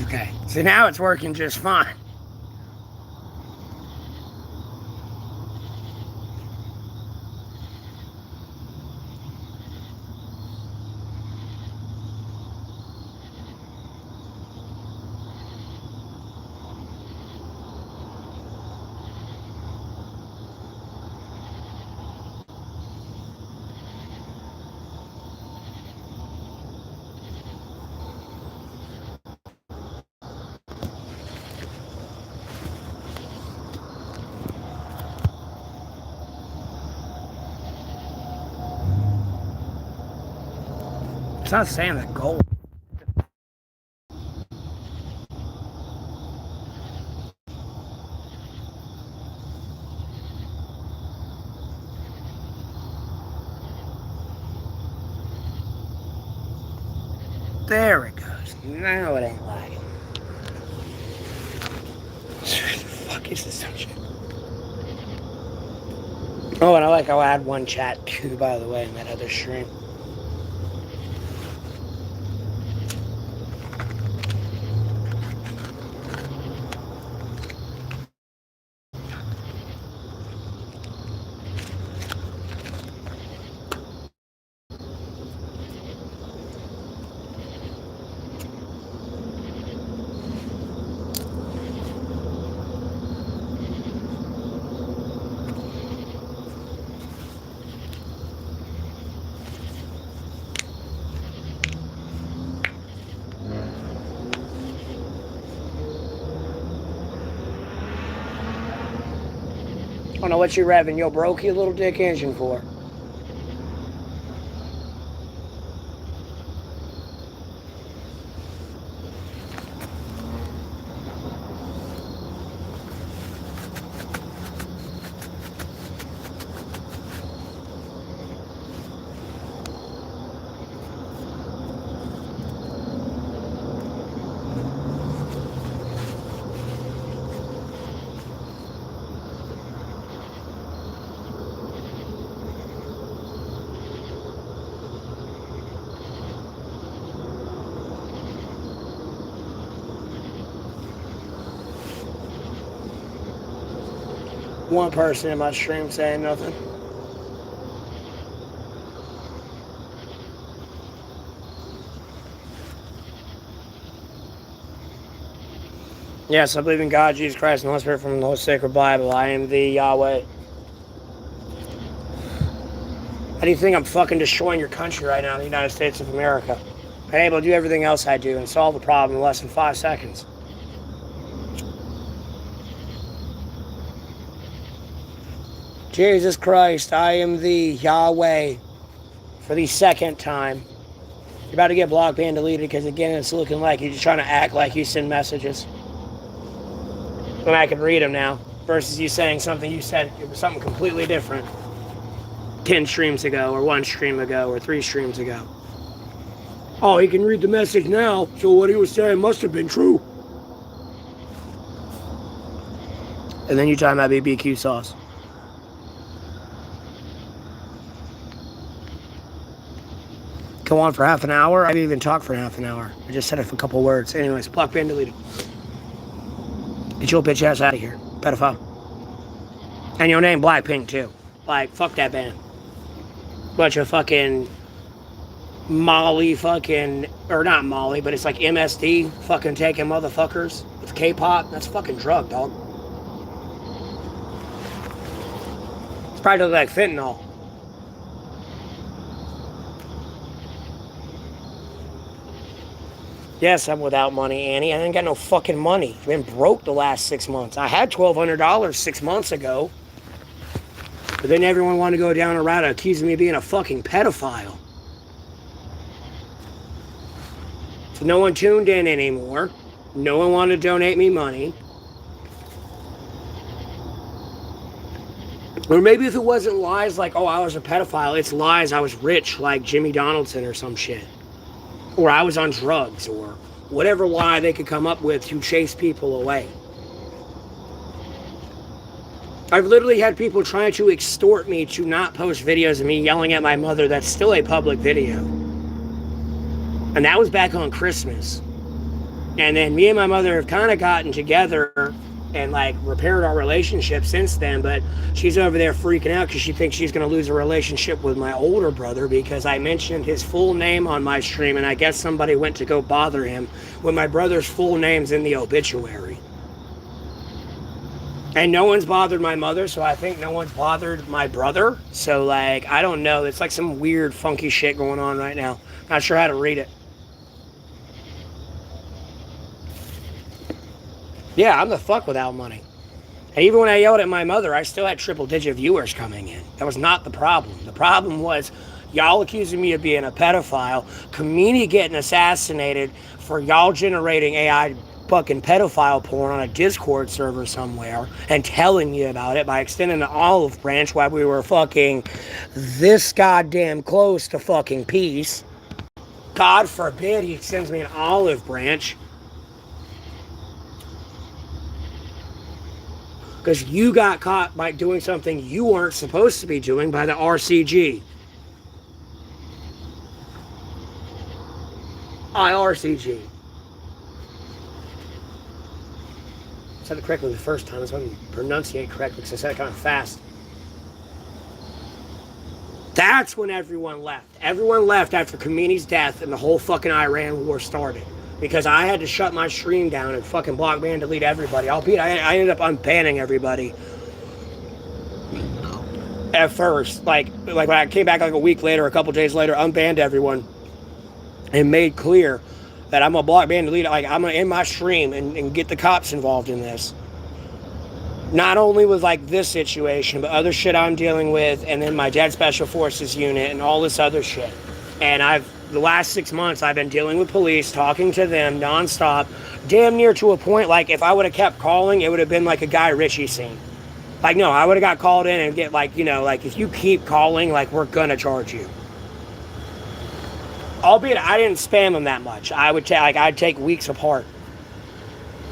Okay. So now it's working just fine. It's not saying the goal. There it goes. Now it ain't lagging. What the fuck is this some shit? Oh, and I'll add one chat too, by the way, in that other stream. I don't know what you're revving your brokey little dick engine for. One person in my stream saying nothing. Yes, I believe in God, Jesus Christ, and the Holy Spirit from the Holy Sacred Bible. I am the Yahweh. How do you think I'm fucking destroying your country right now, the United States of America? I'm able to do everything else I do and solve the problem in less than 5 seconds. Jesus Christ, I am the Yahweh for the second time. You're about to get blocked and deleted because, again, it's looking like you're just trying to act like you send messages. And I can read them now versus you saying something you said it was something completely different 10 streams ago or 1 stream ago or 3 streams ago. Oh, he can read the message now, so what he was saying must have been true. And then you talking about BBQ sauce. Go on for half an hour. I didn't even talk for half an hour. I just said it for a couple words. Anyways, block, ban, deleted. Get your bitch ass out of here, pedophile. And your name Blackpink too. Like, fuck that band. Bunch of fucking Molly fucking, or not Molly, but it's like MSD fucking taking motherfuckers with K-pop. That's fucking drug, dog. It's probably like fentanyl. Yes, I'm without money, Annie. I ain't got no fucking money. I've been broke the last 6 months. I had $1,200 6 months ago. But then everyone wanted to go down a route of accusing me of being a fucking pedophile. So no one tuned in anymore. No one wanted to donate me money. Or maybe if it wasn't lies like, oh, I was a pedophile, it's lies I was rich like Jimmy Donaldson or some shit. Or I was on drugs, or whatever lie they could come up with to chase people away. I've literally had people trying to extort me to not post videos of me yelling at my mother. That's still a public video. And that was back on Christmas. And then me and my mother have kind of gotten together and like repaired our relationship since then, but she's over there freaking out because she thinks she's going to lose a relationship with my older brother because I mentioned his full name on my stream, and I guess somebody went to go bother him when my brother's full name's in the obituary. And no one's bothered my mother, so I think no one's bothered my brother. So, like, I don't know. It's like some weird, funky shit going on right now. Not sure how to read it. Yeah, I'm the fuck without money. And even when I yelled at my mother, I still had triple-digit viewers coming in. That was not the problem. The problem was y'all accusing me of being a pedophile, Kamini getting assassinated for y'all generating AI fucking pedophile porn on a Discord server somewhere and telling me about it by extending the olive branch while we were fucking this goddamn close to fucking peace. God forbid he extends me an olive branch. Because you got caught by doing something you weren't supposed to be doing by the RCG. IRCG. I said it correctly the first time. So I didn't pronunciate correctly because I said it kind of fast. That's when everyone left. Everyone left after Khomeini's death and the whole fucking Iran war started. Because I had to shut my stream down and fucking block, ban, delete everybody. Albeit I ended up unbanning everybody at first. Like when I came back like a week later, a couple days later, unbanned everyone and made clear that I'm gonna block, ban, delete. Like I'm gonna end my stream and get the cops involved in this. Not only with like this situation, but other shit I'm dealing with, and then my Dead Special Forces unit and all this other shit. And the last 6 months, I've been dealing with police, talking to them nonstop, damn near to a point, like, if I would have kept calling, it would have been like a Guy Ritchie scene. Like, no, I would have got called in and get, like, you know, like, if you keep calling, like, we're gonna charge you. Albeit, I didn't spam them that much. I'd take weeks apart.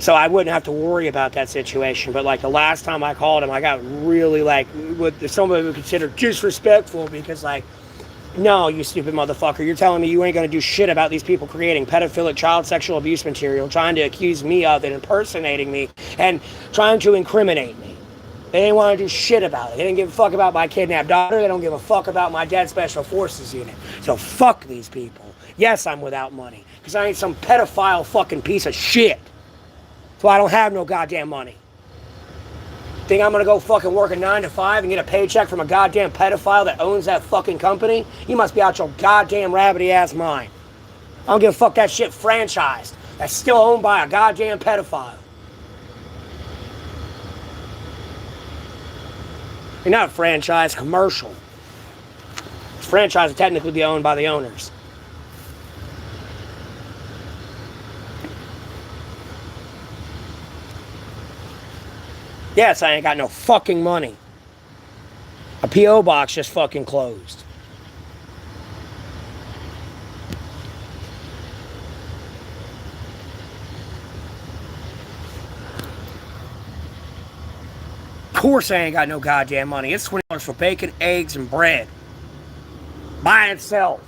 So I wouldn't have to worry about that situation. But, like, the last time I called him, I got really, like, what somebody would consider disrespectful because, like, no, you stupid motherfucker. You're telling me you ain't going to do shit about these people creating pedophilic child sexual abuse material, trying to accuse me of it, impersonating me, and trying to incriminate me. They didn't want to do shit about it. They didn't give a fuck about my kidnapped daughter. They don't give a fuck about my Dead Special Forces unit. So fuck these people. Yes, I'm without money. Because I ain't some pedophile fucking piece of shit. So I don't have no goddamn money. Think I'm gonna go fucking work a 9 to 5 and get a paycheck from a goddamn pedophile that owns that fucking company? You must be out your goddamn rabbity ass mind. I don't give a fuck that shit franchised. That's still owned by a goddamn pedophile. You're not franchise, commercial. Franchise will technically be owned by the owners. Yes, I ain't got no fucking money. A P.O. box just fucking closed. Of course I ain't got no goddamn money. It's $20 for bacon, eggs, and bread. By itself.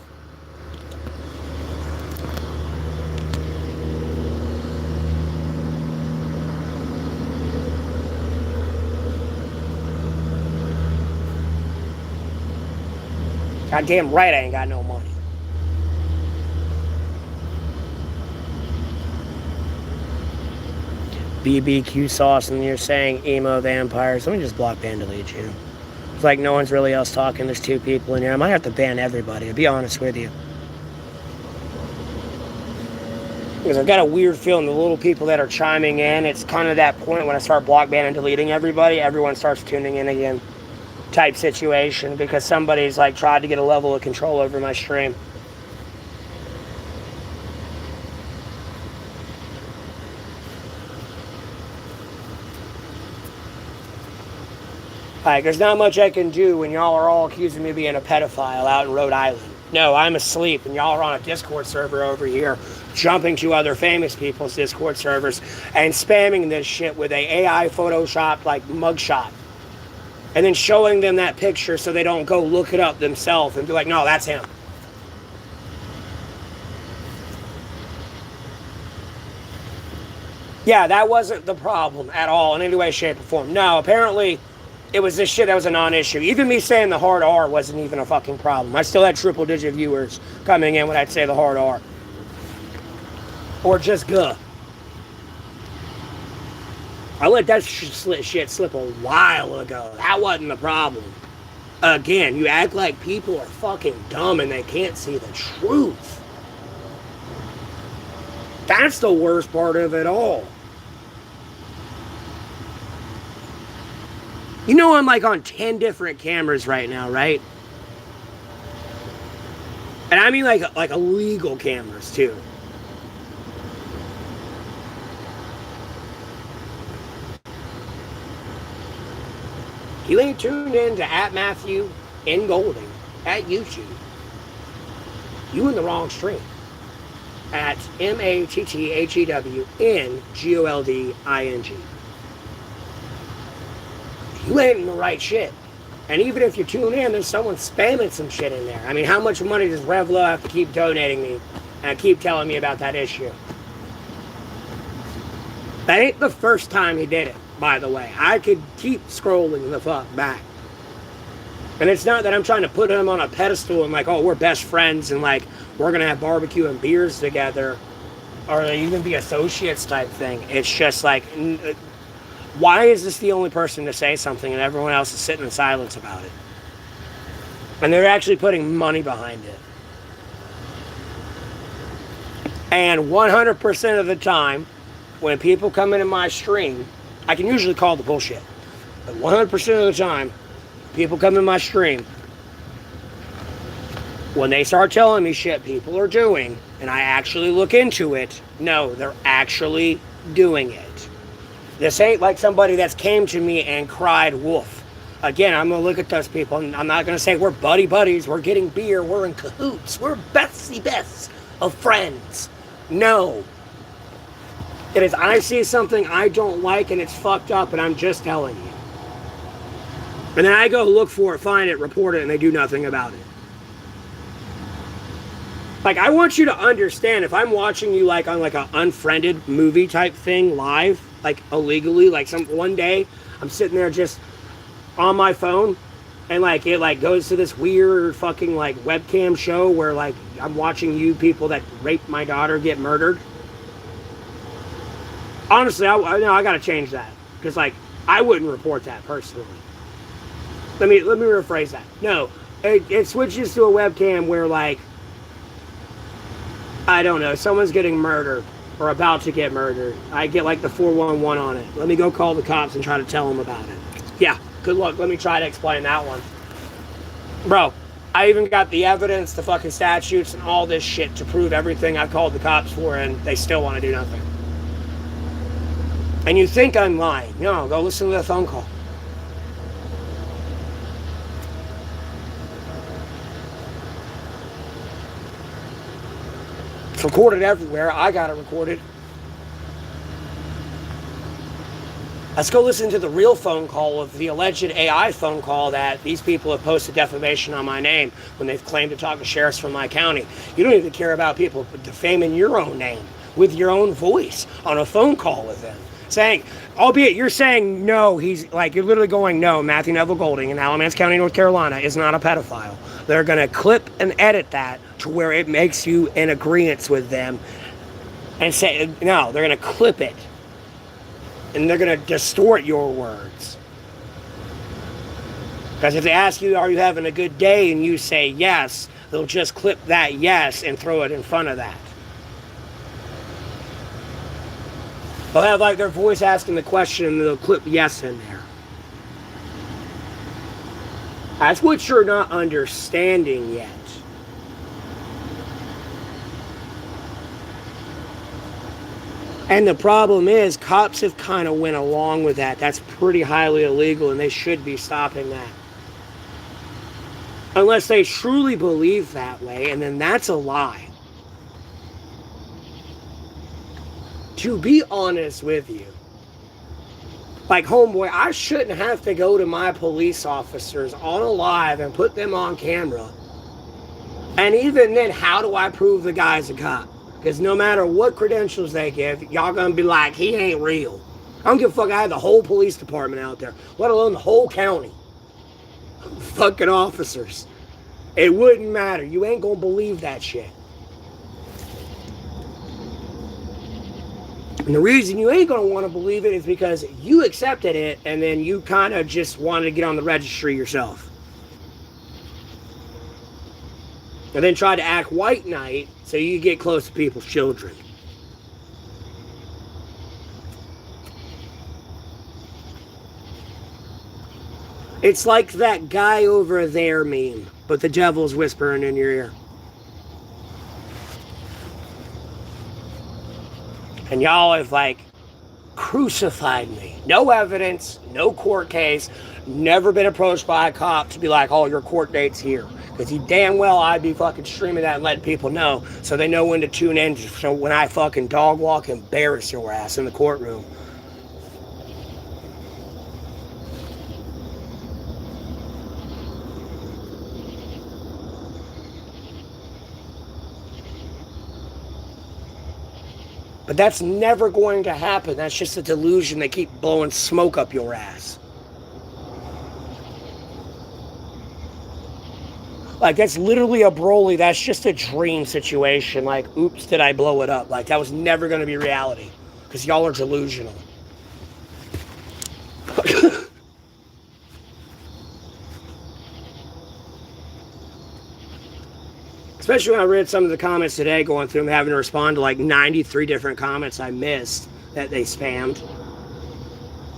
Goddamn right I ain't got no money. BBQ sauce, and you're saying emo vampires. Let me just block, ban, delete you. It's like no one's really else talking. There's 2 people in here. I might have to ban everybody, to be honest with you. Because I've got a weird feeling the little people that are chiming in, it's kind of that point when I start block, ban, and deleting everybody, everyone starts tuning in again. Type situation because somebody's like tried to get a level of control over my stream. Like, there's not much I can do when y'all are all accusing me of being a pedophile out in Rhode Island. No, I'm asleep and y'all are on a Discord server over here, jumping to other famous people's Discord servers and spamming this shit with a AI photoshopped like mugshot. And then showing them that picture so they don't go look it up themselves and be like, no, that's him. Yeah, that wasn't the problem at all in any way, shape, or form. No, apparently it was this shit that was a non-issue. Even me saying the hard R wasn't even a fucking problem. I still had triple-digit viewers coming in when I'd say the hard R. Or just guh. I let that shit slip a while ago. That wasn't the problem. Again, you act like people are fucking dumb and they can't see the truth. That's the worst part of it all. You know I'm like on 10 different cameras right now, right? And I mean like illegal cameras too. You ain't tuned in to @Matthew N. Golding at YouTube. You in the wrong stream. At MATTHEWNGOLDING. You ain't in the right shit. And even if you tune in, there's someone spamming some shit in there. I mean, how much money does Revlo have to keep donating me and keep telling me about that issue? That ain't the first time he did it, by the way. I could keep scrolling the fuck back. And it's not that I'm trying to put him on a pedestal and like, oh, we're best friends and like, we're going to have barbecue and beers together or even be associates type thing. It's just like, why is this the only person to say something and everyone else is sitting in silence about it? And they're actually putting money behind it. And 100% of the time, when people come into my stream, I can usually call the bullshit. But 100% of the time, people come in my stream, when they start telling me shit people are doing, and I actually look into it, no, they're actually doing it. This ain't like somebody that's came to me and cried wolf. Again, I'm going to look at those people, and I'm not going to say we're buddies, we're getting beer, we're in cahoots, we're bestie bests of friends. No. It is, I see something I don't like, and it's fucked up, and I'm just telling you. And then I go look for it, find it, report it, and they do nothing about it. Like, I want you to understand, if I'm watching you like on like an unfriended movie type thing live, like illegally, like one day I'm sitting there just on my phone and like it like goes to this weird fucking like webcam show where like I'm watching you people that raped my daughter get murdered. Honestly, I gotta change that because like I wouldn't report that personally. Let me rephrase that. No, it switches to a webcam where like, I don't know, someone's getting murdered or about to get murdered. I get like the 411 on it. Let me go call the cops and try to tell them about it. Yeah, good luck. Let me try to explain that one. Bro, I even got the evidence, the fucking statutes, and all this shit to prove everything I called the cops for, and they still want to do nothing. And you think I'm lying. No, go listen to the phone call. It's recorded everywhere. I got it recorded. Let's go listen to the real phone call of the alleged AI phone call that these people have posted defamation on my name when they've claimed to talk to sheriffs from my county. You don't even care about people defaming your own name with your own voice on a phone call with them. Saying, albeit you're saying no, he's like, you're literally going, no, Matthew Neville Golding in Alamance County, North Carolina is not a pedophile. They're going to clip and edit that to where it makes you in agreement with them and say, no, they're going to clip it and they're going to distort your words. Because if they ask you, are you having a good day? And you say yes, they'll just clip that yes and throw it in front of that. They'll have like their voice asking the question and they'll clip yes in there. That's what you're not understanding yet. And the problem is, cops have kind of went along with that. That's pretty highly illegal and they should be stopping that. Unless they truly believe that way, and then that's a lie. To be honest with you, like homeboy, I shouldn't have to go to my police officers on a live and put them on camera. And even then, how do I prove the guy's a cop? Because no matter what credentials they give, y'all gonna be like, he ain't real. I don't give a fuck. I had the whole police department out there, let alone the whole county. Fucking officers. It wouldn't matter. You ain't gonna believe that shit. And the reason you ain't gonna want to believe it is because you accepted it and then you kind of just wanted to get on the registry yourself. And then try to act white knight so you get close to people's children. It's like that guy over there meme, but the devil's whispering in your ear. And y'all have like crucified me. No evidence, no court case, never been approached by a cop to be like, oh, your court date's here. Because you damn well I'd be fucking streaming that and letting people know so they know when to tune in. So when I fucking dog walk, embarrass your ass in the courtroom. But that's never going to happen. That's just a delusion. They keep blowing smoke up your ass. Like, that's literally a Broly. That's just a dream situation. Like, oops, did I blow it up? Like, that was never going to be reality. Because y'all are delusional. Especially when I read some of the comments today, going through them, having to respond to like 93 different comments I missed that they spammed.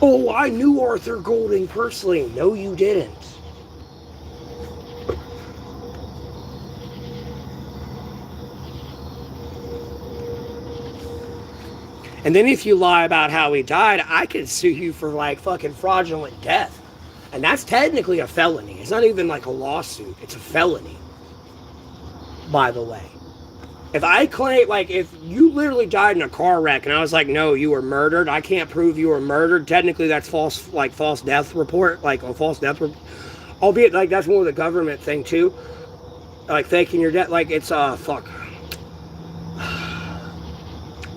Oh, I knew Arthur Golding personally. No, you didn't. And then if you lie about how he died, I could sue you for like fucking fraudulent death. And that's technically a felony. It's not even like a lawsuit. It's a felony. By the way, if I claim, like, if you literally died in a car wreck and I was like, no, you were murdered, I can't prove you were murdered, technically that's false, like, false death report, like, a false death report, albeit, like, that's more of the government thing, too, like, faking your death, like, it's,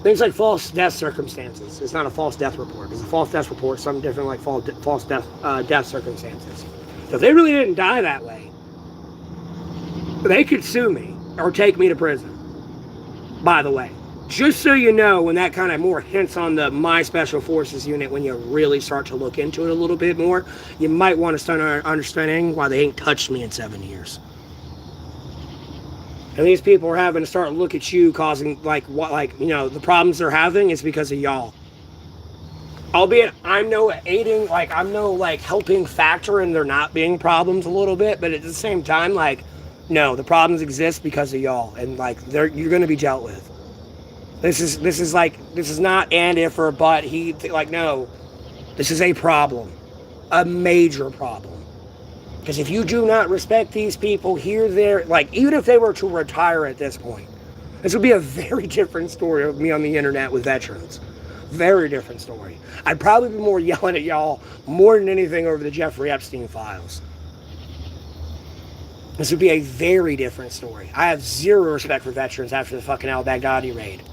things like false death circumstances. It's not a false death report, because a false death report is something different, like false death circumstances. So if they really didn't die that way, they could sue me. Or take me to prison, by the way. Just so you know, when that kind of more hints on the My Special Forces unit, when you really start to look into it a little bit more, you might want to start understanding why they ain't touched me in 7 years. And these people are having to start to look at you, causing, like, what, like, you know, the problems they're having is because of y'all. Albeit, I'm no aiding, like, I'm no, like, helping factor in there not being problems a little bit, but at the same time, like, no, the problems exist because of y'all, and like you're going to be dealt with. This is not and if or but. No, this is a problem, a major problem. Because if you do not respect these people here, there, like even if they were to retire at this point, this would be a very different story of me on the internet with veterans. Very different story. I'd probably be more yelling at y'all more than anything over the Jeffrey Epstein files. This would be a very different story. I have zero respect for veterans after the fucking al-Baghdadi raid.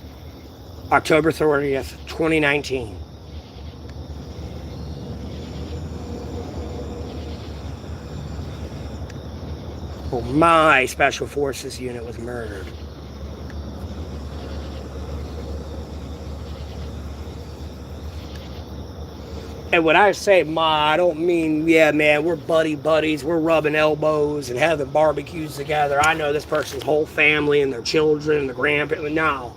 October 30th, 2019. Well, my Special Forces unit was murdered. And when I say I don't mean, yeah, man, we're buddies, we're rubbing elbows and having barbecues together. I know this person's whole family and their children and their grandparents. No.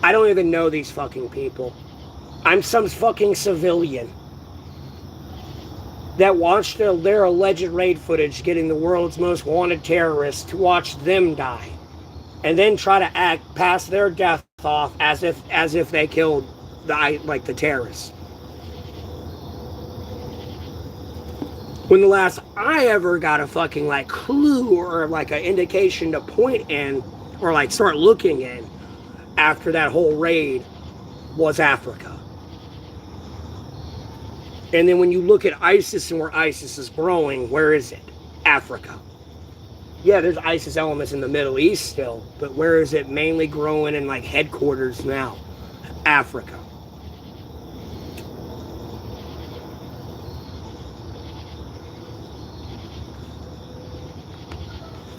I don't even know these fucking people. I'm some fucking civilian that watched their alleged raid footage getting the world's most wanted terrorists to watch them die. And then try to pass their death off as if they killed the terrorists. When the last I ever got a fucking like clue or like an indication to point in or like start looking in after that whole raid was Africa. And then when you look at ISIS and where ISIS is growing, where is it? Africa. Yeah, there's ISIS elements in the Middle East still, but where is it mainly growing in like headquarters now? Africa.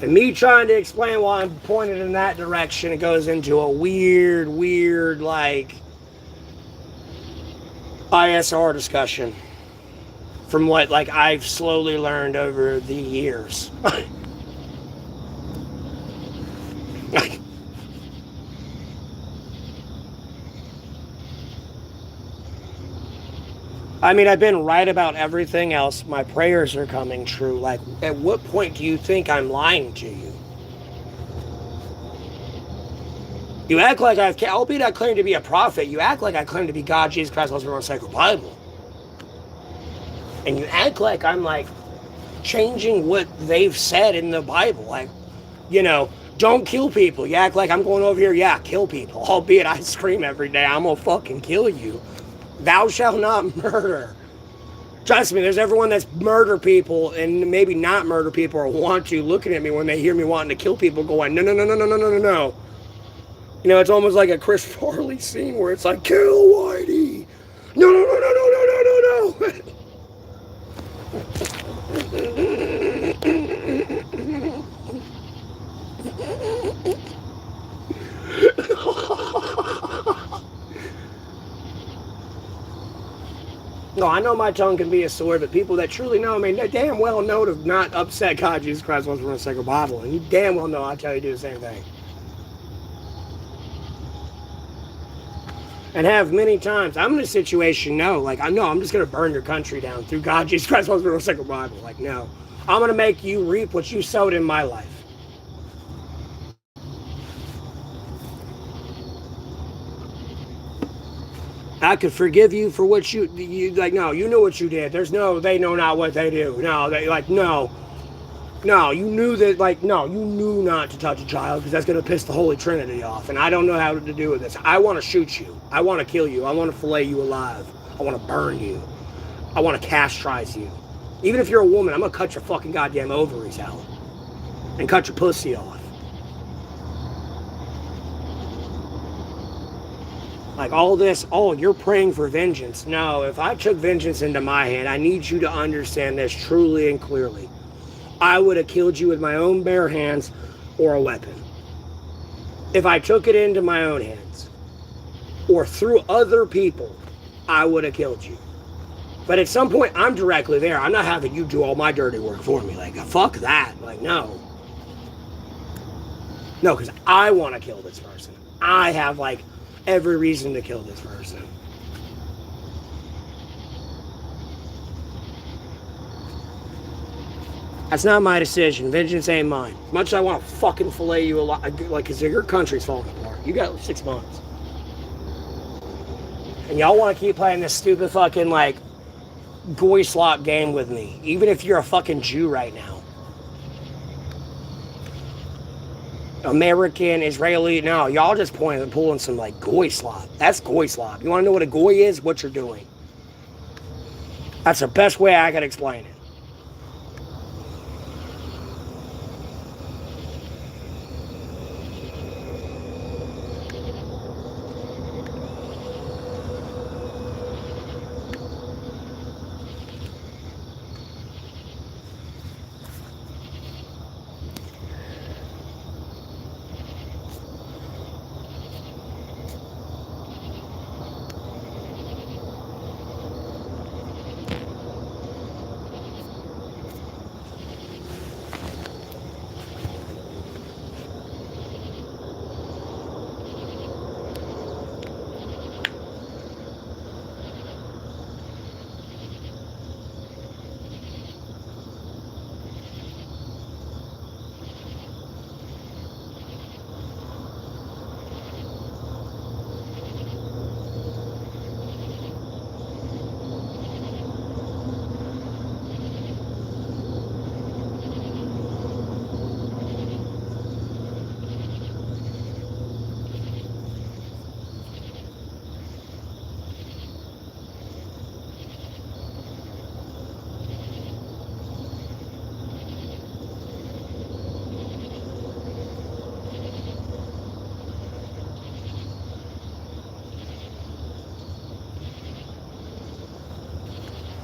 And me trying to explain why I'm pointed in that direction, it goes into a weird, like, ISR discussion from what, like, I've slowly learned over the years. I mean, I've been right about everything else. My prayers are coming true. Like, at what point do you think I'm lying to you? You act like albeit I claim to be a prophet, you act like I claim to be God, Jesus Christ, Holy Sacred Bible. And you act like I'm, like, changing what they've said in the Bible. Like, you know, don't kill people. You act like I'm going over here, yeah, kill people. Albeit I scream every day, I'm gonna fucking kill you. Thou shalt not murder. Trust me, there's everyone that's murder people and maybe not murder people or want to looking at me when they hear me wanting to kill people going, no, no, no, no, no, no, no, no, no. You know, it's almost like a Chris Farley scene where it's like, kill Whitey. No, no, no, no, no, no, no, no, no. No, I know my tongue can be a sword, but people that truly know me, they damn well know to not upset God, Jesus Christ, once we're in the sacred Bible. And you damn well know I tell you to do the same thing. And have many times. I'm in a situation, no, like, I know I'm just going to burn your country down through God, Jesus Christ, once we're in the sacred Bible. Like, no. I'm going to make you reap what you sowed in my life. I could forgive you for what you like, no, you knew what you did. There's no, they know not what they do. No, they, like, no, you knew that, like, no, you knew not to touch a child because that's going to piss the Holy Trinity off. And I don't know how to do with this. I want to shoot you. I want to kill you. I want to fillet you alive. I want to burn you. I want to castrize you. Even if you're a woman, I'm going to cut your fucking goddamn ovaries out and cut your pussy off. Like, all this, oh, you're praying for vengeance. No, if I took vengeance into my hand, I need you to understand this truly and clearly. I would have killed you with my own bare hands or a weapon. If I took it into my own hands or through other people, I would have killed you. But at some point, I'm directly there. I'm not having you do all my dirty work for me. Like, fuck that. Like, no. No, because I want to kill this person. I have, like, every reason to kill this person. That's not my decision. Vengeance ain't mine. As much as I want to fucking fillet you a lot, like, because your country's falling apart. You got 6 months. And y'all want to keep playing this stupid fucking, like, goy slop game with me. Even if you're a fucking Jew right now. American, Israeli, no, y'all just pulling some, like, goy slop. That's goy slop. You want to know what a goy is? What you're doing. That's the best way I could explain it.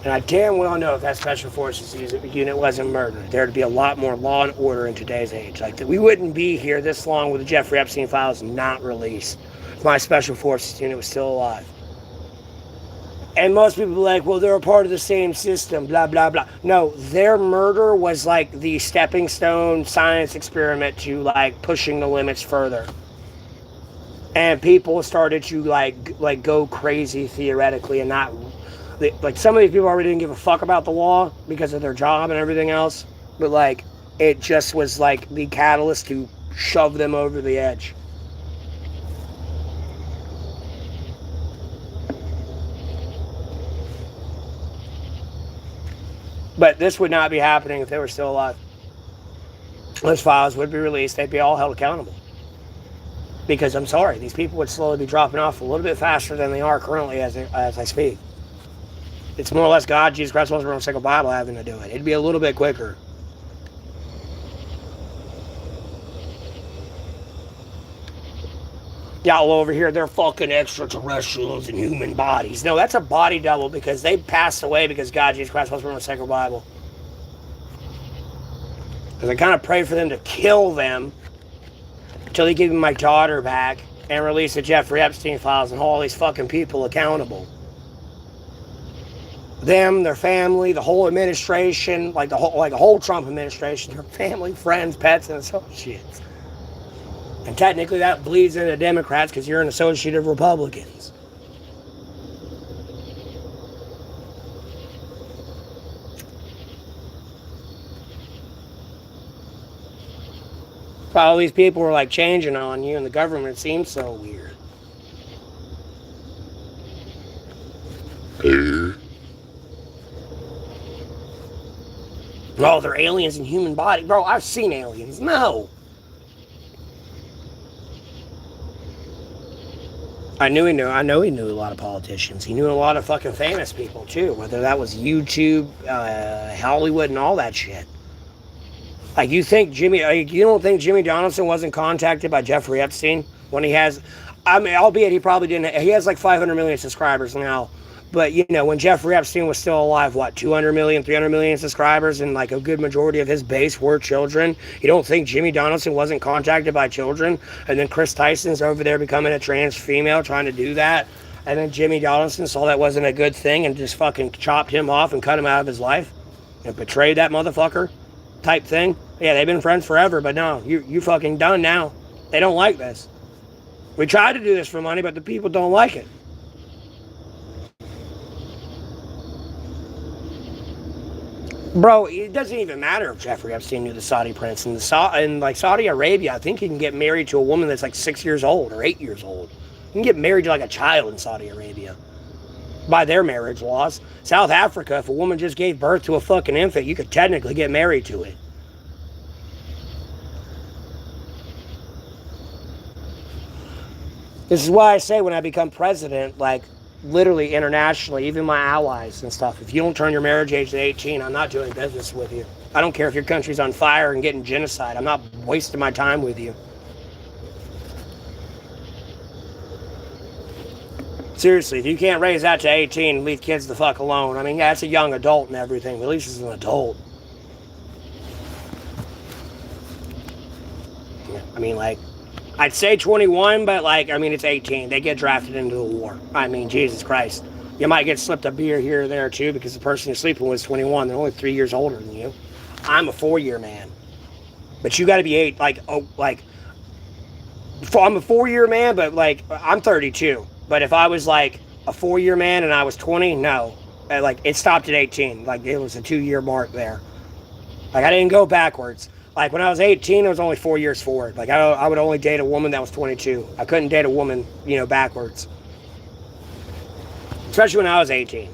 And I damn well know if that special forces unit wasn't murdered, there'd be a lot more law and order in today's age. Like, we wouldn't be here this long with the Jeffrey Epstein files not released if my special forces unit was still alive. And most people are like, well, they're a part of the same system, blah, blah, blah. No, their murder was like the stepping stone science experiment to like pushing the limits further. And people started to like go crazy theoretically and not, like, some of these people already didn't give a fuck about the law because of their job and everything else. But like, it just was like the catalyst to shove them over the edge. But this would not be happening if they were still alive. Those files would be released. They'd be all held accountable. Because I'm sorry, these people would slowly be dropping off a little bit faster than they are currently as I speak. It's more or less God, Jesus Christ, Holy Roman Sacred Bible having to do it. It'd be a little bit quicker. Y'all over here, they're fucking extraterrestrials in human bodies. No, that's a body double because they passed away because God, Jesus Christ, Holy Roman Sacred Bible. Because I kind of pray for them to kill them until they give me my daughter back and release the Jeffrey Epstein files and hold all these fucking people accountable. Them, their family, the whole administration, like the whole Trump administration, their family, friends, pets, and associates. And technically that bleeds into Democrats because you're an associate of Republicans. All these people were like changing on you and the government seems so weird. Oh, they're aliens in human body. Bro, I've seen aliens. No. I know he knew a lot of politicians. He knew a lot of fucking famous people too, whether that was YouTube, Hollywood, and all that shit. Like, you don't think Jimmy Donaldson wasn't contacted by Jeffrey Epstein when he has, I mean, albeit he probably didn't, he has like 500 million subscribers now. But, you know, when Jeffrey Epstein was still alive, 200 million, 300 million subscribers, and like a good majority of his base were children. You don't think Jimmy Donaldson wasn't contacted by children? And then Chris Tyson's over there becoming a trans female trying to do that. And then Jimmy Donaldson saw that wasn't a good thing and just fucking chopped him off and cut him out of his life and betrayed that motherfucker type thing. Yeah, they've been friends forever, but no, you fucking done now. They don't like this. We tried to do this for money, but the people don't like it. Bro, it doesn't even matter if Jeffrey Epstein knew the Saudi prince. In Saudi Arabia, I think you can get married to a woman that's like 6 years old or 8 years old. You can get married to like a child in Saudi Arabia by their marriage laws. South Africa, if a woman just gave birth to a fucking infant, you could technically get married to it. This is why I say when I become president, like, literally internationally, even my allies and stuff, if you don't turn your marriage age to 18, I'm not doing business with you. I don't care if your country's on fire and getting genocide. I'm not wasting my time with you. Seriously, if you can't raise that to 18 and leave kids the fuck alone, I mean, yeah, it's a young adult and everything, but at least it's an adult. I mean, like, I'd say 21, but like, I mean, it's 18. They get drafted into the war. I mean, Jesus Christ. You might get slipped a beer here or there too because the person you're sleeping with is 21. They're only 3 years older than you. I'm a 4-year man. But you got to be 8, I'm a 4-year man, but like, I'm 32. But if I was like a 4-year man and I was 20, no. Like, it stopped at 18. Like, it was a 2-year mark there. Like, I didn't go backwards. Like, when I was 18, it was only 4 years forward. Like, I would only date a woman that was 22. I couldn't date a woman, backwards. Especially when I was 18.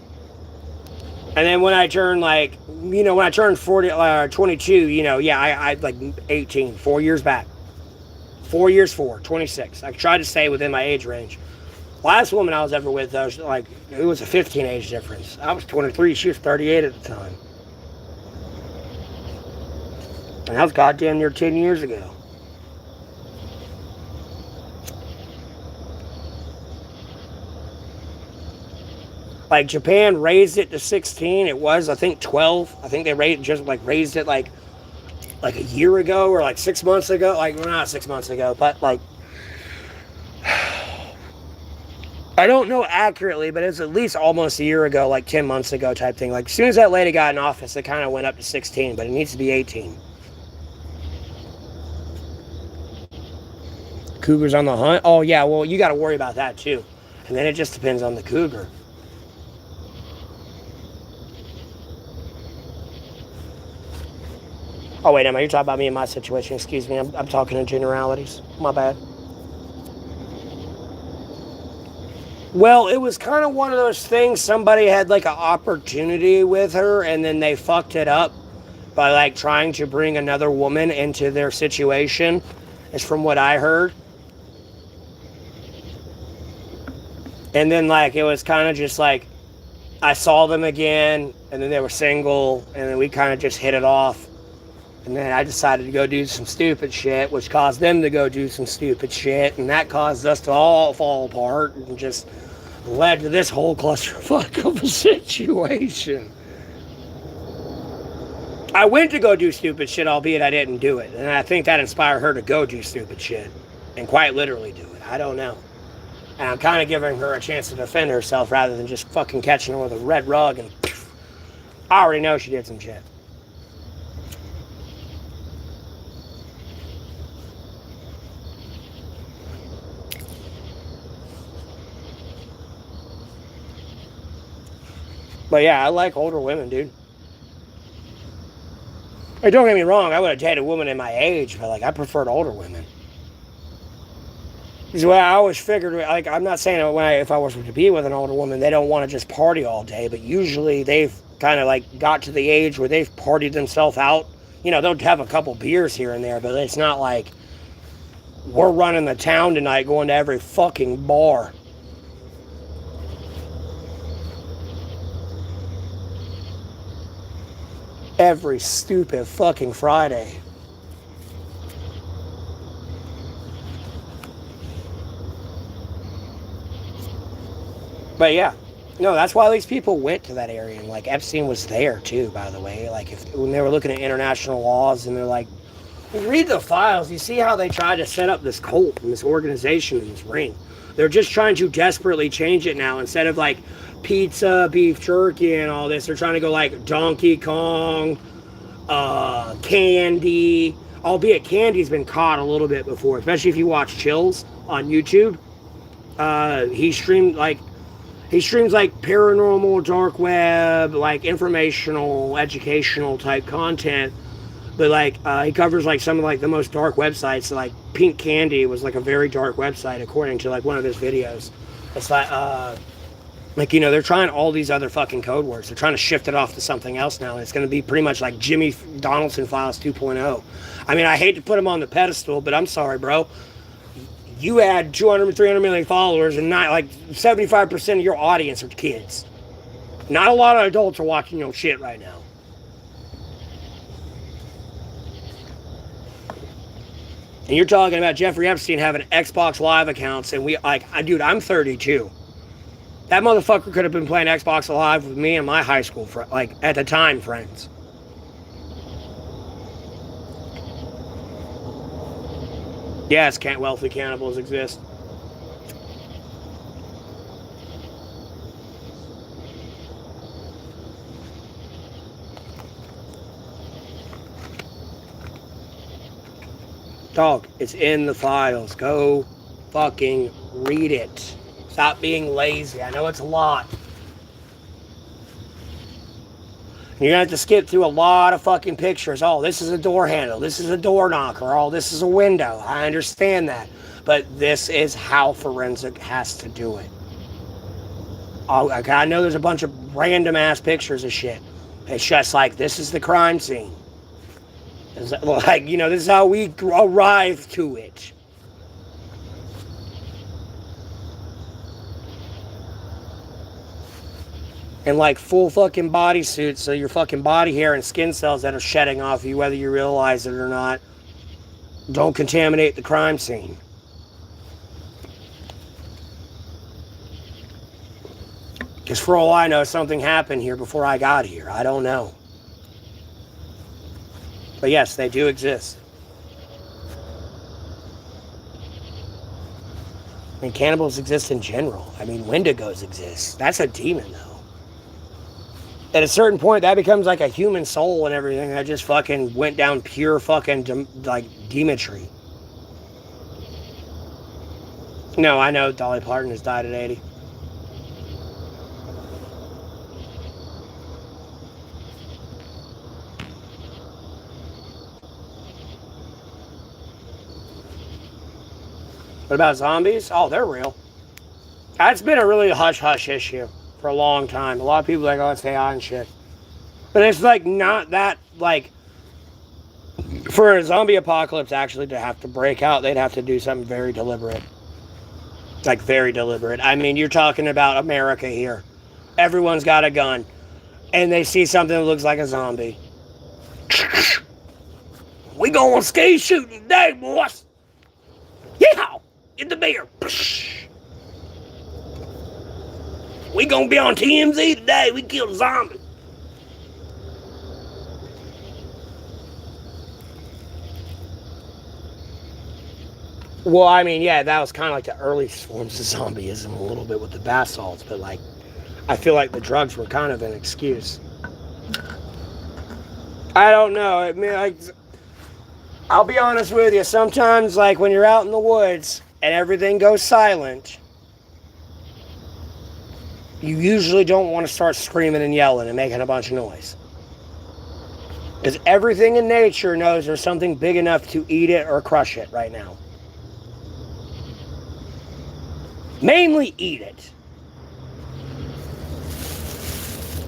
And then when I turned, when I turned 22, I like 18, 4 years back. 4 years forward, 26. I tried to stay within my age range. Last woman I was ever with, it was a 15 age difference. I was 23, she was 38 at the time. And that was goddamn near 10 years ago. Like Japan raised it to 16. It was, I think, 12. I think they raised it like a year ago or like 6 months ago. Like, well, not 6 months ago, but like I don't know accurately, but it's at least almost a year ago, like 10 months ago type thing. Like as soon as that lady got in office, it kind of went up to 16, but it needs to be 18. Cougars on the hunt? Oh yeah, well you got to worry about that too. And then it just depends on the cougar. Oh wait, you're talking about me and my situation. Excuse me, I'm talking in generalities. My bad. Well, it was kind of one of those things. Somebody had like an opportunity with her, and then they fucked it up by like trying to bring another woman into their situation. Is from what I heard. And then like it was kind of just like I saw them again, and then they were single, and then we kind of just hit it off. And then I decided to go do some stupid shit, which caused them to go do some stupid shit, and that caused us to all fall apart and just led to this whole clusterfuck of a situation. I went to go do stupid shit, albeit I didn't do it. And I think that inspired her to go do stupid shit and quite literally do it. I don't know. And I'm kind of giving her a chance to defend herself rather than just fucking catching her with a red rug and I already know she did some shit. But yeah, I like older women, dude. Hey, don't get me wrong, I would have dated a woman in my age, but like I preferred older women. This is why I always figured, like, I'm not saying if I was to be with an older woman, they don't want to just party all day, but usually they've kind of like got to the age where they've partied themselves out. You know, they'll have a couple beers here and there, but it's not like we're running the town tonight going to every fucking bar. Every stupid fucking Friday. But yeah, no, that's why these people went to that area. And like Epstein was there too, by the way. Like when they were looking at international laws and they're like, read the files, you see how they tried to set up this cult and this organization and this ring. They're just trying to desperately change it now. Instead of like pizza, beef jerky and all this, they're trying to go like Donkey Kong, candy. Albeit candy's been caught a little bit before, especially if you watch Chills on YouTube. He streams like paranormal, dark web, like informational, educational type content. But like he covers like some of like the most dark websites. Like Pink Candy was like a very dark website according to like one of his videos. It's like you know, they're trying all these other fucking code words. They're trying to shift it off to something else now. And it's going to be pretty much like Jimmy Donaldson Files 2.0. I mean, I hate to put him on the pedestal, but I'm sorry, bro. You had 200, 300 million followers, and not like 75% of your audience are kids. Not a lot of adults are watching your shit right now. And you're talking about Jeffrey Epstein having Xbox Live accounts, and dude, I'm 32. That motherfucker could have been playing Xbox Live with me and my high school, like at the time, friends. Yes, can't wealthy cannibals exist. Dog, it's in the files. Go fucking read it. Stop being lazy. I know it's a lot. You're going to have to skip through a lot of fucking pictures. Oh, this is a door handle. This is a door knocker. Oh, this is a window. I understand that. But this is how forensic has to do it. Oh, I know there's a bunch of random ass pictures of shit. It's just like, this is the crime scene. It's like, you know, this is how we arrive to it. And like full fucking bodysuits, so your fucking body hair and skin cells that are shedding off you, whether you realize it or not, don't contaminate the crime scene. Because for all I know, something happened here before I got here. I don't know. But yes, they do exist. I mean, cannibals exist in general. I mean, wendigos exist. That's a demon, though. At a certain point, that becomes like a human soul and everything that just fucking went down pure fucking, demetry. No, I know Dolly Parton has died at 80. What about zombies? Oh, they're real. That's been a really hush-hush issue for a long time. A lot of people are like, oh, it's AI and shit. But it's like not that, like, for a zombie apocalypse actually to have to break out, they'd have to do something very deliberate. Like, very deliberate. I mean, you're talking about America here. Everyone's got a gun. And they see something that looks like a zombie. We going skate shooting today, boys. Yeah! Get the beer. We gonna be on TMZ today. We killed a zombie. Well, I mean, yeah, that was kind of like the early forms of zombieism a little bit with the bath salts, but like, I feel like the drugs were kind of an excuse. I don't know. I mean, like, I'll be honest with you. Sometimes, like, when you're out in the woods and everything goes silent, you usually don't want to start screaming and yelling and making a bunch of noise. Because everything in nature knows there's something big enough to eat it or crush it right now. Mainly eat it.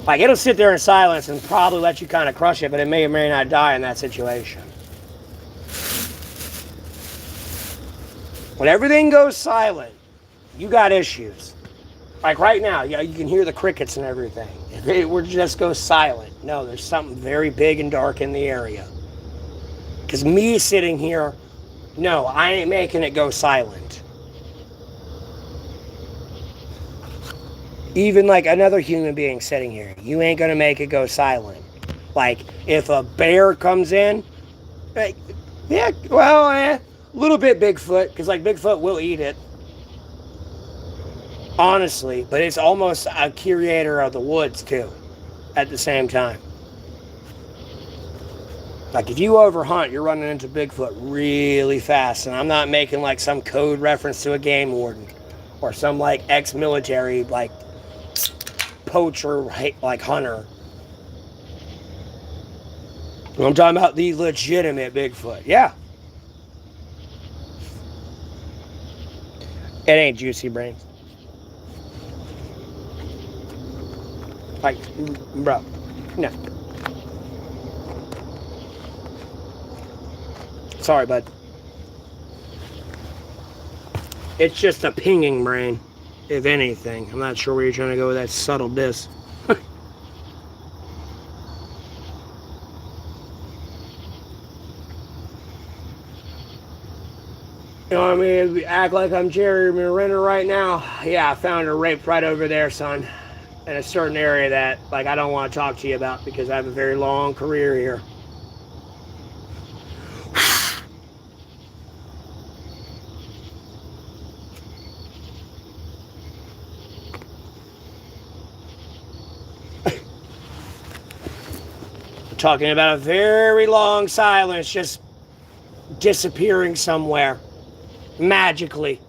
Like, it'll sit there in silence and probably let you kind of crush it, but it may or may not die in that situation. When everything goes silent, you got issues. Like right now, you can hear the crickets and everything. If it were to just go silent, no, there's something very big and dark in the area. Because me sitting here, no, I ain't making it go silent. Even like another human being sitting here, you ain't gonna make it go silent. Like, if a bear comes in, like, yeah, well, a little bit Bigfoot, because like Bigfoot will eat it. Honestly, but it's almost a curator of the woods too, at the same time. Like, if you overhunt, you're running into Bigfoot really fast, and I'm not making like some code reference to a game warden or some like ex-military like poacher like hunter. I'm talking about the legitimate Bigfoot. Yeah. It ain't juicy brains. Like, bro, no. Sorry, bud. It's just a pinging brain, if anything. I'm not sure where you're trying to go with that subtle diss. You know what I mean? We act like I'm Jerry Renner right now. Yeah, I found her raped right over there, son. In a certain area that, like, I don't want to talk to you about because I have a very long career here. We're talking about a very long silence just disappearing somewhere. Magically.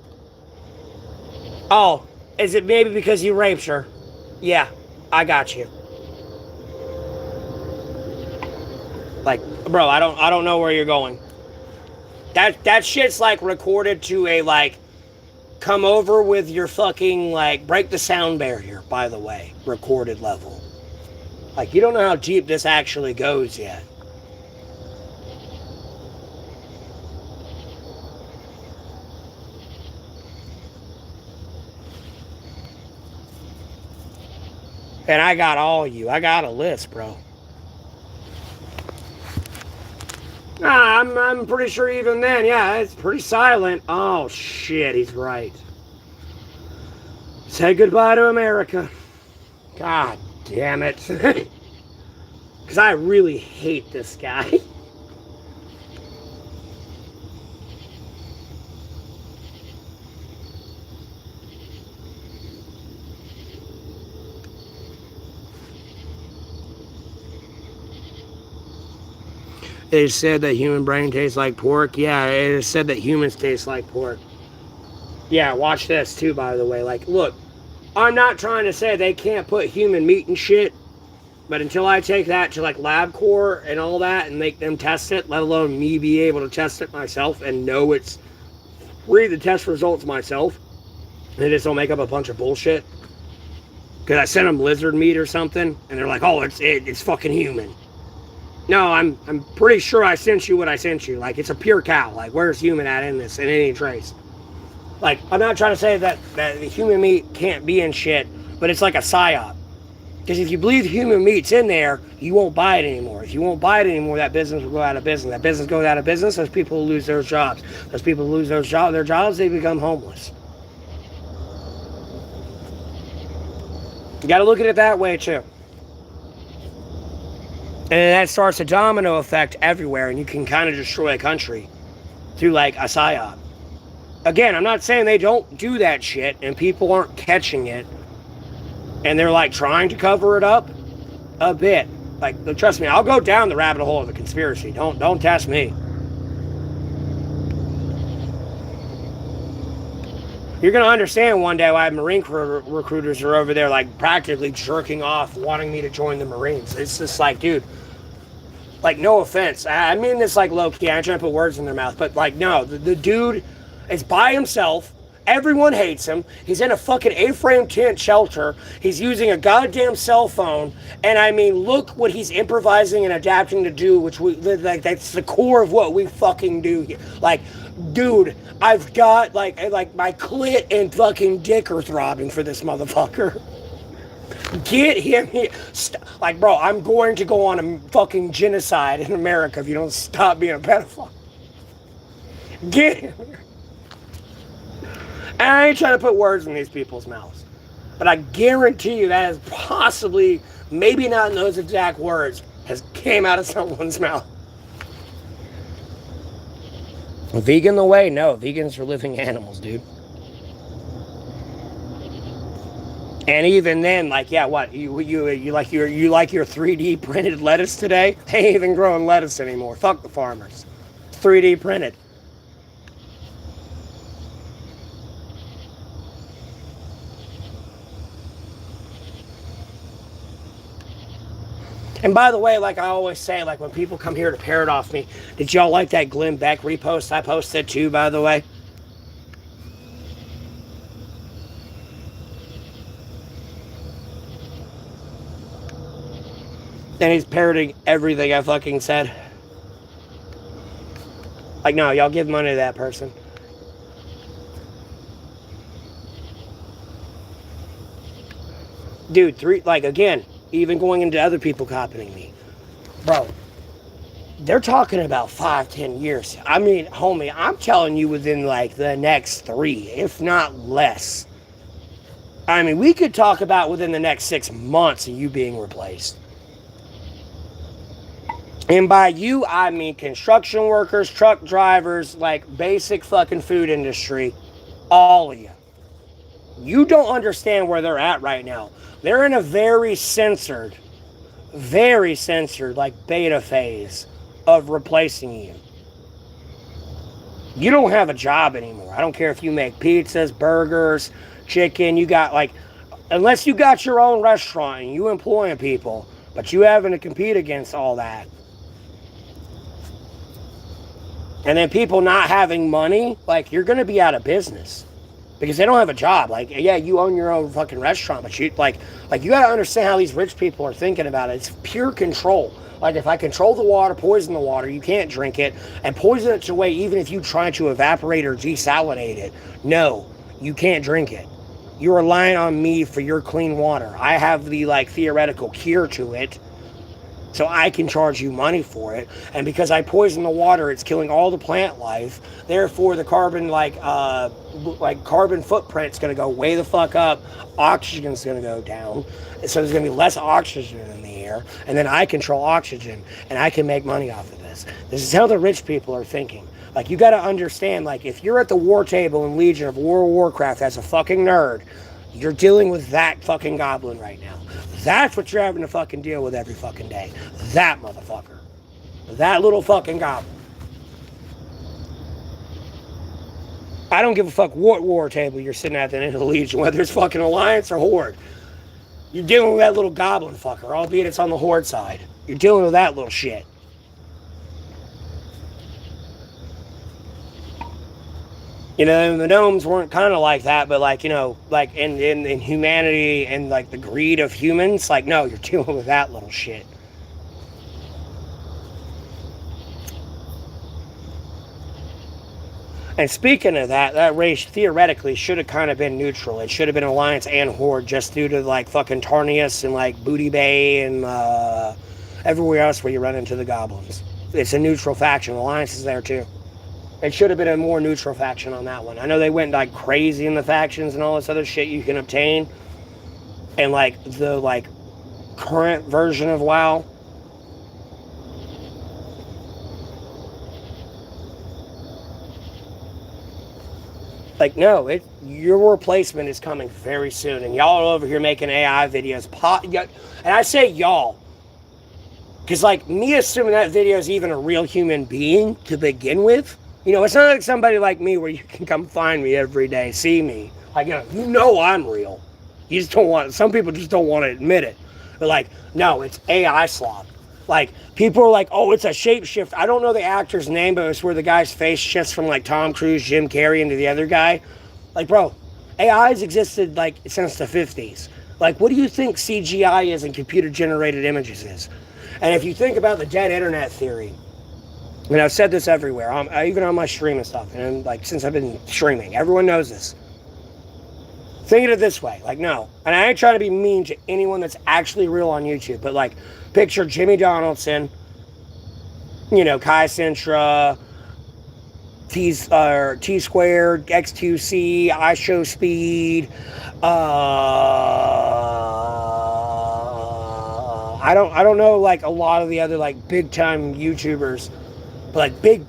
Oh, is it maybe because you raped her? Yeah, I got you. Like, bro, I don't know where you're going. That shit's like recorded to a like come over with your fucking like break the sound barrier, by the way, recorded level. Like, you don't know how deep this actually goes yet. And I got all you. I got a list, bro. I'm pretty sure even then, yeah, it's pretty silent. Oh, shit, he's right. Say goodbye to America. God damn it. Because I really hate this guy. It is said that human brain tastes like pork. Yeah, it is said that humans taste like pork. Yeah, watch this too, by the way. Like, look, I'm not trying to say they can't put human meat and shit, but until I take that to like LabCorp and all that and make them test it, let alone me be able to test it myself and know read the test results myself, they just don't make up a bunch of bullshit. Because I sent them lizard meat or something, and they're like, oh, it's fucking human. No, I'm pretty sure I sent you what I sent you. Like, it's a pure cow. Like, where's human at in this, in any trace? Like, I'm not trying to say that the human meat can't be in shit, but it's like a psyop. Because if you believe human meat's in there, you won't buy it anymore. If you won't buy it anymore, that business will go out of business. That business goes out of business, those people will lose their jobs. Those people lose their jobs, they become homeless. You got to look at it that way, too. And that starts a domino effect everywhere, and you can kind of destroy a country through, like, a psyop. Again, I'm not saying they don't do that shit, and people aren't catching it, and they're, like, trying to cover it up a bit. Like, trust me, I'll go down the rabbit hole of the conspiracy. Don't test me. You're going to understand one day why Marine recruiters are over there, like, practically jerking off, wanting me to join the Marines. It's just like, dude, like, no offense. I mean this, like, low-key. I ain't trying to put words in their mouth. But, like, no, the dude is by himself. Everyone hates him. He's in a fucking A-frame tent shelter. He's using a goddamn cell phone. And, I mean, look what he's improvising and adapting to do, which like, that's the core of what we fucking do here. Like, dude, I've got, like my clit and fucking dick are throbbing for this motherfucker. Get him here. Like, bro, I'm going to go on a fucking genocide in America if you don't stop being a pedophile. Get him here. And I ain't trying to put words in these people's mouths. But I guarantee you that is possibly, maybe not in those exact words, has came out of someone's mouth. Vegan the way? No, vegans are living animals, dude. And even then, like, yeah, what? You like your 3D printed lettuce today? They ain't even growing lettuce anymore. Fuck the farmers. It's 3D printed. And by the way, like I always say, like when people come here to parrot off me, did y'all like that Glenn Beck repost I posted too, by the way? And he's parroting everything I fucking said. Like, no, y'all give money to that person. Dude, again, even going into other people copying me. Bro, they're talking about 5-10 years. I mean, homie, I'm telling you within like the next 3, if not less. I mean, we could talk about within the next 6 months of you being replaced. And by you, I mean construction workers, truck drivers, like basic fucking food industry. All of you. You don't understand where they're at right now. They're in a very censored, like beta phase of replacing you. You don't have a job anymore. I don't care if you make pizzas, burgers, chicken. You got like, unless you got your own restaurant and you employing people, but you having to compete against all that. And then people not having money, like you're going to be out of business. Because they don't have a job. Like, yeah, you own your own fucking restaurant, but you, like you gotta understand how these rich people are thinking about it. It's pure control. Like, if I control the water, poison the water, you can't drink it, and poison it away even if you try to evaporate or desalinate it. No, you can't drink it. You're relying on me for your clean water. I have the, like, theoretical cure to it, So I can charge you money for it, and because I poison the water, it's killing all the plant life. Therefore, the carbon carbon footprint's going to go way the fuck up. Oxygen's going to go down, so there's going to be less oxygen in the air, and then I control oxygen, and I can make money off of this. This is how the rich people are thinking. Like, you got to understand, like, if you're at the war table in Legion of World of Warcraft as a fucking nerd, you're dealing with that fucking goblin right now. That's what you're having to fucking deal with every fucking day. That motherfucker. That little fucking goblin. I don't give a fuck what war table you're sitting at the end of the Legion, whether it's fucking Alliance or Horde. You're dealing with that little goblin fucker, albeit it's on the Horde side. You're dealing with that little shit. You know, the gnomes weren't kind of like that, but like, you know, like in humanity and like the greed of humans, like, no, you're dealing with that little shit. And speaking of that, that race theoretically should have kind of been neutral. It should have been Alliance and Horde, just due to like fucking Tarnius and like Booty Bay and everywhere else where you run into the goblins. It's a neutral faction. Alliance is there too. It should have been a more neutral faction on that one. I know they went like crazy in the factions and all this other shit you can obtain. And like the like current version of WoW. Like, no, your replacement is coming very soon. And y'all are over here making AI videos. And I say y'all. Because like me assuming that video is even a real human being to begin with. You know, it's not like somebody like me where you can come find me every day, see me. Like, you know I'm real. You just don't want, some people just don't want to admit it. But like, no, it's AI slop. Like, people are like, oh, it's a shapeshift. I don't know the actor's name, but it's where the guy's face shifts from like Tom Cruise, Jim Carrey into the other guy. Like, bro, AI's existed like since the 50s. Like, what do you think CGI is and computer generated images is? And if you think about the dead internet theory, and I've said this everywhere, even on my stream and stuff, and like since I've been streaming, everyone knows this. Think of it this way, like, no, and I ain't trying to be mean to anyone that's actually real on YouTube, but like, picture Jimmy Donaldson, you know, Kai Centra, T Squared, X2C, I Show Speed, I don't know like a lot of the other like big time YouTubers. But like big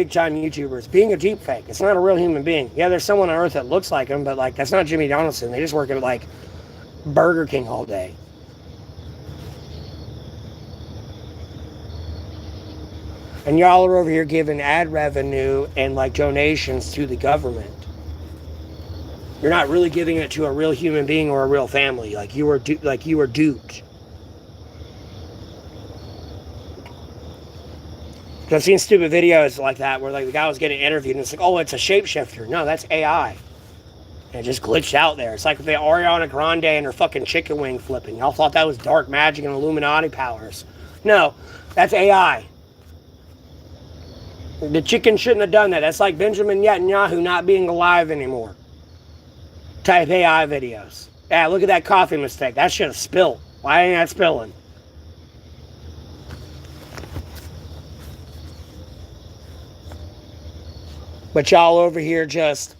time YouTubers being a deepfake. It's not a real human being. Yeah, there's someone on Earth that looks like him, but like that's not Jimmy Donaldson. They just work at like Burger King all day. And y'all are over here giving ad revenue and like donations to the government. You're not really giving it to a real human being or a real family. Like you were duped. I've seen stupid videos like that where like the guy was getting interviewed and it's like, oh, it's a shapeshifter. No, that's AI. And it just glitched out there. It's like the Ariana Grande and her fucking chicken wing flipping. Y'all thought that was dark magic and Illuminati powers. No, that's AI. The chicken shouldn't have done that. That's like Benjamin Netanyahu not being alive anymore. Type AI videos. Yeah, look at that coffee mistake. That should have spilled. Why ain't that spilling? But y'all over here just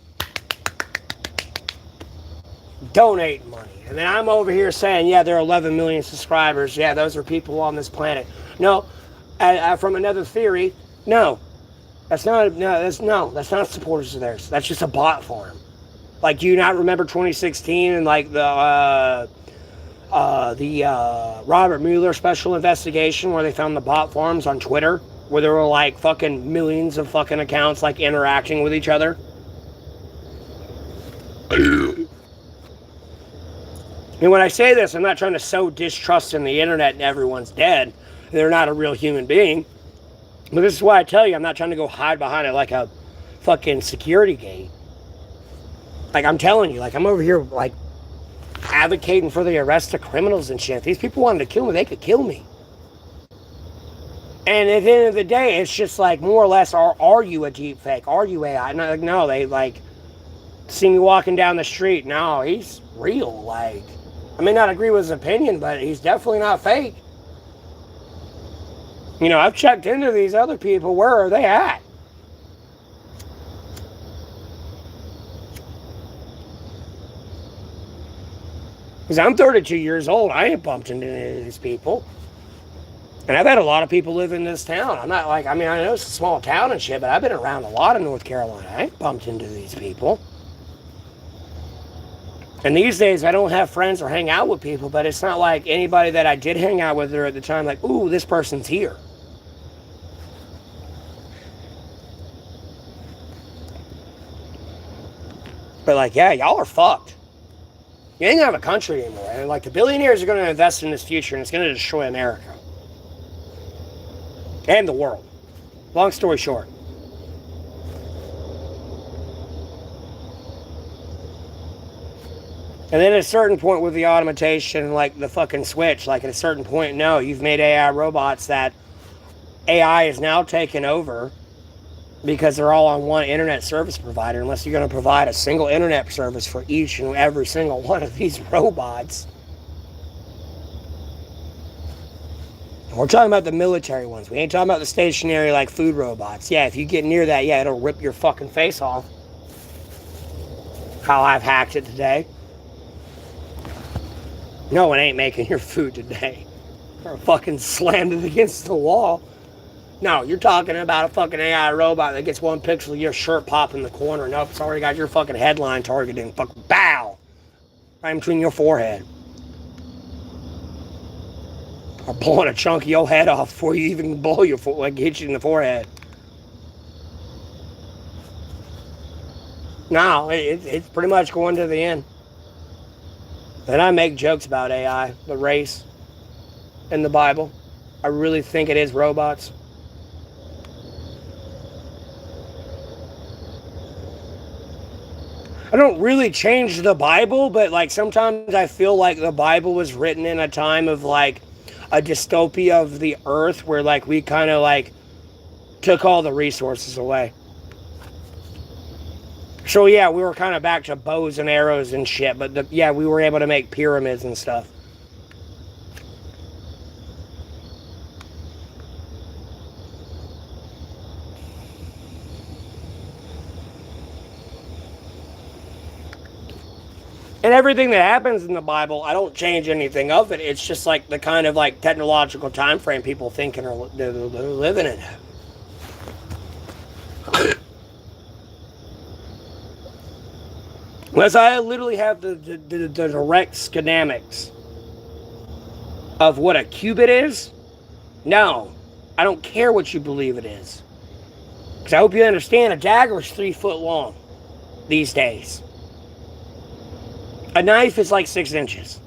donating money. And then I'm over here saying, yeah, there are 11 million subscribers. Yeah, those are people on this planet. No, from another theory, no. That's not supporters of theirs. That's just a bot farm. Like, do you not remember 2016 and like the Robert Mueller special investigation where they found the bot farms on Twitter? Where there were like fucking millions of fucking accounts like interacting with each other. And when I say this, I'm not trying to sow distrust in the internet and everyone's dead. They're not a real human being. But this is why I tell you, I'm not trying to go hide behind it like a fucking security gate. Like, I'm telling you, like, I'm over here like advocating for the arrest of criminals and shit. These people wanted to kill me, they could kill me. And at the end of the day, it's just like, more or less, are you a deep fake? Are you AI? No, they like see me walking down the street. No, he's real. Like, I may not agree with his opinion, but he's definitely not fake. You know, I've checked into these other people. Where are they at? Because I'm 32 years old. I ain't bumped into any of these people. And I've had a lot of people live in this town. I'm not like, I mean, I know it's a small town and shit, but I've been around a lot of North Carolina. I ain't bumped into these people. And these days, I don't have friends or hang out with people, but it's not like anybody that I did hang out with at the time, like, ooh, this person's here. But like, yeah, y'all are fucked. You ain't gonna have a country anymore. And like, the billionaires are gonna invest in this future, and it's gonna destroy America. And the world. Long story short. And then at a certain point with the automation, like the fucking switch, like at a certain point, no, you've made AI robots that AI is now taking over because they're all on one internet service provider, unless you're going to provide a single internet service for each and every single one of these robots. And we're talking about the military ones. We ain't talking about the stationary, like, food robots. Yeah, if you get near that, yeah, it'll rip your fucking face off. How I've hacked it today. No, it ain't making your food today. Or fucking slammed it against the wall. No, you're talking about a fucking AI robot that gets one pixel of your shirt pop in the corner. Nope, it's already got your fucking headline targeting. Fucking bow! Right in between your forehead. Or blowing a chunk of your head off before you even blow your like hit you in the forehead. No, it's pretty much going to the end. And I make jokes about AI, the race, in the Bible. I really think it is robots. I don't really change the Bible, but like sometimes I feel like the Bible was written in a time of like a dystopia of the earth where like we kind of like took all the resources away. So yeah, we were kind of back to bows and arrows and shit, but yeah, we were able to make pyramids and stuff. And everything that happens in the Bible, I don't change anything of it. It's just like the kind of like technological time frame people thinking are they're living in. Unless I literally have the direct schematics of what a cubit is, no, I don't care what you believe it is. Because I hope you understand, a dagger is 3 foot long these days. A knife is like 6 inches.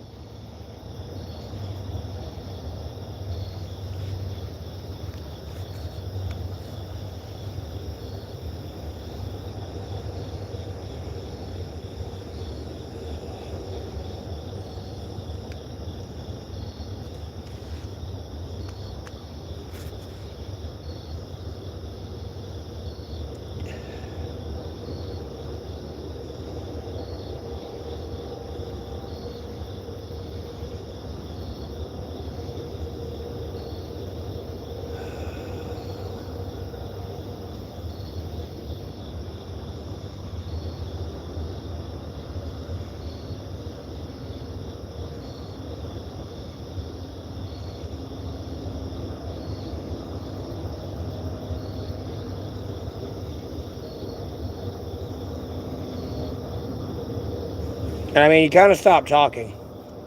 And I mean, you kind of stopped talking,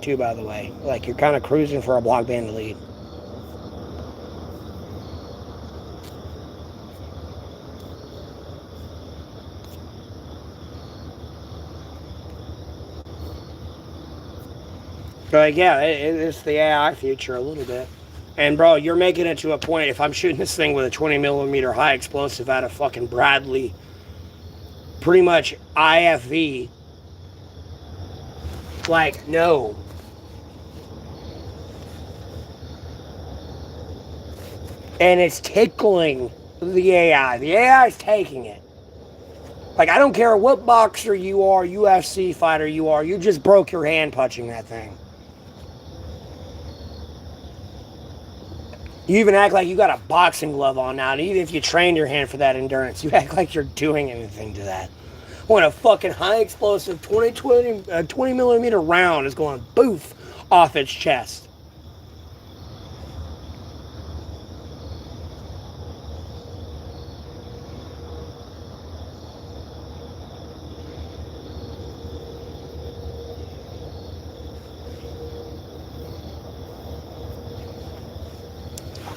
too, by the way. Like, you're kind of cruising for a block ban delete. Like, yeah, it's the AI future a little bit. And, bro, you're making it to a point, if I'm shooting this thing with a 20 millimeter high explosive out of fucking Bradley, pretty much IFV, like, no. And it's tickling the AI. The AI is taking it. Like, I don't care what boxer you are, UFC fighter you are, you just broke your hand punching that thing. You even act like you got a boxing glove on now. And even if you train your hand for that endurance, you act like you're doing anything to that. When a fucking high explosive 20 millimeter round is going boof off its chest.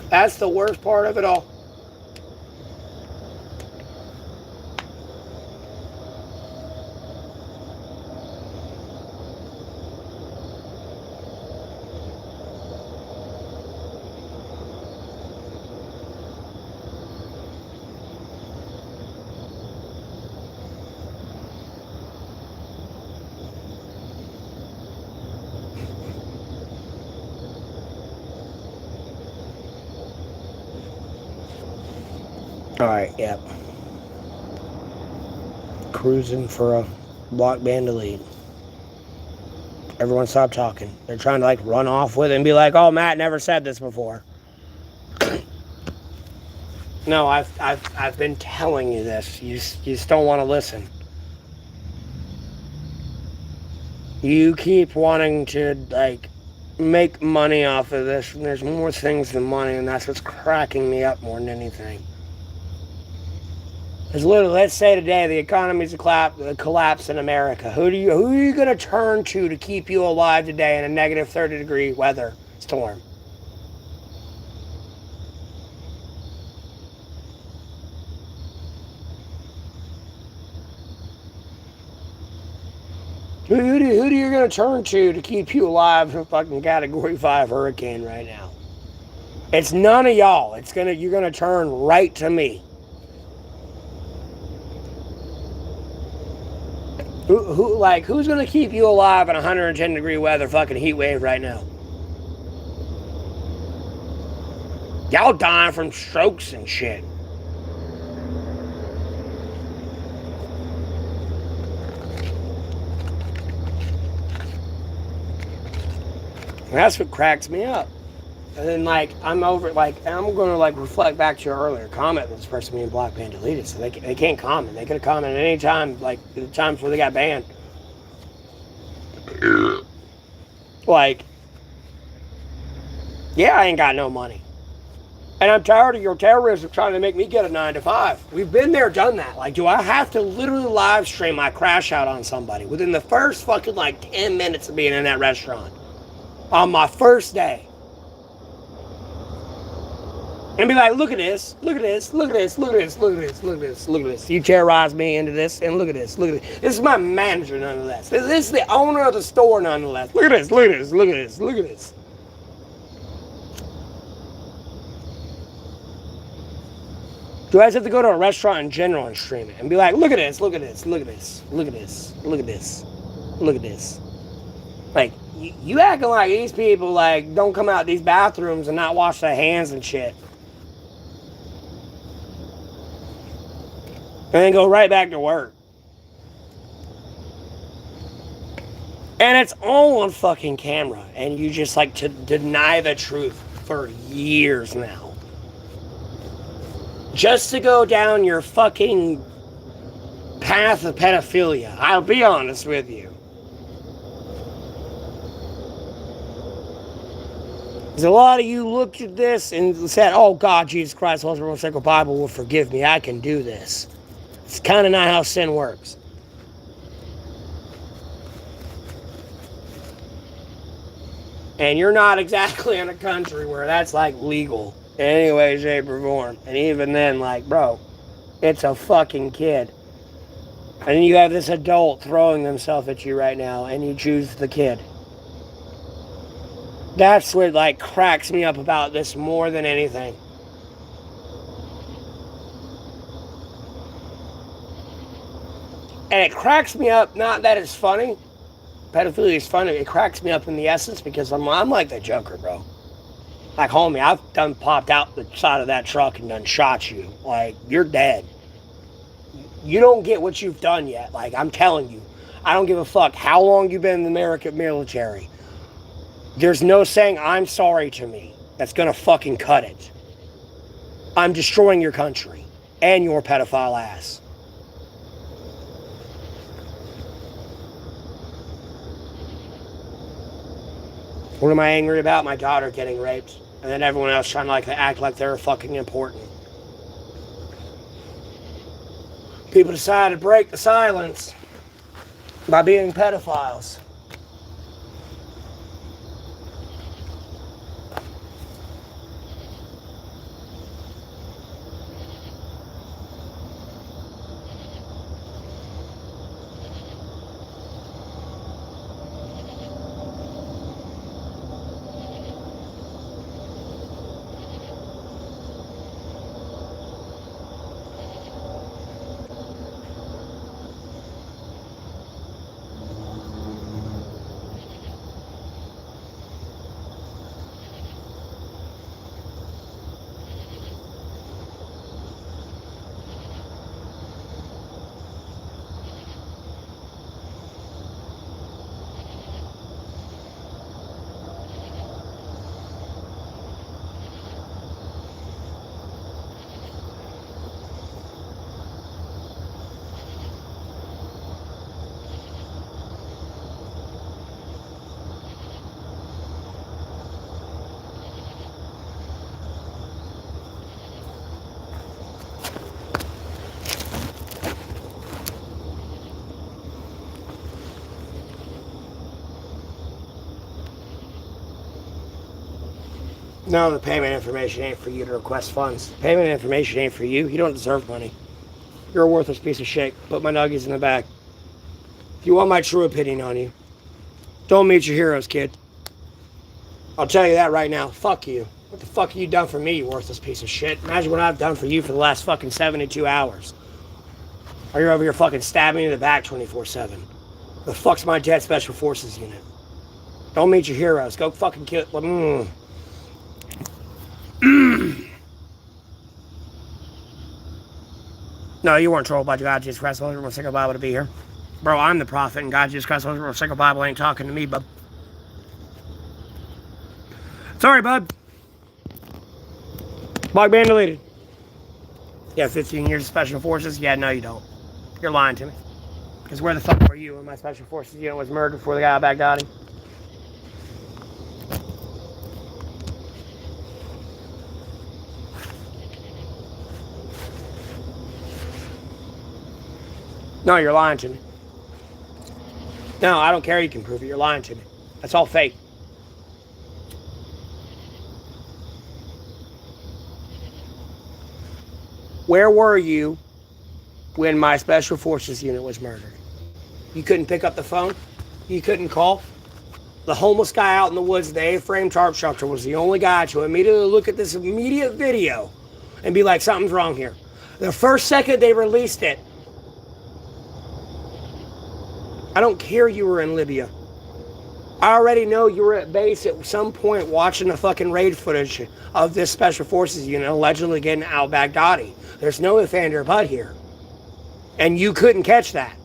That's the worst part of it all. Alright, yep. Cruising for a block ban delete. Everyone stop talking. They're trying to like run off with it and be like, oh, Matt never said this before. No, I've been telling you this. You just don't want to listen. You keep wanting to like make money off of this, and there's more things than money, and that's what's cracking me up more than anything. There's literally, let's say today the economy's a collapse in America. Who are you going to turn to keep you alive today in a negative 30-degree weather storm? Who are you going to turn to keep you alive in a fucking Category 5 hurricane right now? It's none of y'all. You're going to turn right to me. Who's going to keep you alive in 110-degree weather fucking heat wave right now? Y'all dying from strokes and shit. That's what cracks me up. And then, I'm going to, reflect back to your earlier comment that this person being blocked, banned, deleted. So they can't comment. They could have commented any time, the time before they got banned. Yeah, I ain't got no money. And I'm tired of your terrorism trying to make me get a 9 to 5. We've been there, done that. Do I have to literally live stream my crash out on somebody within the first fucking, 10 minutes of being in that restaurant? On my first day. And be like, look at this, look at this, look at this, look at this, look at this, look at this, look at this. You terrorized me into this, and look at this, look at this. This is my manager, nonetheless. This is the owner of the store, nonetheless. Look at this, look at this, look at this, look at this. Do I just have to go to a restaurant in general and stream it and be like, look at this, look at this, look at this, look at this, look at this, look at this. You acting like these people, don't come out these bathrooms and not wash their hands and shit. And then go right back to work. And it's all on fucking camera. And you just to deny the truth for years now. Just to go down your fucking path of pedophilia. I'll be honest with you. Because a lot of you looked at this and said, oh God, Jesus Christ, Holy Roman Sacred Bible will forgive me. I can do this. It's kind of not how sin works. And you're not exactly in a country where that's legal in any way, shape, or form. And even then, bro, it's a fucking kid. And then you have this adult throwing themselves at you right now, and you choose the kid. That's what cracks me up about this more than anything. And it cracks me up, not that it's funny. Pedophilia is funny. It cracks me up in the essence because I'm like the Joker, bro. Homie, I've done popped out the side of that truck and done shot you. You're dead. You don't get what you've done yet. I'm telling you. I don't give a fuck how long you've been in the American military. There's no saying I'm sorry to me. that's going to fucking cut it. I'm destroying your country and your pedophile ass. What am I angry about? My daughter getting raped. And then everyone else trying to act like they're fucking important. People decide to break the silence by being pedophiles. No, the payment information ain't for you to request funds. Payment information ain't for you. You don't deserve money. You're a worthless piece of shit. Put my nuggies in the bag. If you want my true opinion on you, don't meet your heroes, kid. I'll tell you that right now. Fuck you. What the fuck have you done for me, you worthless piece of shit? Imagine what I've done for you for the last fucking 72 hours. Or you're over here fucking stabbing me in the back 24/7. The fuck's my dead special forces unit? Don't meet your heroes. Go fucking kill... No, you weren't told by God, Jesus Christ, the Holy Sacred Bible to be here. Bro, I'm the prophet, and God, Jesus Christ, the Holy Sacred Bible ain't talking to me, bub. Sorry, bub. Blog ban deleted. Yeah, 15 years of Special Forces? Yeah, no, you don't. You're lying to me. Because where the fuck were you when my Special Forces unit was murdered before the guy out Baghdadi? No, you're lying to me. No, I don't care. You can prove it. You're lying to me. That's all fake. Where were you when my Special Forces unit was murdered? You couldn't pick up the phone? You couldn't call? The homeless guy out in the woods at the A-frame tarp shelter was the only guy to immediately look at this immediate video and be like, something's wrong here. The first second they released it, I don't care you were in Libya. I already know you were at base at some point watching the fucking raid footage of this Special Forces unit allegedly getting al-Baghdadi. There's no if, and, or but here. And you couldn't catch that.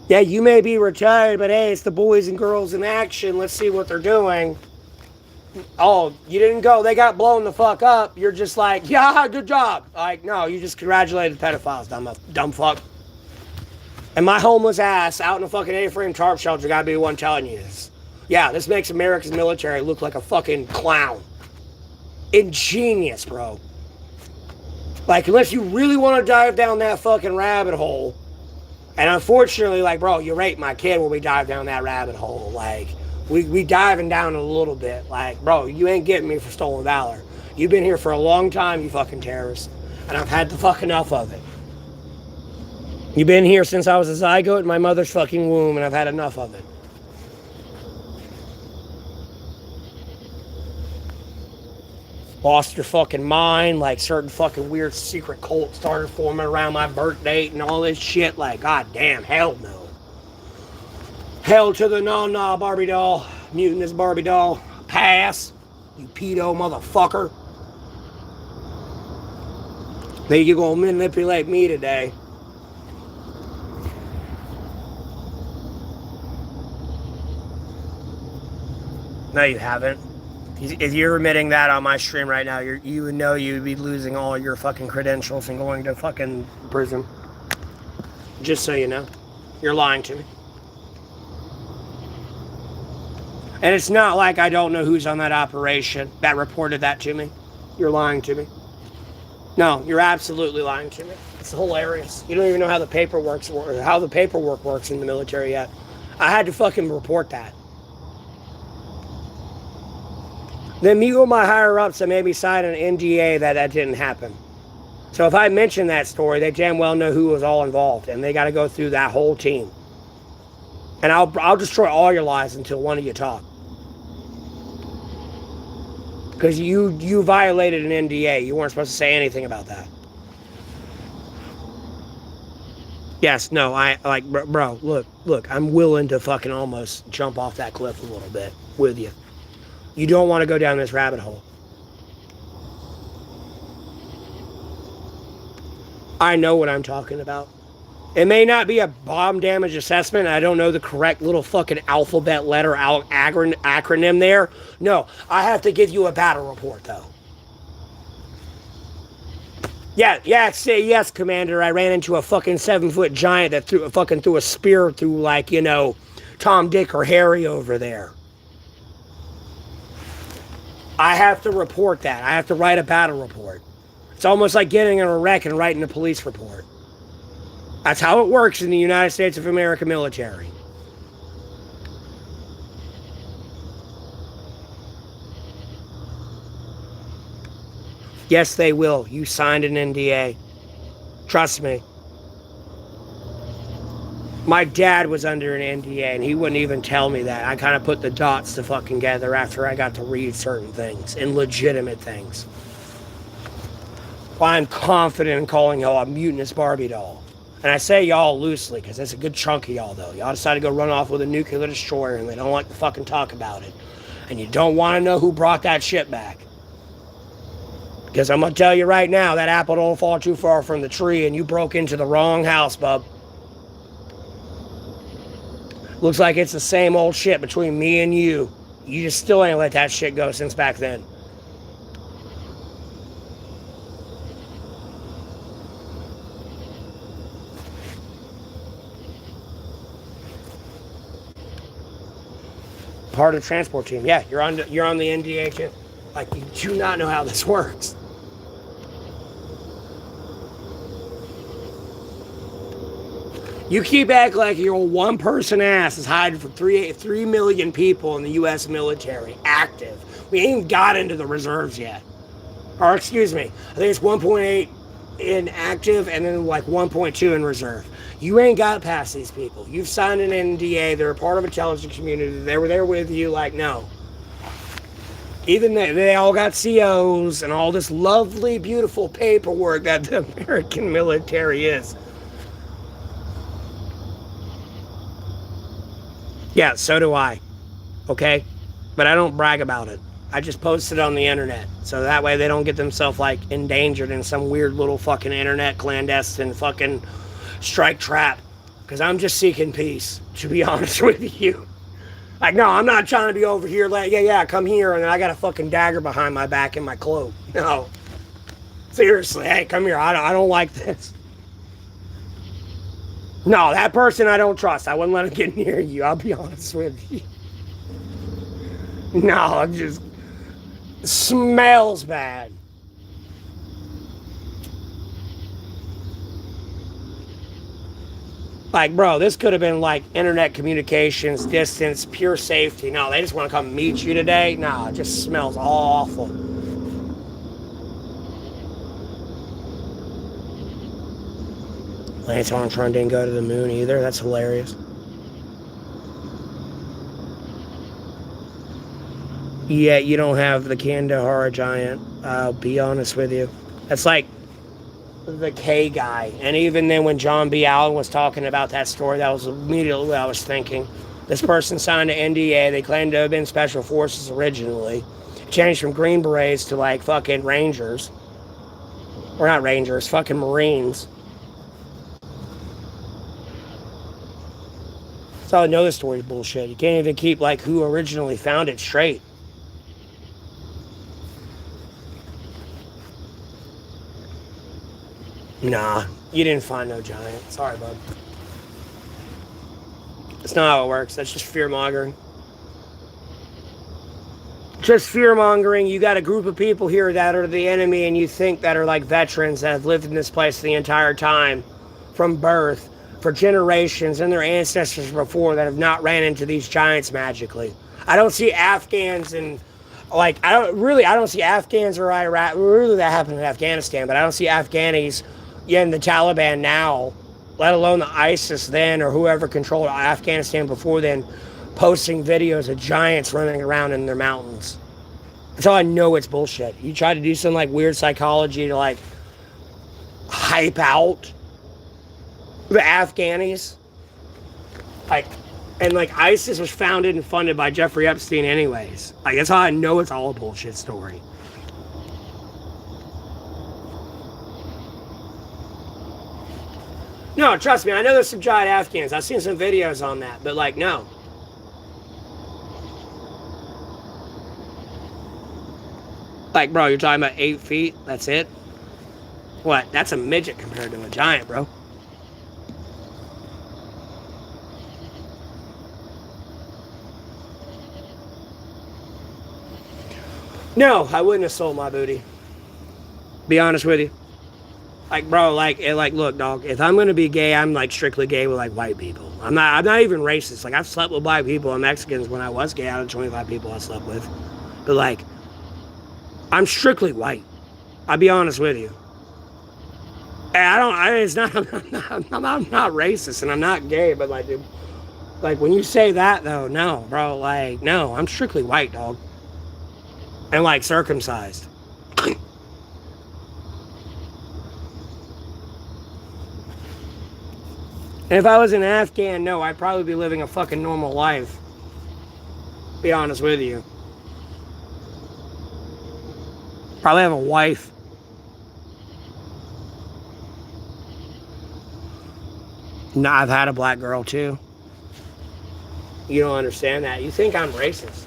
Yeah, you may be retired, but hey, it's the boys and girls in action. Let's see what they're doing. Oh, you didn't go. They got blown the fuck up. You're just like, yeah, good job. Like, no, you just congratulated the pedophiles, dumb fuck. And my homeless ass out in a fucking A-frame tarp shelter gotta be the one telling you this. Yeah, this makes America's military look like a fucking clown. Ingenious, bro. Like, unless you really want to dive down that fucking rabbit hole. And unfortunately, like, bro, you raped my kid when we dive down that rabbit hole. Like, we diving down a little bit. Like, bro, you ain't getting me for stolen valor. You've been here for a long time, you fucking terrorist. And I've had the fuck enough of it. You've been here since I was a zygote in my mother's fucking womb, and I've had enough of it. Lost your fucking mind, like certain fucking weird secret cult started forming around my birth date and all this shit. Like, goddamn, hell no. Hell to the no, Barbie doll. Muting this Barbie doll. Pass. You pedo motherfucker. Then you're gonna manipulate me today. No, you haven't. If you're admitting that on my stream right now, you would know you would be losing all your fucking credentials and going to fucking prison. Just so you know. You're lying to me. And it's not like I don't know who's on that operation that reported that to me. You're lying to me. No, you're absolutely lying to me. It's hilarious. You don't even know how the paperwork works in the military yet. I had to fucking report that. Then me or my higher ups that maybe signed an NDA that didn't happen. So if I mention that story, they damn well know who was all involved, and they got to go through that whole team. And I'll destroy all your lies until one of you talk. Because you violated an NDA. You weren't supposed to say anything about that. Yes, no, bro, look, I'm willing to fucking almost jump off that cliff a little bit with you. You don't want to go down this rabbit hole. I know what I'm talking about. It may not be a bomb damage assessment. I don't know the correct little fucking alphabet letter acronym there. No, I have to give you a battle report, though. Yes, Commander. I ran into a fucking 7-foot giant that threw a spear through, like, you know, Tom, Dick, or Harry over there. I have to report that. I have to write a battle report. It's almost like getting in a wreck and writing a police report. That's how it works in the United States of America military. Yes, they will. You signed an NDA. Trust me. My dad was under an NDA, and he wouldn't even tell me that. I kind of put the dots to fucking together after I got to read certain things, and legitimate things. Well, I'm confident in calling y'all a mutinous Barbie doll. And I say y'all loosely, because that's a good chunk of y'all, though. Y'all decided to go run off with a nuclear destroyer, and they don't like to fucking talk about it. And you don't want to know who brought that shit back. Because I'm going to tell you right now, that apple don't fall too far from the tree, and you broke into the wrong house, bub. Looks like it's the same old shit between me and you. You just still ain't let that shit go since back then. Part of the transport team. Yeah, you're on the NDA too. Like, you do not know how this works. You keep acting like your one-person ass is hiding from 3 million people in the U.S. military, active. We ain't even got into the reserves yet. Or, excuse me, I think it's 1.8 in active and then like 1.2 in reserve. You ain't got past these people. You've signed an NDA. They're a part of intelligence community. They were there with you. Like, no. Even they all got COs and all this lovely, beautiful paperwork that the American military is. Yeah, so do I. Okay? But I don't brag about it. I just post it on the internet. So that way they don't get themselves, like, endangered in some weird little fucking internet clandestine fucking strike trap. Because I'm just seeking peace, to be honest with you. Like, no, I'm not trying to be over here like, yeah, come here, and then I got a fucking dagger behind my back in my cloak. No. Seriously, hey, come here. I don't like this. No, that person I don't trust. I wouldn't let him get near you. I'll be honest with you. No, it just smells bad. Like, bro, this could have been like internet communications, distance, pure safety. No, they just want to come meet you today. No, it just smells awful. Lance Armstrong didn't go to the moon either. That's hilarious. Yeah, you don't have the Kandahar giant. I'll be honest with you. That's like the K guy. And even then when John B. Allen was talking about that story, that was immediately what I was thinking. This person signed an NDA. They claimed to have been Special Forces originally. Changed from Green Berets to like fucking Rangers. Or not Rangers, fucking Marines. So I know the story's bullshit. You can't even keep like who originally found it straight. Nah, you didn't find no giant. Sorry, bud. It's not how it works. That's just fear-mongering. Just fear-mongering. You got a group of people here that are the enemy and you think that are like veterans that have lived in this place the entire time from birth for generations and their ancestors before that have not ran into these giants magically. I don't see Afghans and like I don't see Afghans or Iraq. Really, that happened in Afghanistan, but I don't see Afghanis in the Taliban now, let alone the ISIS then or whoever controlled Afghanistan before then, posting videos of giants running around in their mountains. That's how I know it's bullshit. You try to do some like weird psychology to like hype out the Afghanis, like, and like ISIS was founded and funded by Jeffrey Epstein anyways. Like that's how I know it's all a bullshit story. No, trust me, I know there's some giant Afghans. I've seen some videos on that, but like no. Like, bro, you're talking about 8 feet? That's it? What? That's a midget compared to a giant, bro. No, I wouldn't have sold my booty. Be honest with you. Like, bro, like, look, dog, if I'm gonna be gay, I'm like strictly gay with like white people. I'm not even racist. Like, I've slept with black people and Mexicans when I was gay out of 25 people I slept with. But like, I'm strictly white. I'll be honest with you. And it's not, I'm not racist and I'm not gay, but like, dude, like when you say that though, no, bro, like, no, I'm strictly white, dog. And like circumcised. And if I was an Afghan, no, I'd probably be living a fucking normal life. Be honest with you. Probably have a wife. No, I've had a black girl too. You don't understand that. You think I'm racist.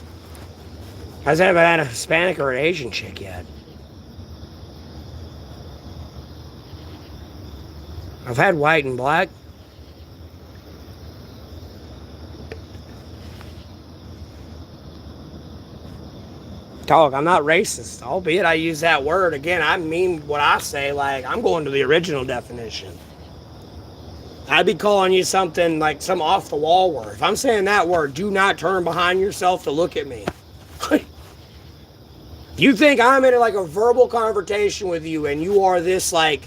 I haven't had a Hispanic or an Asian chick yet. I've had white and black. Dog, I'm not racist, albeit I use that word. Again, I mean what I say, like, I'm going to the original definition. I'd be calling you something like some off-the-wall word. If I'm saying that word, do not turn behind yourself to look at me. You think I'm in like a verbal confrontation with you and you are this like,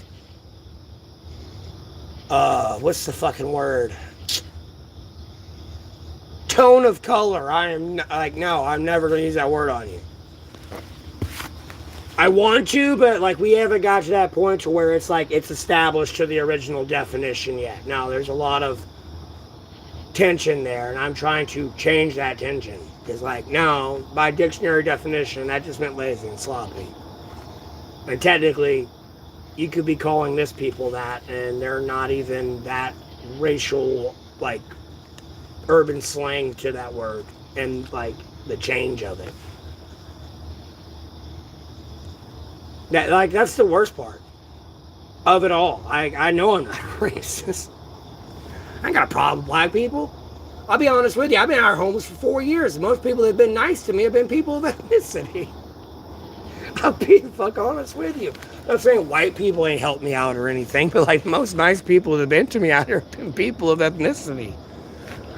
what's the fucking word? Tone of color. I am like, no, I'm never going to use that word on you. I want to, but like we haven't got to that point to where it's like it's established to the original definition yet. Now there's a lot of tension there, and I'm trying to change that tension. Because like, no, by dictionary definition, that just meant lazy and sloppy. And technically, you could be calling this people that, and they're not even that racial, like, urban slang to that word, and like the change of it. That, like, that's the worst part of it all. I know I'm not racist. I ain't got a problem with black people. I'll be honest with you. I've been out homeless for 4 years. Most people that have been nice to me have been people of ethnicity. I'll be the fuck honest with you. I'm not saying white people ain't helped me out or anything, but like most nice people that have been to me out here have been people of ethnicity.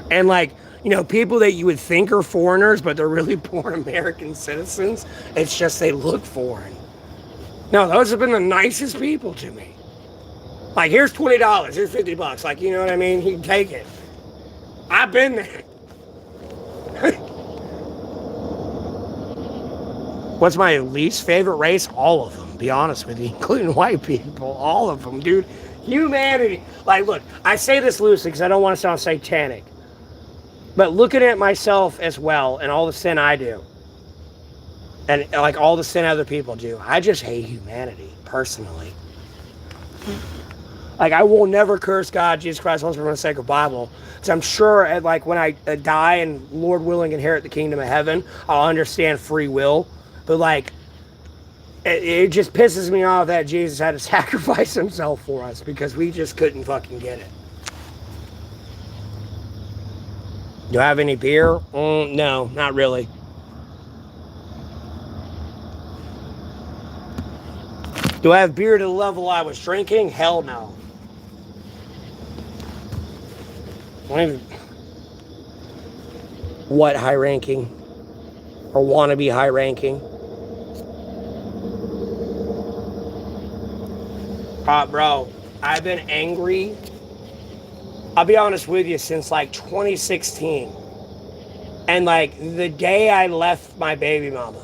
And like, you know, people that you would think are foreigners, but they're really born American citizens. It's just they look foreign. No, those have been the nicest people to me. Like, here's $20, here's $50. Like, you know what I mean? You can take it. I've been there. What's my least favorite race? All of them, be honest with you, including white people. All of them, dude. Humanity. Like, look, I say this loosely because I don't want to sound satanic. But looking at myself as well and all the sin I do, and like all the sin other people do, I just hate humanity, personally. Like, I will never curse God, Jesus Christ, Holy Spirit, for the sake of Bible. Because I'm sure, like, when I die and, Lord willing, inherit the kingdom of heaven, I'll understand free will. But, like, It just pisses me off that Jesus had to sacrifice himself for us because we just couldn't fucking get it. Do I have any beer? No, not really. Do I have beer to the level I was drinking? Hell no. What high ranking? Or wannabe high ranking? Bro, I've been angry, I'll be honest with you, since like 2016. And like the day I left my baby mama,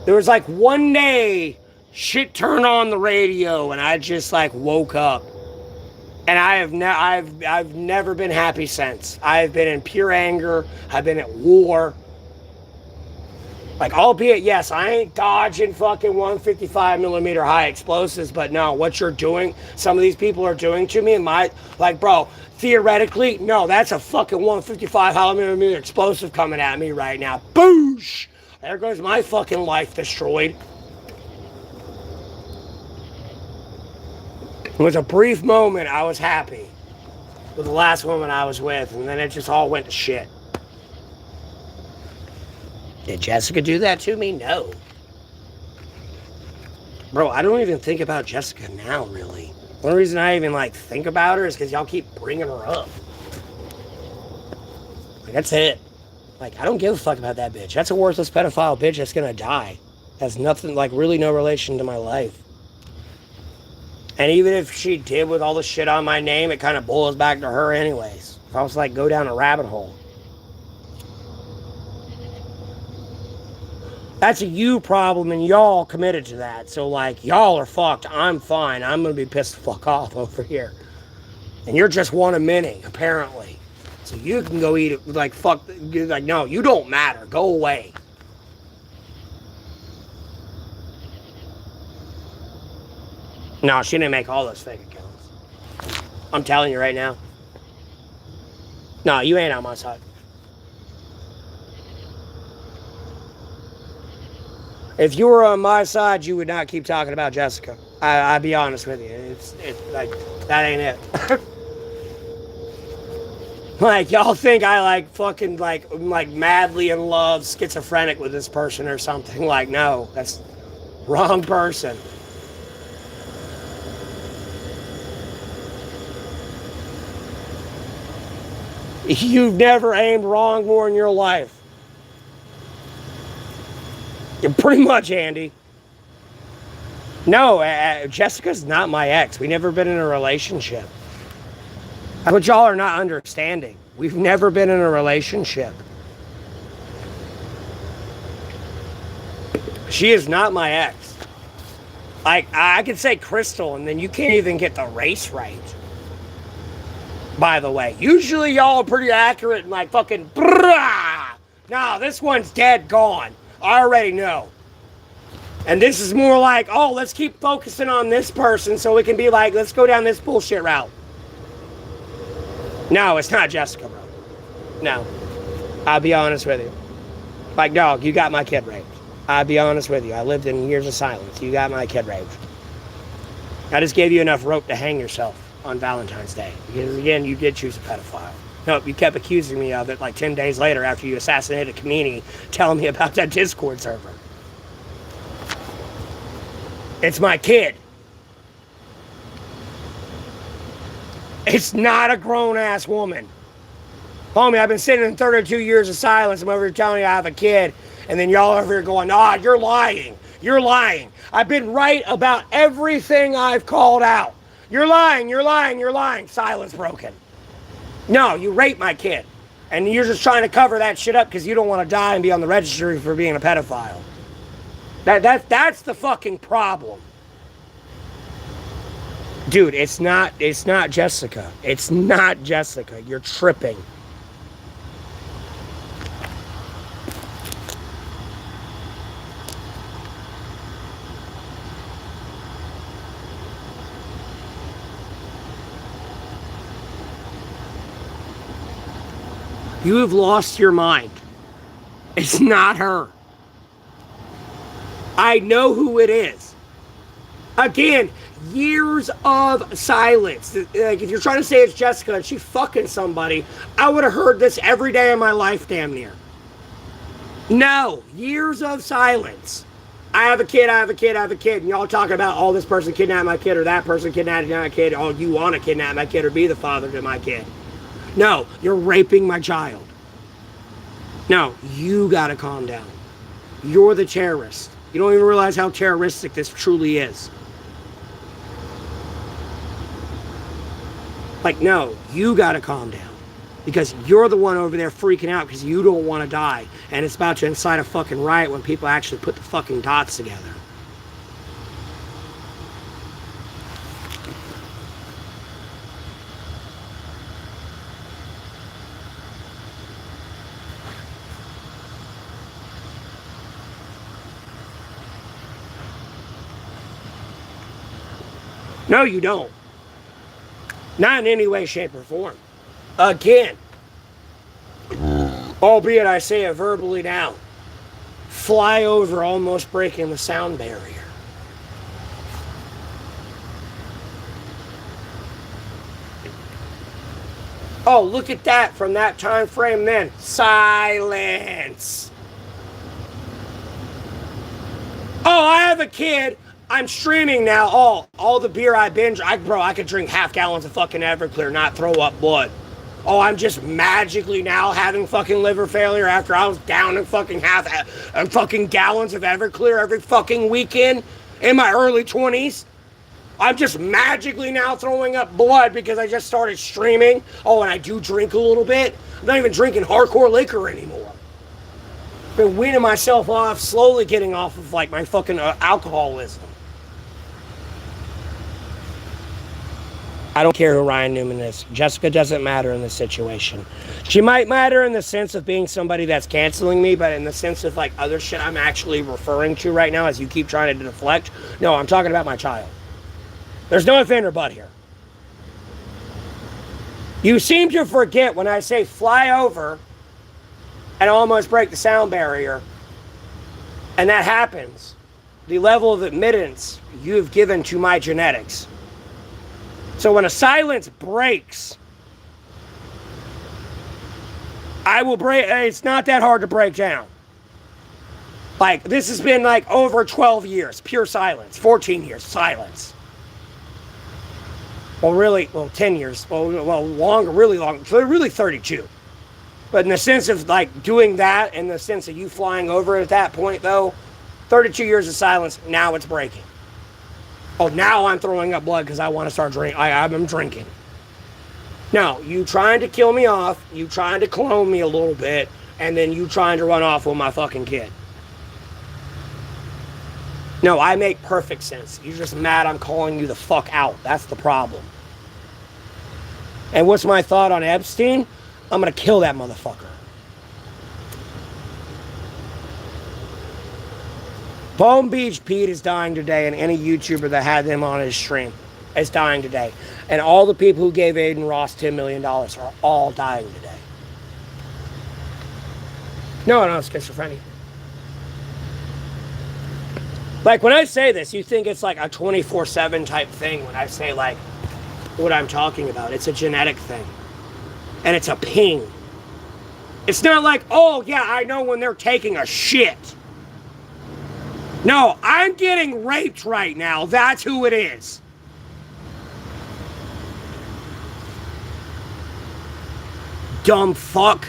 there was like one day shit turned on the radio and I just like woke up. And I've never been happy since. I've been in pure anger. I've been at war. Like, albeit, yes, I ain't dodging fucking 155 millimeter high explosives, but no, what you're doing, some of these people are doing to me, and like, bro, theoretically, no, that's a fucking 155 millimeter explosive coming at me right now. Boosh! There goes my fucking life destroyed. It was a brief moment I was happy with the last woman I was with, and then it just all went to shit. Did Jessica do that to me? No. Bro, I don't even think about Jessica now, really. One reason I even, like, think about her is because y'all keep bringing her up. Like, that's it. Like, I don't give a fuck about that bitch. That's a worthless pedophile bitch that's gonna die. Has nothing, like, really no relation to my life. And even if she did with all the shit on my name, it kind of boils back to her anyways. If I was, like, go down a rabbit hole. That's a you problem, and y'all committed to that. So, like, y'all are fucked. I'm fine. I'm going to be pissed the fuck off over here. And you're just one of many, apparently. So you can go eat it. Like, fuck. Like, no, you don't matter. Go away. No, she didn't make all those fake accounts. I'm telling you right now. No, you ain't on my side. If you were on my side, you would not keep talking about Jessica. I'll be honest with you. It's like, that ain't it. Like, y'all think I, like, fucking, like, madly in love, schizophrenic with this person or something. Like, no, that's wrong person. You've never aimed wrong more in your life. Pretty much, Andy. No, Jessica's not my ex. We've never been in a relationship. But y'all are not understanding. We've never been in a relationship. She is not my ex. Like, I could say Crystal, and then you can't even get the race right. By the way, usually y'all are pretty accurate and like fucking brah. No, this one's dead, gone. I already know. And this is more like, oh, let's keep focusing on this person so we can be like, let's go down this bullshit route. No, it's not Jessica, bro. No. I'll be honest with you. Like, dog, you got my kid raped. I'll be honest with you. I lived in years of silence. You got my kid raped. I just gave you enough rope to hang yourself on Valentine's Day. Because, again, you did choose a pedophile. Nope, you kept accusing me of it like 10 days later after you assassinated Kamini, telling me about that Discord server. It's my kid. It's not a grown-ass woman. Homie, I've been sitting in 32 years of silence. I'm over here telling you I have a kid. And then y'all over here going, ah, you're lying. You're lying. I've been right about everything I've called out. You're lying, you're lying, you're lying. Silence broken. No, you raped my kid. And you're just trying to cover that shit up because you don't want to die and be on the registry for being a pedophile. That's the fucking problem. Dude, it's not Jessica. It's not Jessica. You're tripping. You have lost your mind. It's not her. I know who it is. Again, years of silence. Like, if you're trying to say it's Jessica and she fucking somebody, I would have heard this every day of my life, damn near. No, years of silence. I have a kid, I have a kid, I have a kid, and y'all talking about, oh, this person kidnapped my kid, or that person kidnapped my kid, oh, you want to kidnap my kid or be the father to my kid. No, you're raping my child. No, you gotta calm down. You're the terrorist. You don't even realize how terroristic this truly is. Like, no, you gotta calm down. Because you're the one over there freaking out because you don't want to die. And it's about to incite a fucking riot when people actually put the fucking dots together. No, you don't. Not in any way, shape, or form. Again, albeit I say it verbally now, fly over almost breaking the sound barrier. Oh, look at that from that time frame then. Silence. Oh, I have a kid. I'm streaming now. Oh, all the beer I binge, I could drink half gallons of fucking Everclear, not throw up blood. Oh, I'm just magically now having fucking liver failure after I was down in fucking fucking gallons of Everclear every fucking weekend in my early 20s. I'm just magically now throwing up blood because I just started streaming. Oh, and I do drink a little bit. I'm not even drinking hardcore liquor anymore. I've been weaning myself off, slowly getting off of like my fucking alcoholism. I don't care who Ryan Newman is. Jessica doesn't matter in this situation. She might matter in the sense of being somebody that's canceling me, but in the sense of like other shit I'm actually referring to right now as you keep trying to deflect, no, I'm talking about my child. There's no if and or but here. You seem to forget when I say fly over and almost break the sound barrier, and that happens, the level of admittance you've given to my genetics. So when a silence breaks, I will break. It's not that hard to break down. Like, this has been like over 12 years, pure silence. 14 years, silence. Well, 10 years. Well, longer, really long. Really 32. But in the sense of like doing that, in the sense of you flying over at that point, though, 32 years of silence, now it's breaking. Oh, now I'm throwing up blood because I want to start drinking. I'm drinking. No, you trying to kill me off, you trying to clone me a little bit, and then you trying to run off with my fucking kid. No, I make perfect sense. You're just mad I'm calling you the fuck out. That's the problem. And what's my thought on Epstein? I'm going to kill that motherfucker. Palm Beach Pete is dying today, and any YouTuber that had them on his stream is dying today. And all the people who gave Aiden Ross $10 million are all dying today. No, schizophrenia. Like, when I say this, you think it's like a 24/7 type thing when I say, like, what I'm talking about. It's a genetic thing. And it's a ping. It's not like, oh, yeah, I know when they're taking a shit. No, I'm getting raped right now. That's who it is. Dumb fuck.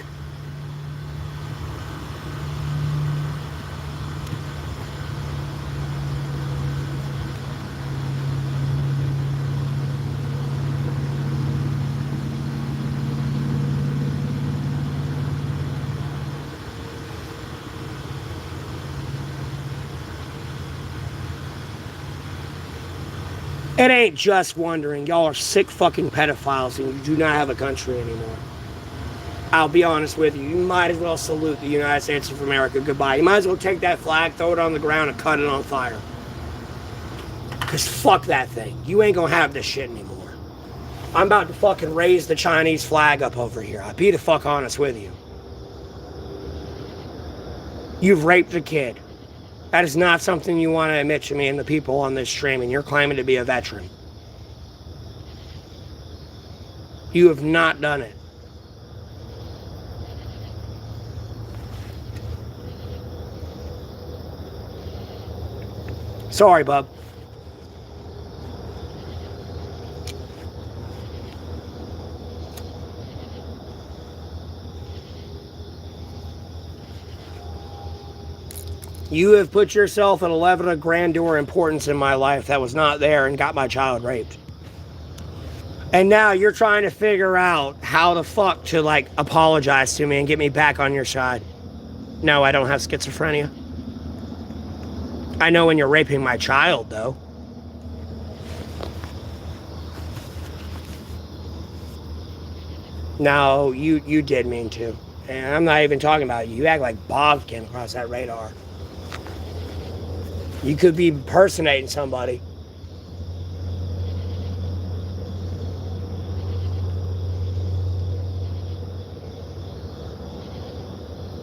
It ain't just wondering. Y'all are sick fucking pedophiles and you do not have a country anymore. I'll be honest with you. You might as well salute the United States of America goodbye. You might as well take that flag, throw it on the ground, and cut it on fire. Because fuck that thing. You ain't gonna have this shit anymore. I'm about to fucking raise the Chinese flag up over here. I'll be the fuck honest with you. You've raped a kid. That is not something you want to admit to me and the people on this stream, and you're claiming to be a veteran. You have not done it. Sorry, bub. You have put yourself at a level of grandeur importance in my life that was not there and got my child raped. And now you're trying to figure out how the fuck to, like, apologize to me and get me back on your side. No, I don't have schizophrenia. I know when you're raping my child, though. No, you did mean to. And I'm not even talking about you. You act like Bob came across that radar. You could be impersonating somebody.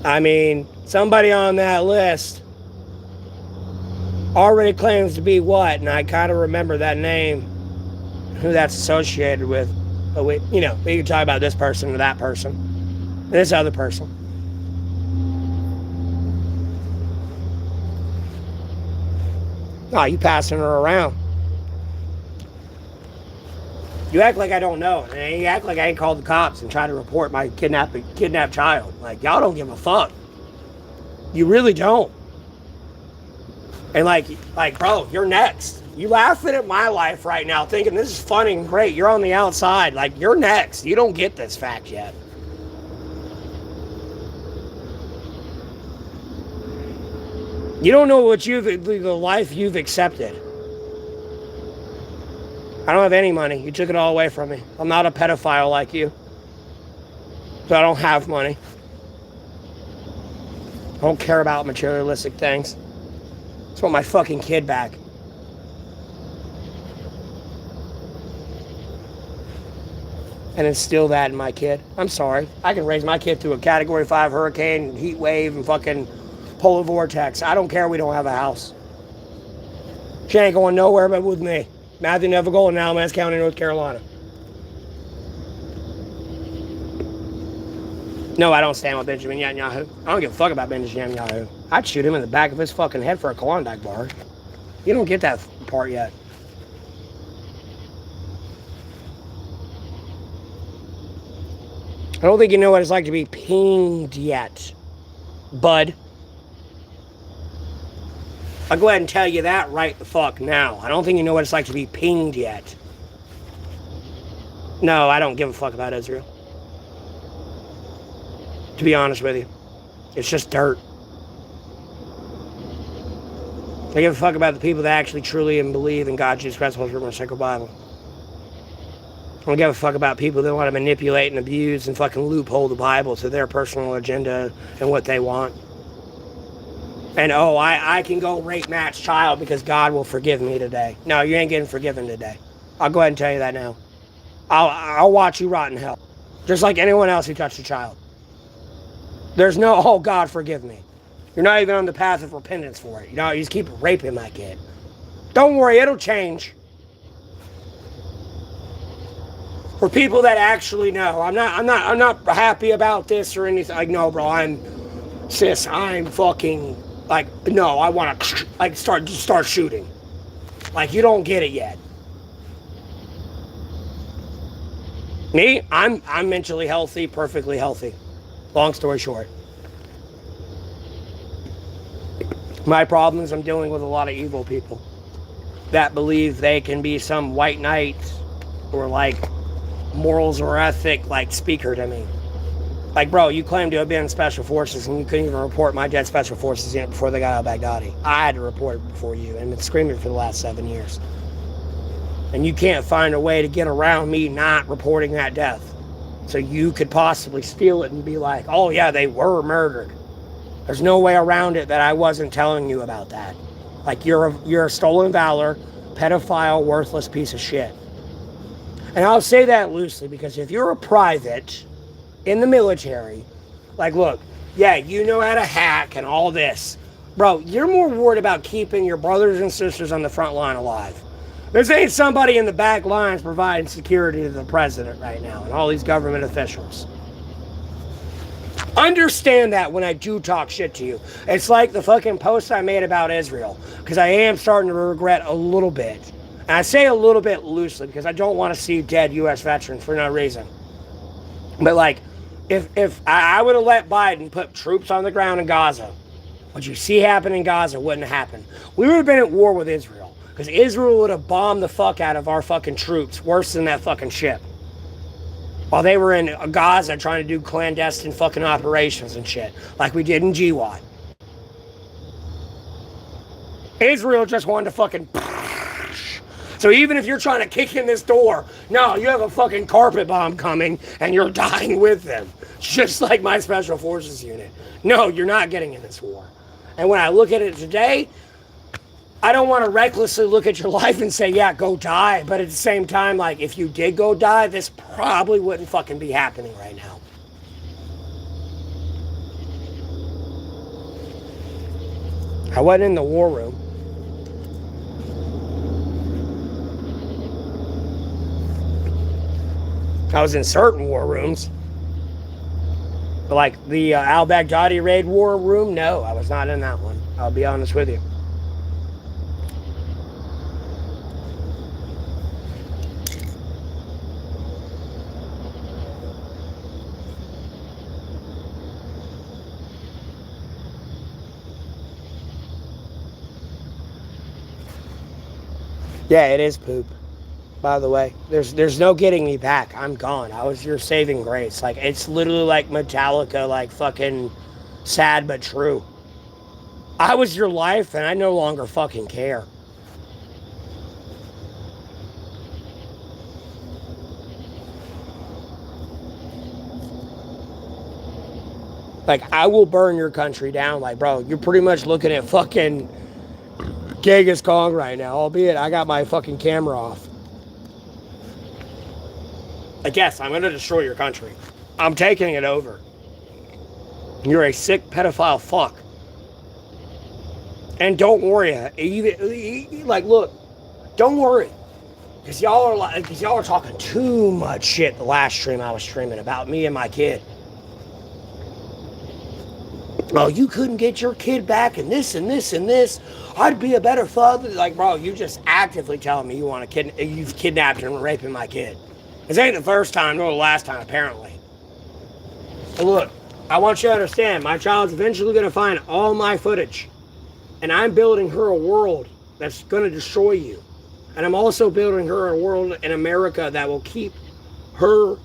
I mean, somebody on that list already claims to be what? And I kind of remember that name, who that's associated with. But we can talk about this person or that person, and this other person. Oh, you passing her around. You act like I don't know. And you act like I ain't called the cops and tried to report my kidnapped child. Like, y'all don't give a fuck. You really don't. And like, bro, you're next. You laughing at my life right now, thinking this is funny and great. You're on the outside. Like, you're next. You don't get this fact yet. You don't know what the life you've accepted. I don't have any money. You took it all away from me. I'm not a pedophile like you. So I don't have money. I don't care about materialistic things. I just want my fucking kid back. And instill that in my kid. I'm sorry. I can raise my kid through a Category 5 hurricane, heat wave, and fucking polar vortex. I don't care we don't have a house. She ain't going nowhere but with me. Matthew Neville in Alamance County, North Carolina. No, I don't stand with Benjamin Netanyahu. I don't give a fuck about Benjamin Netanyahu. I'd shoot him in the back of his fucking head for a Klondike bar. You don't get that part yet. I don't think you know what it's like to be pinged yet, bud. I'll go ahead and tell you that right the fuck now. I don't think you know what it's like to be pinged yet. No, I don't give a fuck about Israel. To be honest with you. It's just dirt. I give a fuck about the people that actually truly believe in God, Jesus Christ, Holy Spirit, and Sacred Bible. I don't give a fuck about people that want to manipulate and abuse and fucking loophole the Bible to their personal agenda and what they want. And, I can go rape Matt's child because God will forgive me today. No, you ain't getting forgiven today. I'll go ahead and tell you that now. I'll watch you rot in hell. Just like anyone else who touched a child. There's no, oh, God, forgive me. You're not even on the path of repentance for it. You just keep raping my kid. Don't worry, it'll change. For people that actually know, I'm not happy about this or anything. Like, no, bro, I'm fucking, like, no, I want to, like, start shooting. Like, you don't get it yet. Me, I'm mentally healthy, perfectly healthy. Long story short. My problem is I'm dealing with a lot of evil people that believe they can be some white knight or, like, morals or ethic, like, speaker to me. Like, bro, you claim to have been in Special Forces and you couldn't even report my dead Special Forces unit before they got out of Baghdadi. I had to report it before you and been screaming for the last 7 years. And you can't find a way to get around me not reporting that death. So you could possibly steal it and be like, oh yeah, they were murdered. There's no way around it that I wasn't telling you about that. Like, you're a stolen valor, pedophile, worthless piece of shit. And I'll say that loosely because if you're a private in the military, like, look, yeah, you know how to hack and all this. Bro, you're more worried about keeping your brothers and sisters on the front line alive. This ain't somebody in the back lines providing security to the president right now and all these government officials. Understand that when I do talk shit to you. It's like the fucking post I made about Israel. Because I am starting to regret a little bit. And I say a little bit loosely because I don't want to see dead U.S. veterans for no reason. But like, if I would have let Biden put troops on the ground in Gaza, what you see happen in Gaza wouldn't have happened. We would have been at war with Israel. Because Israel would have bombed the fuck out of our fucking troops. Worse than that fucking ship. While they were in Gaza trying to do clandestine fucking operations and shit. Like we did in GWAT. Israel just wanted to fucking... So even if you're trying to kick in this door, no, you have a fucking carpet bomb coming and you're dying with them. Just like my special forces unit. No, you're not getting in this war. And when I look at it today, I don't want to recklessly look at your life and say, yeah, go die. But at the same time, like, if you did go die, this probably wouldn't fucking be happening right now. I wasn't in the war room. I was in certain war rooms. But like the al-Baghdadi raid war room, no, I was not in that one. I'll be honest with you. Yeah, it is poop. By the way, there's no getting me back. I'm gone. I was your saving grace. Like, it's literally like Metallica, like fucking sad but true. I was your life and I no longer fucking care. Like, I will burn your country down. Like, bro, you're pretty much looking at fucking Genghis Khan right now, albeit I got my fucking camera off. Like, yes, I'm going to destroy your country. I'm taking it over. You're a sick pedophile fuck. And don't worry, like, look, don't worry. Because y'all are talking too much shit the last stream I was streaming about me and my kid. Oh, you couldn't get your kid back and this and this and this. I'd be a better father. Like, bro, you just actively telling me you've kidnapped and raping my kid. This ain't the first time nor the last time, apparently. But look, I want you to understand, my child's eventually going to find all my footage. And I'm building her a world that's going to destroy you. And I'm also building her a world in America that will keep her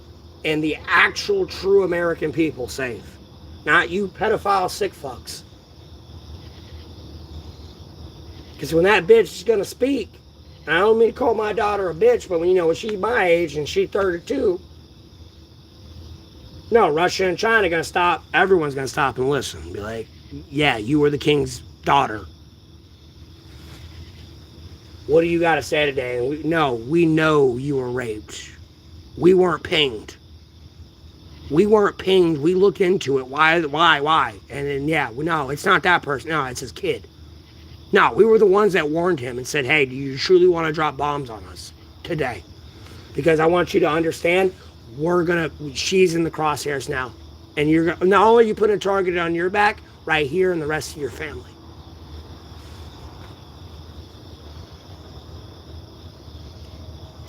and the actual true American people safe. Not you pedophile sick fucks. Because when that bitch is going to speak, and I don't mean to call my daughter a bitch, but when she's my age and she's 32, no, Russia and China are going to stop. Everyone's going to stop and listen. And be like, yeah, you were the king's daughter. What do you got to say today? And we know you were raped. We weren't pinged. We weren't pinged. We looked into it. Why? And then, yeah, no, it's not that person. No, it's his kid. No, we were the ones that warned him and said, hey, do you truly want to drop bombs on us today? Because I want you to understand, she's in the crosshairs now. And not only are you putting a target on your back, right here and the rest of your family.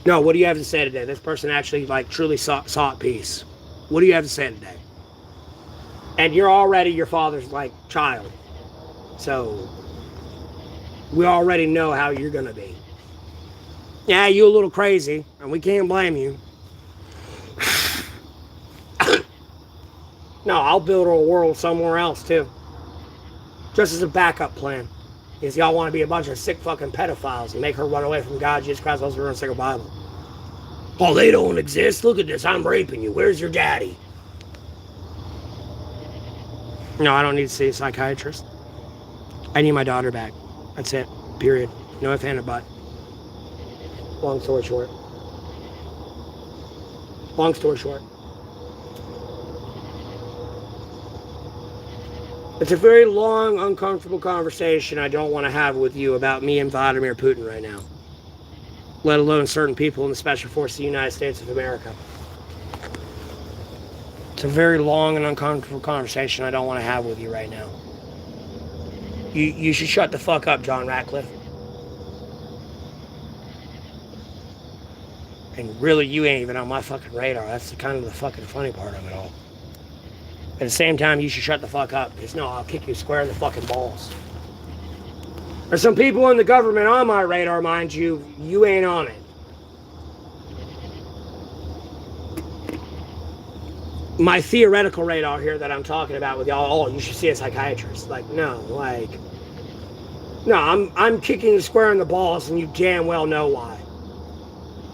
No, what do you have to say today? This person actually, truly sought peace. What do you have to say today? And you're already your father's, child. So, we already know how you're going to be. Yeah, you a little crazy, and we can't blame you. No, I'll build her a world somewhere else, too. Just as a backup plan. Because y'all want to be a bunch of sick fucking pedophiles and make her run away from God, Jesus Christ, also run a single Bible. Oh, they don't exist. Look at this. I'm raping you. Where's your daddy? No, I don't need to see a psychiatrist. I need my daughter back. That's it. Period. No if, and, or but. Long story short. It's a very long, uncomfortable conversation I don't want to have with you about me and Vladimir Putin right now, let alone certain people in the Special Forces of the United States of America. It's a very long and uncomfortable conversation I don't want to have with you right now. You should shut the fuck up, John Ratcliffe. And really, you ain't even on my fucking radar. That's kind of the fucking funny part of it all. At the same time, you should shut the fuck up. Because no, I'll kick you square in the fucking balls. There's some people in the government on my radar, mind you. You ain't on it. My theoretical radar here that I'm talking about with y'all, oh, you should see a psychiatrist. Like, no, I'm kicking you square in the balls, and you damn well know why.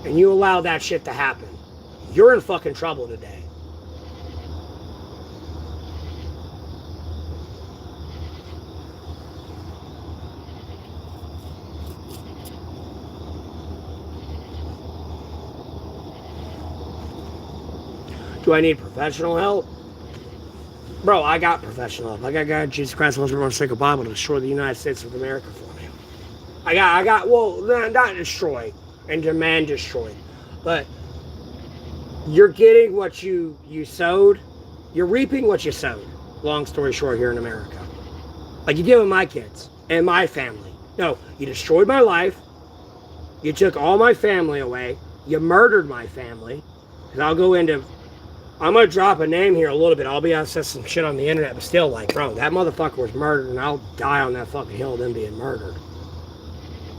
And you allow that shit to happen. You're in fucking trouble today. Do I need professional help? Bro, I got professional help. I got God, Jesus Christ, Holy Spirit, Sacred Bible to destroy the United States of America for me. I got, well, not destroy and demand destroy, but you're getting what you sowed. You're reaping what you sowed. Long story short, here in America. Like you did with my kids and my family. No, you destroyed my life. You took all my family away. You murdered my family. And I'm going to drop a name here a little bit. I'll be able to say some shit on the internet, but still, like, bro, that motherfucker was murdered, and I'll die on that fucking hill of them being murdered.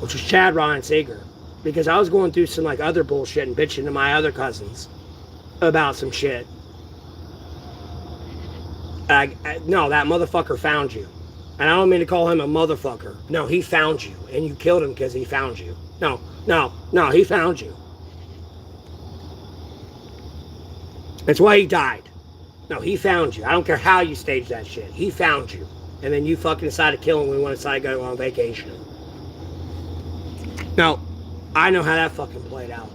Which was Chad Ryan Seeger. Because I was going through some, like, other bullshit and bitching to my other cousins about some shit. No, that motherfucker found you. And I don't mean to call him a motherfucker. No, he found you, and you killed him because he found you. No, he found you. That's why he died. No, he found you. I don't care how you stage that shit. He found you. And then you fucking decided to kill him when we decided to go on vacation. Now, I know how that fucking played out.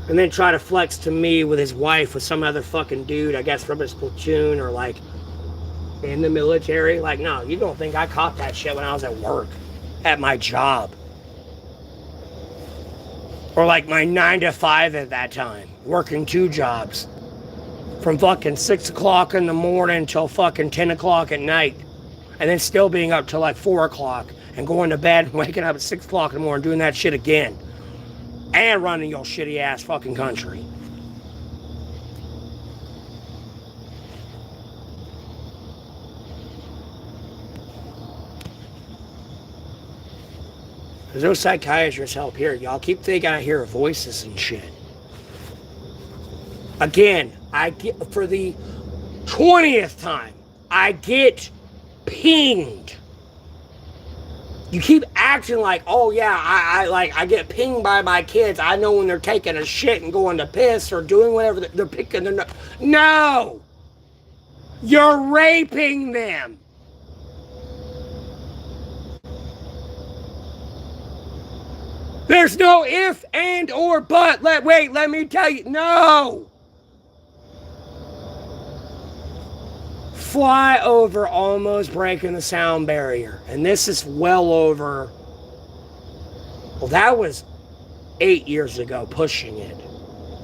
And then try to flex to me with his wife with some other fucking dude, I guess from his platoon or like in the military. Like, no, you don't think I caught that shit when I was at work, at my job. Or like my 9 to 5 at that time, working 2 jobs. From fucking 6 o'clock in the morning till fucking 10 o'clock at night. And then still being up till like 4 o'clock and going to bed and waking up at 6 o'clock in the morning doing that shit again. And running your shitty ass fucking country. There's no psychiatrist help here. Y'all keep thinking I hear voices and shit. Again, I get, for the 20th time, I get pinged. You keep acting like, oh yeah, I get pinged by my kids. I know when they're taking a shit and going to piss or doing whatever they're picking their nose. No! You're raping them. There's no if, and, or, but. Let me tell you. No! Fly over almost breaking the sound barrier. And this is well over, well, that was 8 years ago, pushing it.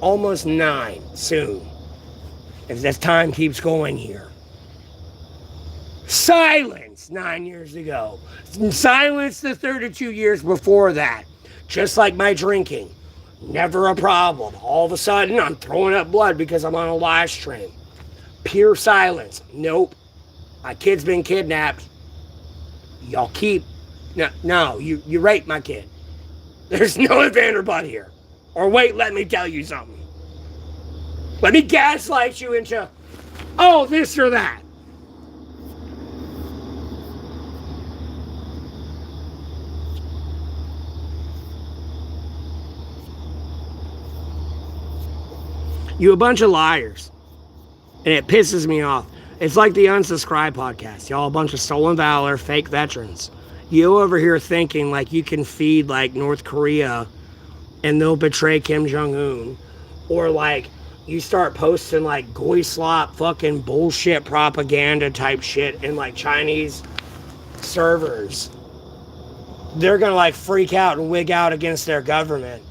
Almost 9 soon. If this time keeps going here. Silence 9 years ago. Silence the 32 years before that. Just like my drinking. Never a problem. All of a sudden, I'm throwing up blood because I'm on a live stream. Pure silence. Nope. My kid's been kidnapped. Y'all keep... No, you raped my kid. There's no if, and, or, but here. Or wait, let me tell you something. Let me gaslight you into, oh, this or that. You a bunch of liars. And it pisses me off. It's like the Unsubscribe podcast. Y'all a bunch of stolen valor, fake veterans. You over here thinking like you can feed like North Korea and they'll betray Kim Jong-un. Or like you start posting like goy slop fucking bullshit propaganda type shit in like Chinese servers, they're gonna like freak out and wig out against their government.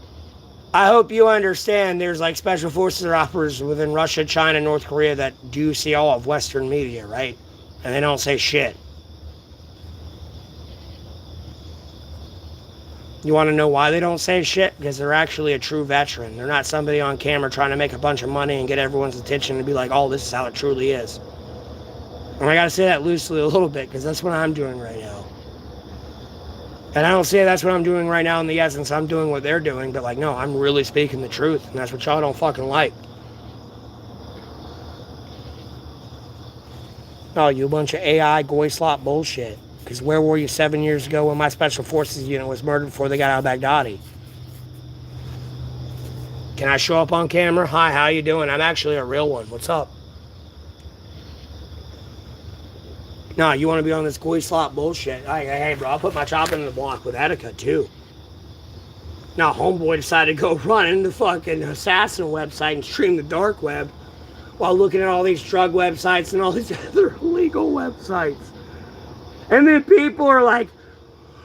I hope you understand there's like special forces or operators within Russia, China, North Korea that do see all of Western media, right? And they don't say shit. You want to know why they don't say shit? Because they're actually a true veteran. They're not somebody on camera trying to make a bunch of money and get everyone's attention and be like, oh, this is how it truly is. And I got to say that loosely a little bit because that's what I'm doing right now. And I don't say that's what I'm doing right now in the essence. I'm doing what they're doing. But like, no, I'm really speaking the truth. And that's what y'all don't fucking like. Oh, you bunch of AI goy slop bullshit. Because where were you 7 years ago when my special forces unit was murdered before they got out of Baghdadi? Can I show up on camera? Hi, how you doing? I'm actually a real one. What's up? No, you want to be on this goy slop bullshit? Hey, bro, I'll put my chop in the block with etiquette, too. Now, homeboy decided to go running the fucking assassin website and stream the dark web while looking at all these drug websites and all these other illegal websites. And then people are like,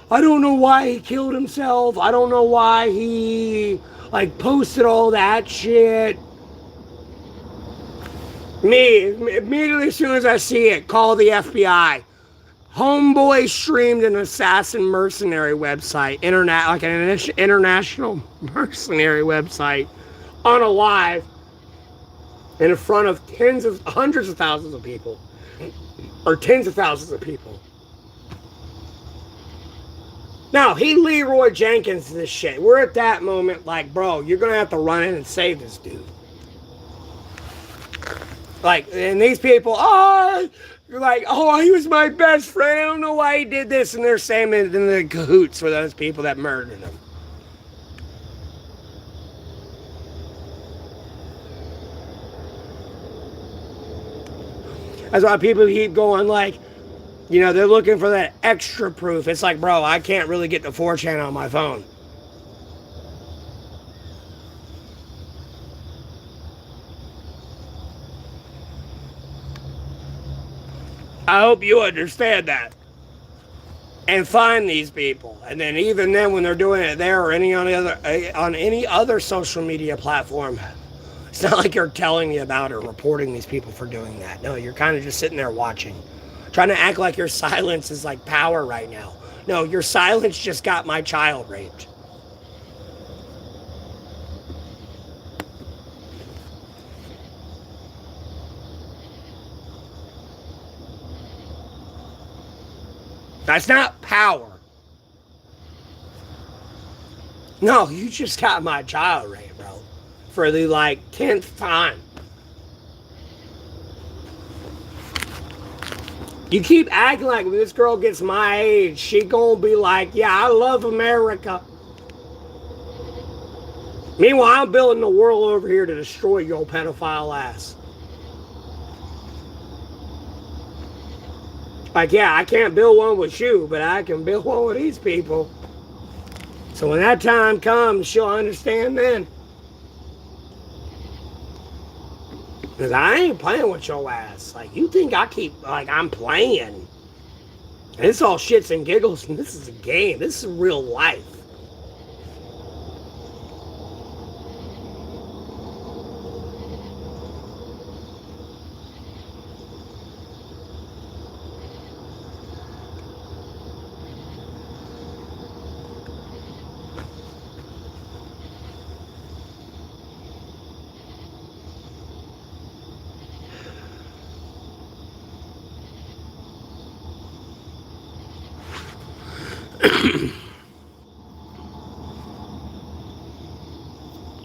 I don't know why he killed himself. I don't know why he, like, posted all that shit. Me, immediately as soon as I see it, call the FBI. Homeboy streamed an assassin mercenary website, like an international mercenary website, on a live in front of hundreds of thousands of people. Or tens of thousands of people. Now, he Leroy Jenkins this shit. We're at that moment like, bro, you're going to have to run in and save this dude. Like, and these people, you're like, oh, he was my best friend. I don't know why he did this. And they're saying in the cahoots for those people that murdered him. That's why people keep going like, you know, they're looking for that extra proof. It's like, bro, I can't really get the 4chan on my phone. I hope you understand that. And find these people. And then even then when they're doing it there or on any other social media platform, it's not like you're telling me about or reporting these people for doing that. No, you're kind of just sitting there watching. Trying to act like your silence is like power right now. No, your silence just got my child raped. That's not power. No, you just got my child raped, bro. For the like 10th time. You keep acting like when this girl gets my age, she gonna be like, yeah, I love America. Meanwhile, I'm building the world over here to destroy your pedophile ass. Like, yeah, I can't build one with you, but I can build one with these people. So when that time comes, she'll understand then. Because I ain't playing with your ass. Like, you think I'm playing. And it's all shits and giggles, and this is a game. This is real life.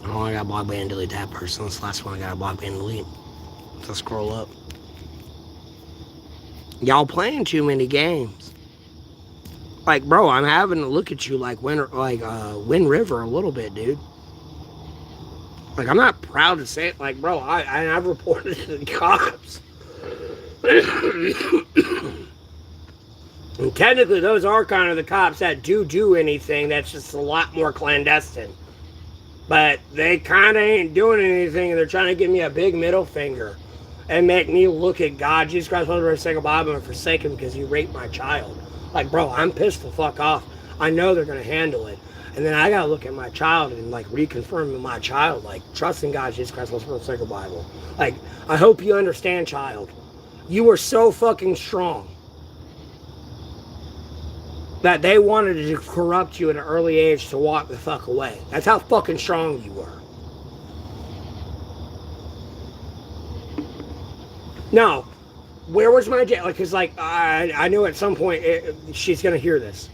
Oh, I got block ban delete that person. That's the last one I got block ban delete. Let's scroll up. Y'all playing too many games. Like, bro, I'm having to look at you like Wind River a little bit, dude. Like, I'm not proud to say it. Like, bro, I've reported it to the cops. And technically, those are kind of the cops that do anything that's just a lot more clandestine. But they kind of ain't doing anything, and they're trying to give me a big middle finger and make me look at God, Jesus Christ, Mother, Second Bible, and forsake him because you raped my child. Like, bro, I'm pissed the fuck off. I know they're going to handle it. And then I got to look at my child and, like, reconfirm with my child, like, trusting God, Jesus Christ, Mother, Second Bible. Like, I hope you understand, child. You were so fucking strong that they wanted to corrupt you at an early age to walk the fuck away. That's how fucking strong you were. No, where was my dad? Like, because, like, I knew at some point she's going to hear this.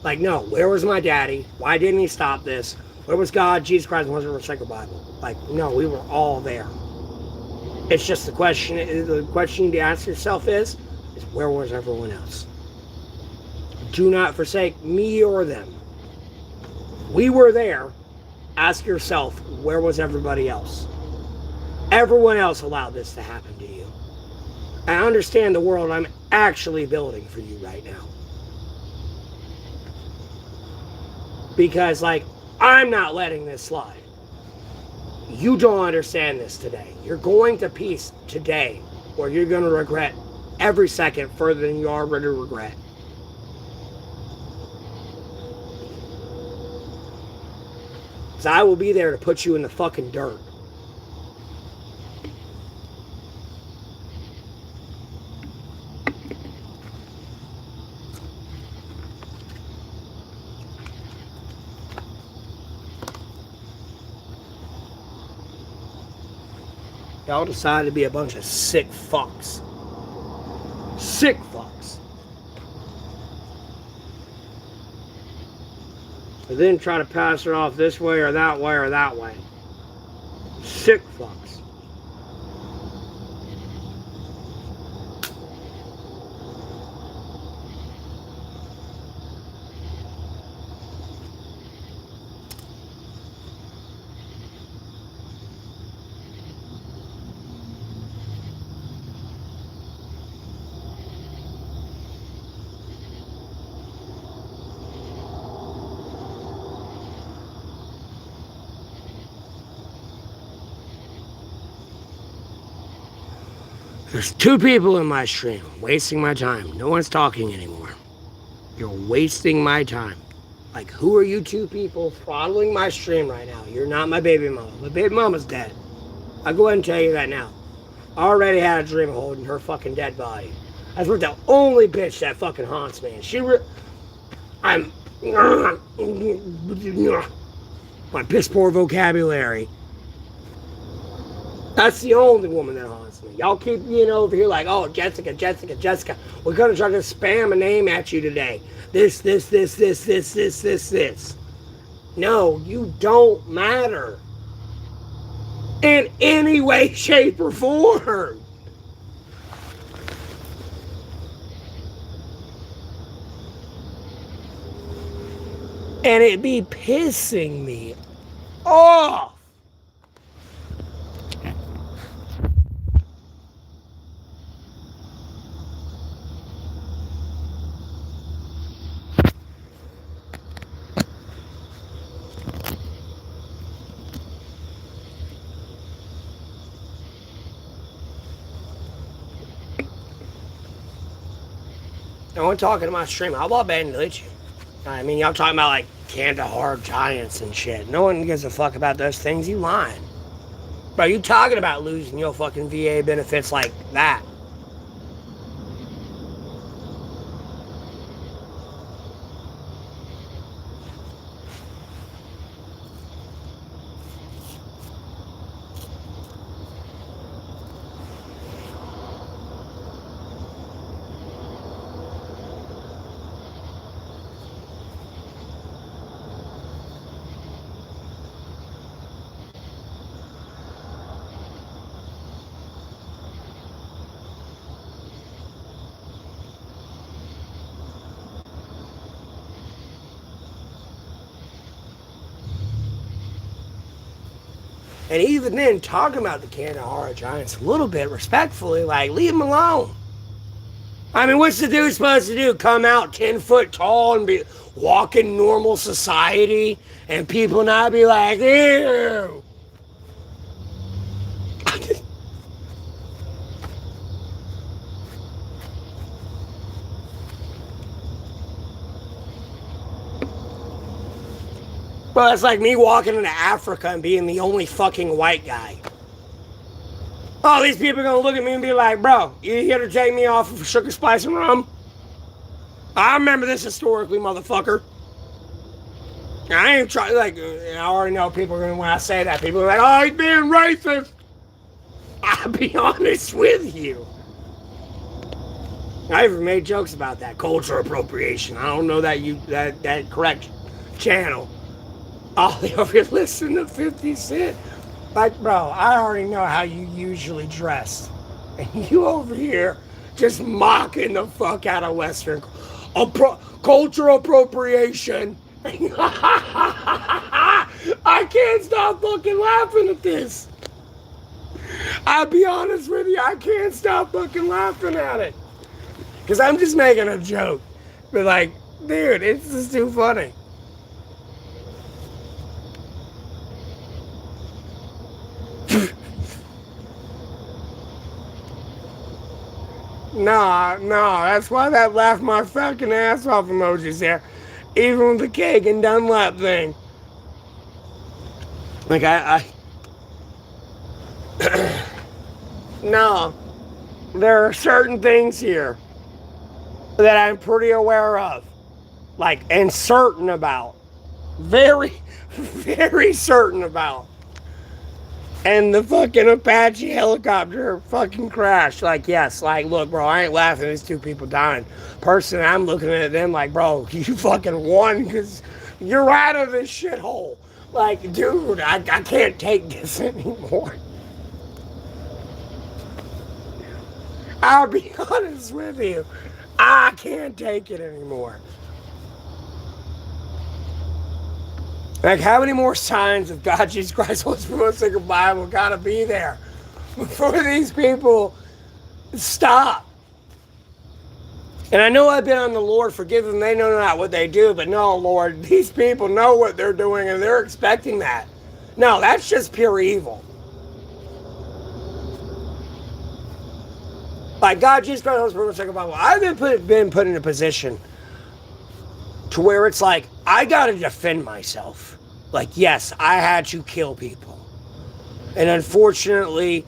Like, no, where was my daddy? Why didn't he stop this? Where was God, Jesus Christ, and the Sacred Bible? Like, no, we were all there. It's just the question to ask yourself is where was everyone else? Do not forsake me or them. We were there. Ask yourself, where was everybody else? Everyone else allowed this to happen to you. I understand the world I'm actually building for you right now. Because, like, I'm not letting this slide. You don't understand this today. You're going to peace today, or you're going to regret every second further than you already regret. Because I will be there to put you in the fucking dirt. Y'all decided to be a bunch of sick fucks. Sick fucks. And then try to pass it off this way or that way or that way. Sick fucks. There's 2 people in my stream wasting my time. No one's talking anymore. You're wasting my time. Like, who are you 2 people throttling my stream right now? You're not my baby mama. My baby mama's dead. I'll go ahead and tell you that now. I already had a dream of holding her fucking dead body. That's what the only bitch that fucking haunts me. And I'm... my piss poor vocabulary. That's the only woman that haunts me. Y'all keep being over here like, oh, Jessica, Jessica, Jessica. We're going to try to spam a name at you today. This. No, you don't matter. In any way, shape, or form. And it be pissing me off. No one talking to my stream. How about Ben delete you? I mean, y'all talking about like Kandahar giants and shit. No one gives a fuck about those things. You lying. Bro, you talking about losing your fucking VA benefits like that. And even then, talking about the Kandahar Giants a little bit respectfully, like, leave them alone. I mean, what's the dude supposed to do? Come out 10 foot tall and be walking normal society and people not be like, ew. Well, it's like me walking into Africa and being the only fucking white guy. Oh, these people are gonna look at me and be like, bro, you here to take me off of sugar, spice, and rum? I remember this historically, motherfucker. I ain't trying, like, I already know people are gonna, when I say that, people are like, oh, he's being racist. I'll be honest with you. I even made jokes about that, cultural appropriation. I don't know that correct channel. Oh, if you listen to 50 Cent, like, bro, I already know how you usually dress. And you over here just mocking the fuck out of Western cultural appropriation. I can't stop fucking laughing at this. I'll be honest with you, I can't stop fucking laughing at it. Because I'm just making a joke. But like, dude, it's just too funny. No, that's why that laughed my fucking ass off emoji's there. Even with the cake and Dunlap thing. Like, no, there are certain things here that I'm pretty aware of. Like, and certain about. Very, very certain about. And the fucking Apache helicopter fucking crashed. Like, yes, like, look, bro, I ain't laughing at these two people dying. Personally, I'm looking at them like, bro, you fucking won because you're out of this shithole. Like, dude, I can't take this anymore. I'll be honest with you. I can't take it anymore. Like, how many more signs of God, Jesus Christ, Holy Spirit, Sacred Bible gotta be there before these people stop? And I know I've been on the Lord, forgive them, they know not what they do, but no, Lord, these people know what they're doing and they're expecting that. No, that's just pure evil. Like, God, Jesus Christ, Holy Spirit, Sacred Bible, I've been put in a position to where it's like, I gotta defend myself. Like, yes, I had to kill people. And unfortunately,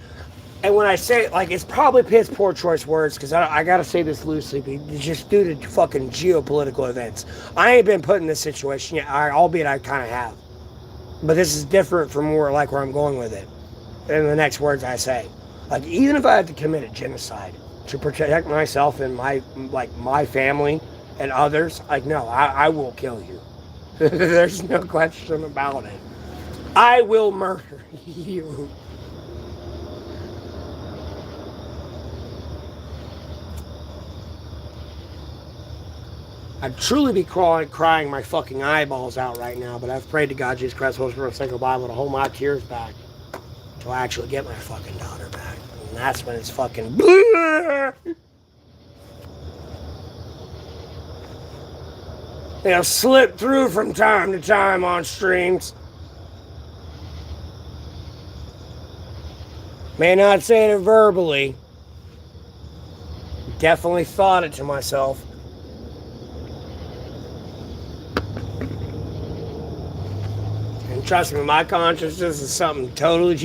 and when I say it, like, it's probably piss poor choice words, because I gotta say this loosely, just due to fucking geopolitical events. I ain't been put in this situation yet, albeit I kind of have. But this is different from where I'm going with it. And the next words I say. Like, even if I had to commit a genocide to protect myself and my family and others, like, no, I will kill you. There's no question about it. I will murder you. I'd truly be crying my fucking eyeballs out right now, but I've prayed to God, Jesus Christ, Holy Spirit, Sacred Bible to hold my tears back till I actually get my fucking daughter back. And that's when it's fucking they'll slip through from time to time on streams. May not say it verbally. Definitely thought it to myself. And trust me, my consciousness is something totally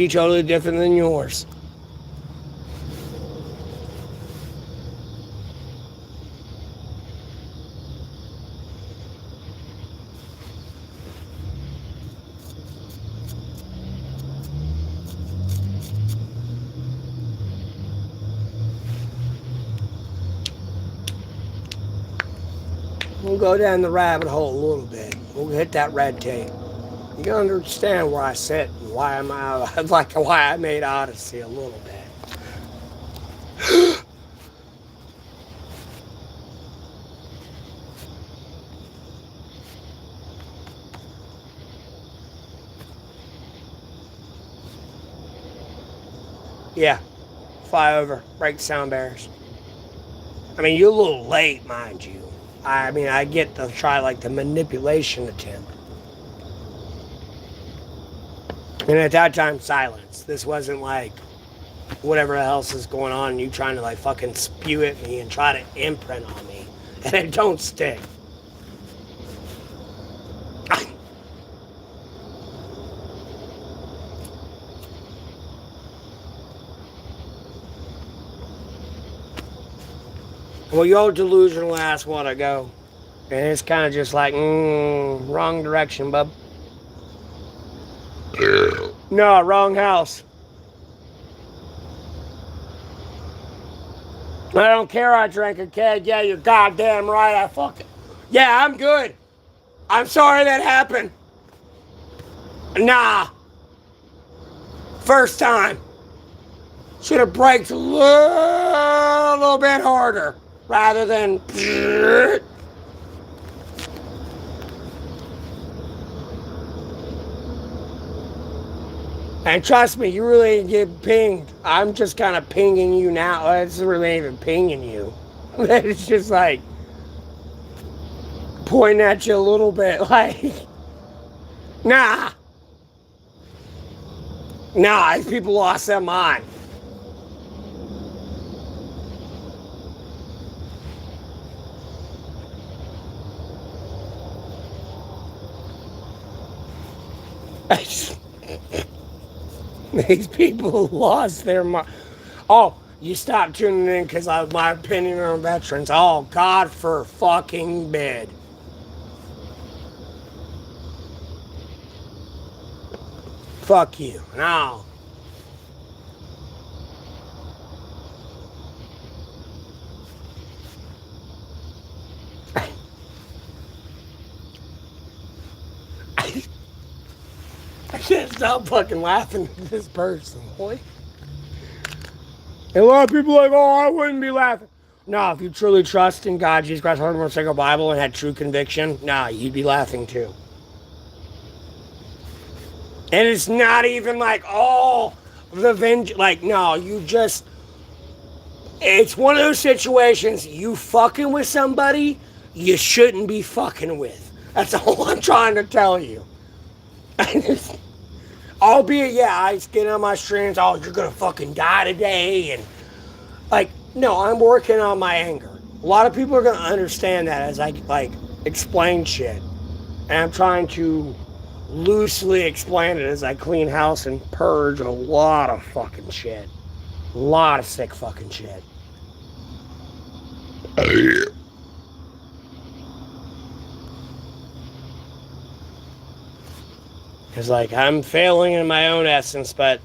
different than yours. We'll go down the rabbit hole a little bit. We'll hit that red tape. You can understand where I sit and why I made Odyssey a little bit. Yeah, fly over, break the sound barriers. I mean, you're a little late, mind you. I mean, I get to try like the manipulation attempt. And at that time, silence. This wasn't like whatever else is going on, and you trying to like fucking spew at me and try to imprint on me. And it don't stick. Well, your delusional ass want to go. And it's kind of just like, wrong direction, bub. No, wrong house. I don't care I drank a keg. Yeah, you're goddamn right. I fucking... Yeah, I'm good. I'm sorry that happened. Nah. First time. Should have braked a little bit harder rather than... And trust me, you really get pinged. I'm just kind of pinging you now. It's really even pinging you. It's just like pointing at you a little bit like, nah. Nah, these people lost their mind. These people lost their mind. Oh, you stopped tuning in because of my opinion on veterans. Oh, God for fucking bed. Fuck you. No. I can't stop fucking laughing at this person, boy. And a lot of people are like, oh, I wouldn't be laughing. No, if you truly trust in God, Jesus Christ, Holy Sacred Bible, and had true conviction, nah, you'd be laughing too. And it's not even like, oh, the vengeance. Like, no, you just... It's one of those situations, you fucking with somebody you shouldn't be fucking with. That's all I'm trying to tell you. Albeit, yeah, I get on my streams, oh, you're gonna fucking die today, and like, no, I'm working on my anger. A lot of people are gonna understand that as I like explain shit, and I'm trying to loosely explain it as I clean house and purge a lot of fucking shit, a lot of sick fucking shit. It's like, I'm failing in my own essence, but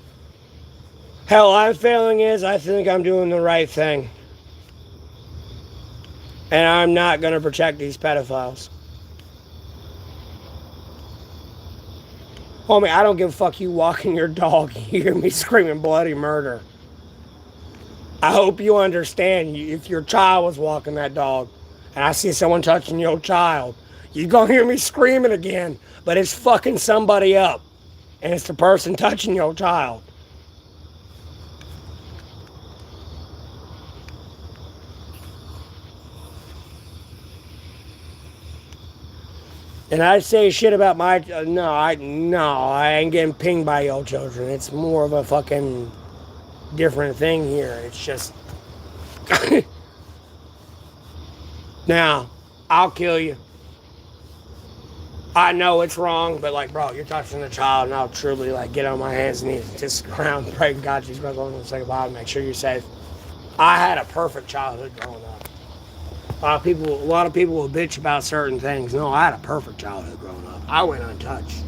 hell, I'm failing is I think I'm doing the right thing. And I'm not going to protect these pedophiles. Homie, I don't give a fuck you walking your dog. You hear me screaming bloody murder. I hope you understand, if your child was walking that dog and I see someone touching your child, you're going to hear me screaming again, but it's fucking somebody up. And it's the person touching your child. And I say shit about my... No, I ain't getting pinged by your children. It's more of a fucking different thing here. It's just... Now, I'll kill you. I know it's wrong, but like, bro, you're touching the child, and I'll truly like get on my hands and knees, just around, pray to God, Jesus Christ, Lord, say goodbye, make sure you're safe. I had a perfect childhood growing up. A lot of people will bitch about certain things. No, I had a perfect childhood growing up. I went untouched.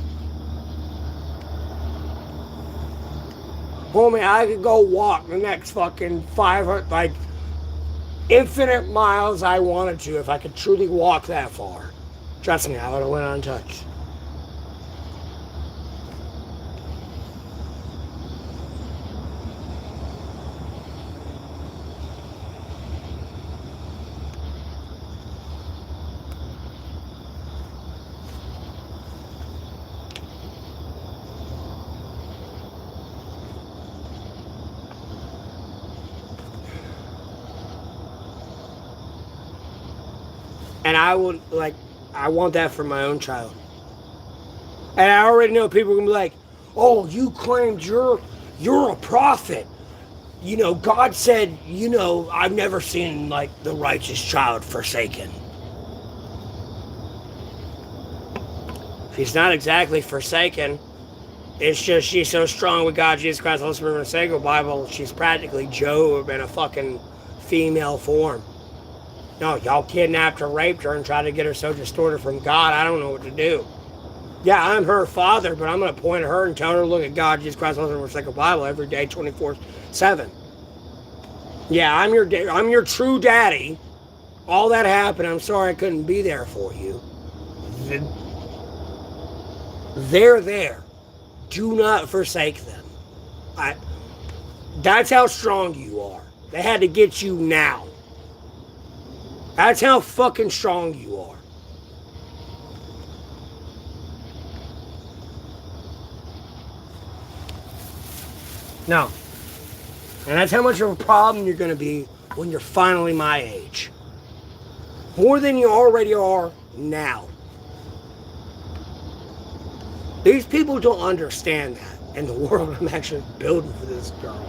Homie, I could go walk the next fucking 500, like, infinite miles I wanted to if I could truly walk that far. Trust me, I would have went untouched. I would, like, I want that for my own child. And I already know people are going to be like, oh, you claimed you're a prophet. You know, God said, you know, I've never seen, like, the righteous child forsaken. She's not exactly forsaken. It's just she's so strong with God, Jesus Christ, Holy Spirit, and the Sacred Bible, she's practically Job in a fucking female form. No, y'all kidnapped her, raped her, and tried to get her so distorted from God, I don't know what to do. Yeah, I'm her father, but I'm going to point at her and tell her to look at God, Jesus Christ, Holy Spirit, and the Sacred Bible every day, 24/7. Yeah, I'm your true daddy. All that happened, I'm sorry I couldn't be there for you. They're there. Do not forsake them. That's how strong you are. They had to get you now. That's how fucking strong you are. No. And that's how much of a problem you're going to be when you're finally my age. More than you already are now. These people don't understand that in the world I'm actually building for this girl.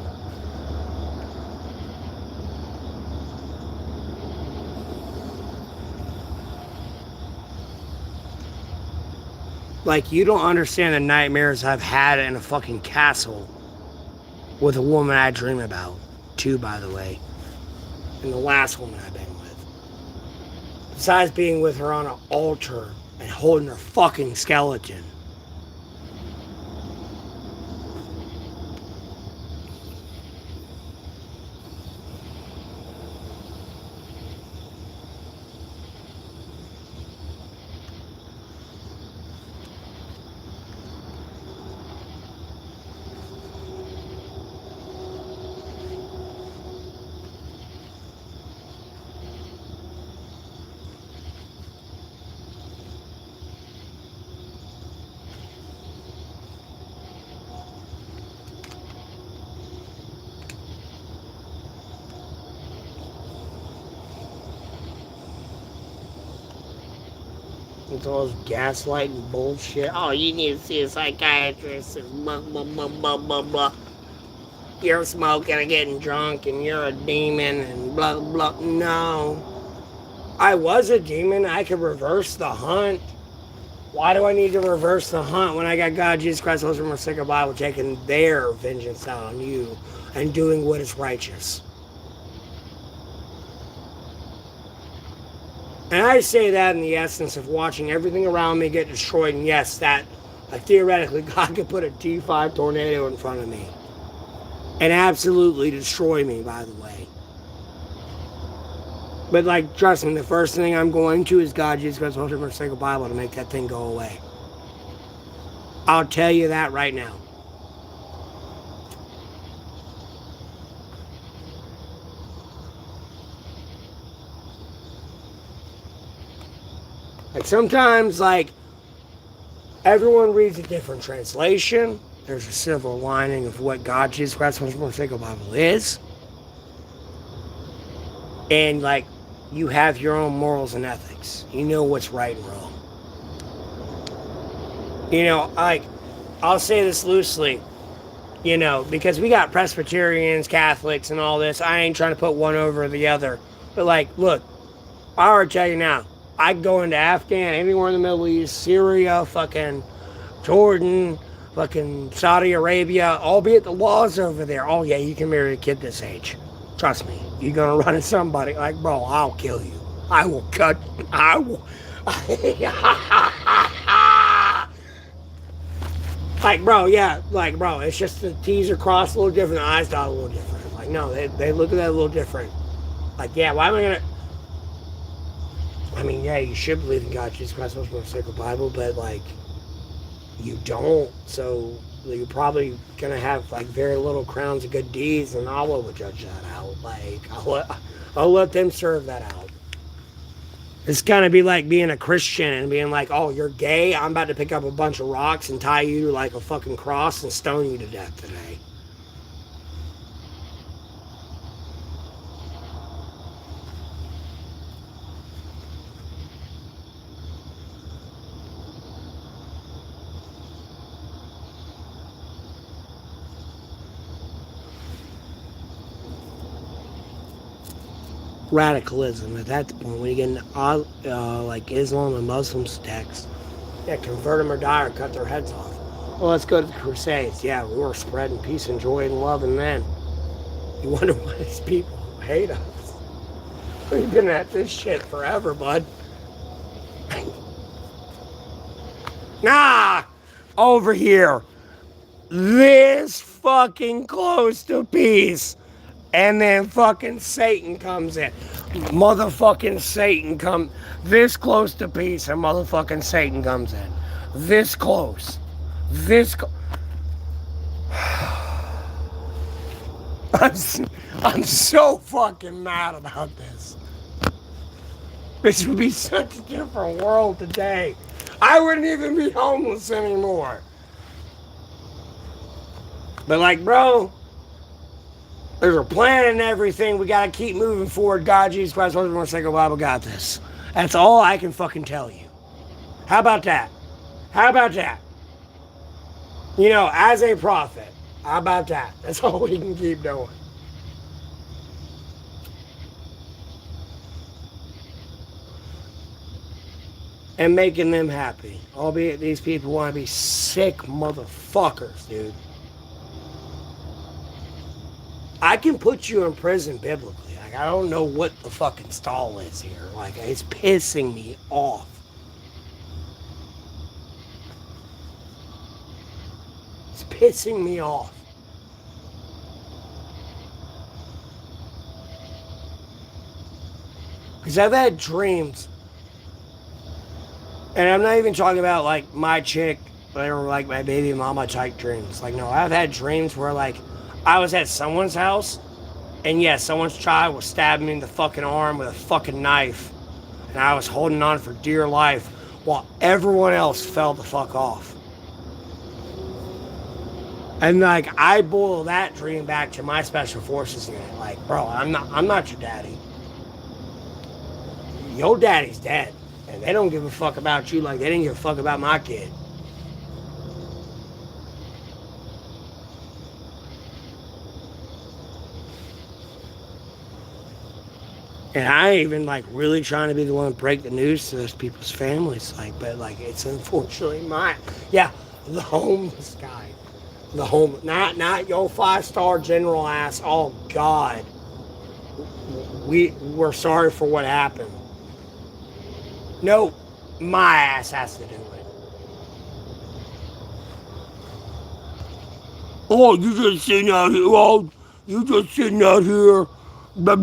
Like, you don't understand the nightmares I've had in a fucking castle with a woman I dream about. Too, by the way. And the last woman I've been with. Besides being with her on an altar and holding her fucking skeleton. It's all this gaslighting bullshit. Oh, you need to see a psychiatrist and blah, blah, blah, blah, blah, blah. You're smoking and getting drunk and you're a demon and blah, blah. No. I was a demon. I could reverse the hunt. Why do I need to reverse the hunt when I got God, Jesus Christ, Holy Spirit, and the Sacred Bible taking their vengeance out on you and doing what is righteous? And I say that in the essence of watching everything around me get destroyed. And yes, that theoretically God could put a T5 tornado in front of me and absolutely destroy me, by the way. But, like, trust me, the first thing I'm going to is God, Jesus Christ, Holy Spirit, and the Sacred Bible to make that thing go away. I'll tell you that right now. Like, sometimes, like, everyone reads a different translation. There's a silver lining of what God, Jesus Christ, Holy Spirit, and the Sacred Bible is. And, like, you have your own morals and ethics. You know what's right and wrong. You know, like, I'll say this loosely, you know, because we got Presbyterians, Catholics, and all this. I ain't trying to put one over the other. But, like, look, I already tell you now, I can go into Afghan, anywhere in the Middle East, Syria, fucking Jordan, fucking Saudi Arabia, albeit the laws over there. Oh, yeah, you can marry a kid this age. Trust me, you're going to run into somebody like, bro, I'll kill you. I will cut, I will. Like, bro, yeah, like, bro, it's just the T's are crossed a little different, the I's dotted a little different. Like, no, they look at that a little different. Like, yeah, why am I going to. I mean, yeah, you should believe in God, Jesus Christ, Holy Spirit, Sacred Bible, but, like, you don't, so you're probably going to have, like, very little crowns of good deeds, and Allah will judge that out. Like, I'll let them serve that out. It's going to be like being a Christian and being like, oh, you're gay? I'm about to pick up a bunch of rocks and tie you to, like, a fucking cross and stone you to death today. radicalism at that point. When you get into like Islam and Muslim sects, yeah, convert them or die or cut their heads off. Well, let's go to the Crusades. Yeah, we were spreading peace and joy and love, and then you wonder why these people hate us. We've been at this shit forever, bud. Nah, over here. This fucking close to peace. And then fucking Satan comes in. Motherfucking Satan comes this close to peace, and motherfucking Satan comes in. This close. I'm so fucking mad about this. This would be such a different world today. I wouldn't even be homeless anymore. But like, bro, there's a plan and everything. We gotta keep moving forward. God, Jesus Christ, Lord, motorcycle Bible got this. That's all I can fucking tell you. How about that? How about that? You know, as a prophet, how about that? That's all we can keep doing. And making them happy. Albeit these people want to be sick motherfuckers, dude. I can put you in prison biblically. Like, I don't know what the fucking stall is here. Like, it's pissing me off. It's pissing me off. Because I've had dreams. And I'm not even talking about, like, my chick or, like, my baby mama type dreams. Like, no, I've had dreams where, like, I was at someone's house, and yeah, someone's child was stabbing me in the fucking arm with a fucking knife, and I was holding on for dear life while everyone else fell the fuck off. And like, I boil that dream back to my special forces unit. Like, bro, I'm not your daddy. Your daddy's dead, and they don't give a fuck about you like they didn't give a fuck about my kid. And I ain't even like really trying to be the one to break the news to those people's families, like, but like it's unfortunately the homeless guy, not your 5-star general ass. Oh God, we're sorry for what happened. No, my ass has to do it. Oh, you just sitting out here. Oh, you just sitting out here. Now, I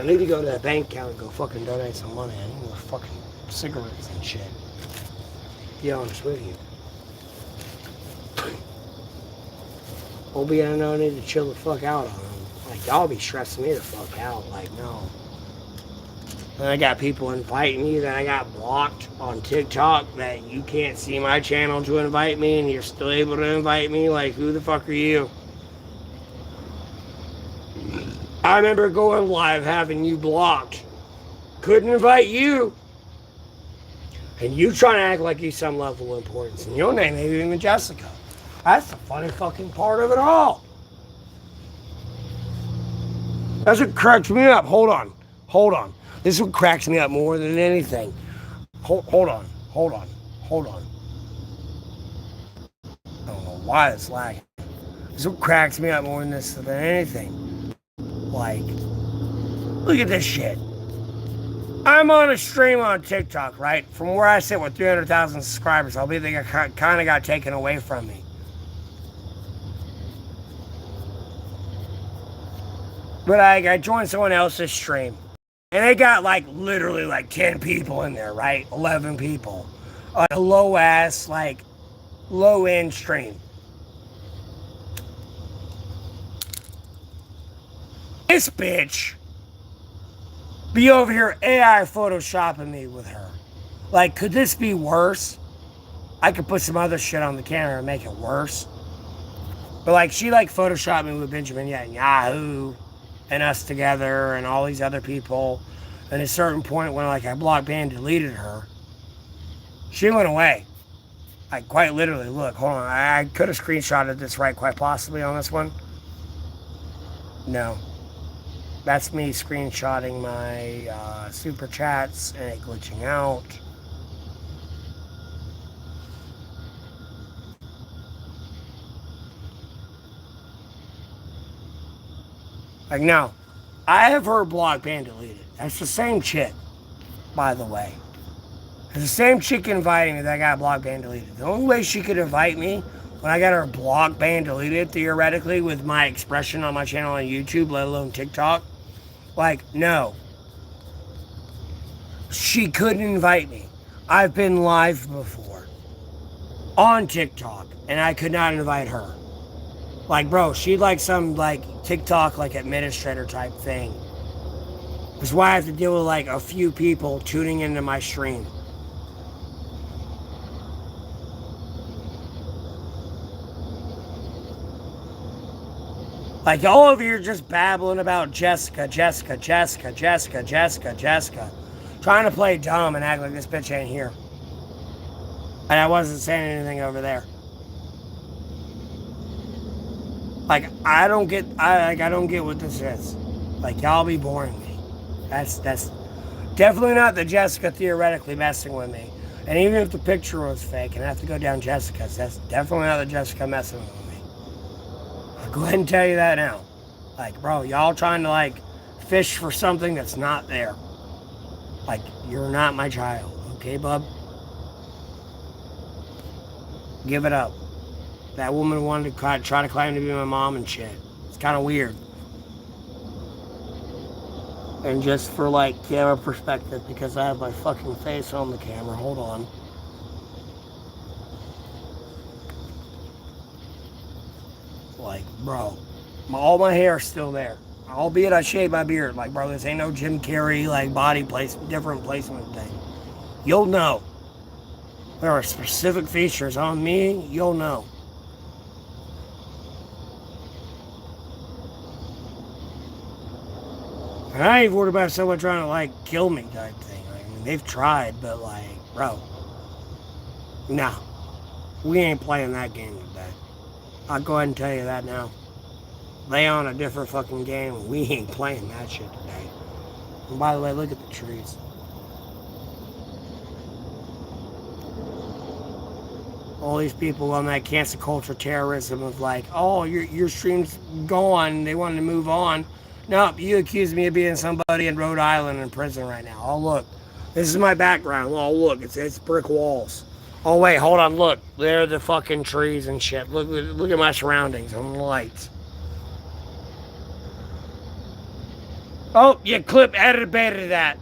need to go to that bank account and go fucking donate some money. I need more fucking cigarettes and shit. To be honest with you. I know I need to chill the fuck out on them. Like, y'all be stressing me the fuck out. Like, no. And I got people inviting me that I got blocked on TikTok that you can't see my channel to invite me, and you're still able to invite me. Like, who the fuck are you? I remember going live having you blocked. Couldn't invite you. And you trying to act like you some level of importance. And your name ain't even Jessica. That's the funny fucking part of it all. That's what cracks me up. Hold on. This is what cracks me up more than anything. Hold on. I don't know why it's lagging. This is what cracks me up more than anything. Like, look at this shit. I'm on a stream on TikTok, right? From where I sit with 300,000 subscribers, I believe they kind of got taken away from me. But I joined someone else's stream. And they got like literally like 10 people in there, right? 11 people. A low ass, like low end stream. This bitch be over here AI photoshopping me with her. Like, could this be worse? I could put some other shit on the camera and make it worse. But like, she like photoshopped me with Benjamin Yahoo and us together and all these other people. And at a certain point when like I blocked and deleted her, She went away. Like, quite literally. Look, hold on. I could have screenshotted this right, quite possibly, on this one. No. That's me screenshotting my super chats and it glitching out. Like, no. I have her blocked and deleted. That's the same chick, by the way. It's the same chick inviting me that got blocked and deleted. The only way she could invite me when I got her blocked and deleted, theoretically, with my expression on my channel on YouTube, let alone TikTok, like, no. She couldn't invite me. I've been live before on TikTok, and I could not invite her. Like, bro, she'd like some, like, TikTok, like, administrator type thing. That's why I have to deal with, like, a few people tuning into my stream. Like, all of you are just babbling about Jessica. Trying to play dumb and act like this bitch ain't here. And I wasn't saying anything over there. Like, I don't get what this is. Like, y'all be boring me. That's definitely not the Jessica theoretically messing with me. And even if the picture was fake and I have to go down Jessica's, that's definitely not the Jessica messing with me. I'll go ahead and tell you that now. Like, bro, y'all trying to, like, fish for something that's not there. Like, you're not my child, okay, bub? Give it up. That woman wanted to try to claim to be my mom and shit. It's kind of weird. And just for, like, camera perspective, because I have my fucking face on the camera. Hold on. Like, bro, all my hair is still there. Albeit I shaved my beard. Like, bro, this ain't no Jim Carrey, like, body placement, different placement thing. You'll know. There are specific features on me, you'll know. And I ain't worried about someone trying to, like, kill me type thing. Like, I mean, they've tried, but, like, bro. Nah. We ain't playing that game today. I'll go ahead and tell you that now. They on a different fucking game. We ain't playing that shit today. And by the way, look at the trees. All these people on that cancel culture terrorism of like, oh, your stream's gone. They wanted to move on. Nope, you accuse me of being somebody in Rhode Island in prison right now. Oh, look. This is my background. Oh, look. It's brick walls. Oh, wait. Hold on. Look. There are the fucking trees and shit. Look at my surroundings on the lights. Oh, you edited that.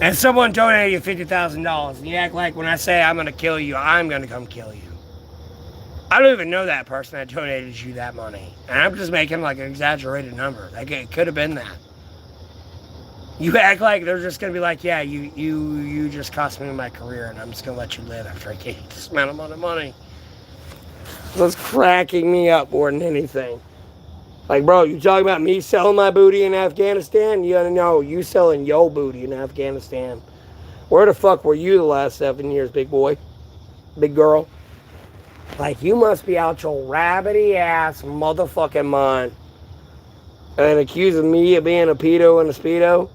And someone donated you $50,000. And you act like when I say I'm going to kill you, I'm going to come kill you. I don't even know that person that donated you that money. And I'm just making like an exaggerated number. Like, it could have been that. You act like they're just going to be like, yeah, you just cost me my career and I'm just going to let you live after I gave you this amount of money. That's cracking me up more than anything. Like, bro, you talking about me selling my booty in Afghanistan? You gotta know, you selling your booty in Afghanistan. Where the fuck were you the last 7 years, big boy? Big girl? Like, you must be out your rabbity ass motherfucking mind. And accusing me of being a pedo and a speedo?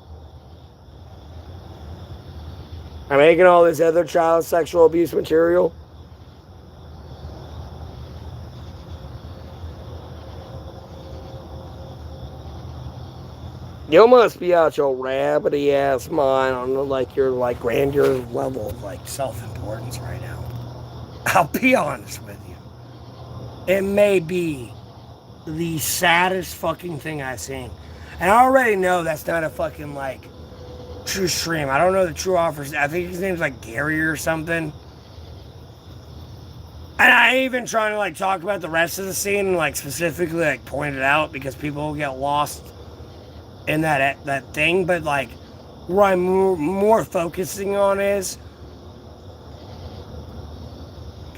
I'm making all this other child sexual abuse material? You must be out your rabbity ass mind on like your like grandeur level of like self-importance right now. I'll be honest with you. It may be the saddest fucking thing I've seen. And I already know that's not a fucking like true stream. I don't know the true offers. I think his name's like Gary or something. And I ain't even trying to like talk about the rest of the scene and like specifically like point it out because people will get lost in that thing, but like where I'm more focusing on is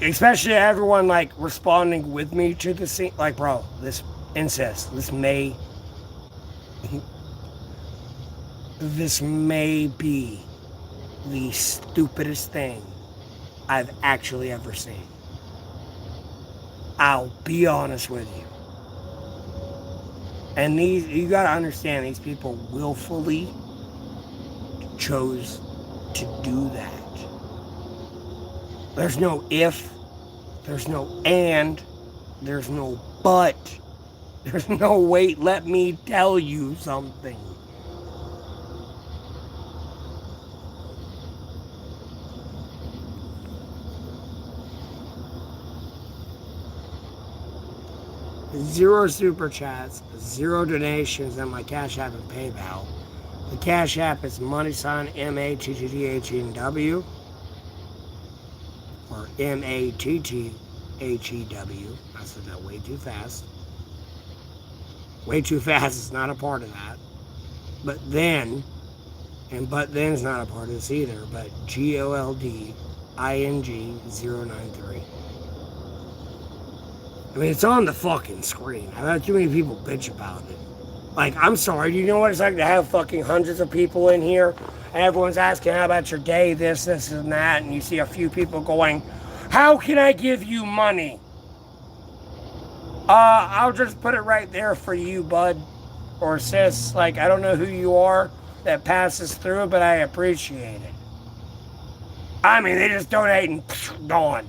especially everyone like responding with me to the scene, like, bro, this incest, this may be the stupidest thing I've actually ever seen. I'll be honest with you. And you gotta understand, these people willfully chose to do that. There's no if, there's no and, there's no but, there's no wait, let me tell you something. Zero super chats, zero donations on my Cash App and PayPal. The Cash App is moneysign MATTHEW or MATTHEW. I said that way too fast. Way too fast is not a part of that. But then is not a part of this either. But GOLDING 093. I mean, it's on the fucking screen. I've had too many people bitch about it. Like, I'm sorry, do you know what it's like to have fucking hundreds of people in here? And everyone's asking, how about your day, this, and that, and you see a few people going, how can I give you money? I'll just put it right there for you, bud. Or sis, like, I don't know who you are that passes through, but I appreciate it. I mean, they just donate and gone.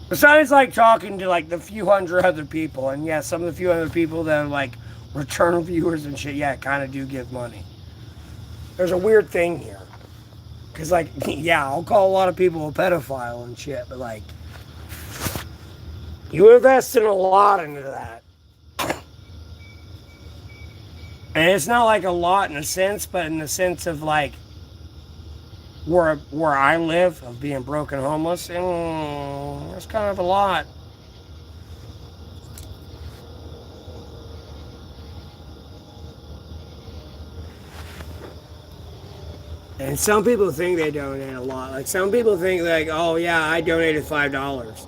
Besides, like, talking to, like, the few hundred other people, and yeah, some of the few other people that are, like, return viewers and shit, yeah, kind of do give money. There's a weird thing here. Because, like, yeah, I'll call a lot of people a pedophile and shit, but, like, you invested a lot into that. And it's not, like, a lot in a sense, but in the sense of, like, where I live, of being broke and homeless, that's kind of a lot. And some people think they donate a lot. Like, some people think, like, oh yeah, I donated $5.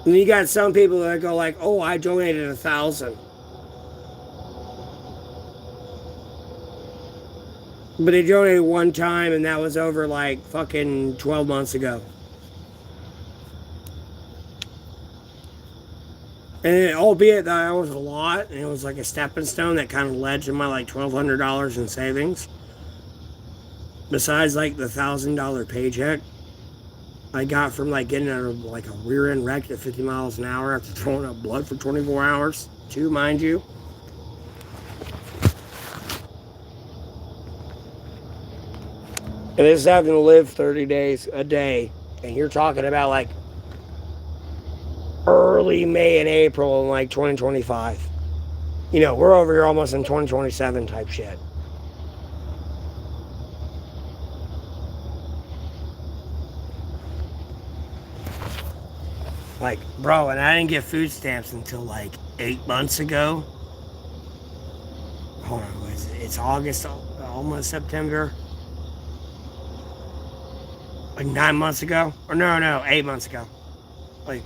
And you got some people that go like, oh, I donated 1,000. But they donated one time, and that was over like fucking 12 months ago. And albeit that was a lot, and it was like a stepping stone that kind of led to my like $1,200 in savings. Besides like the $1,000 paycheck I got from like getting a rear end wreck at 50 miles an hour after throwing up blood for 24 hours, too, mind you. And this is having to live 30 days a day. And you're talking about like early May and April in like 2025. You know, we're over here almost in 2027 type shit. Like, bro, and I didn't get food stamps until like 8 months ago. Hold on, it's August, almost September. Like 9 months ago? Or no, 8 months ago. Like,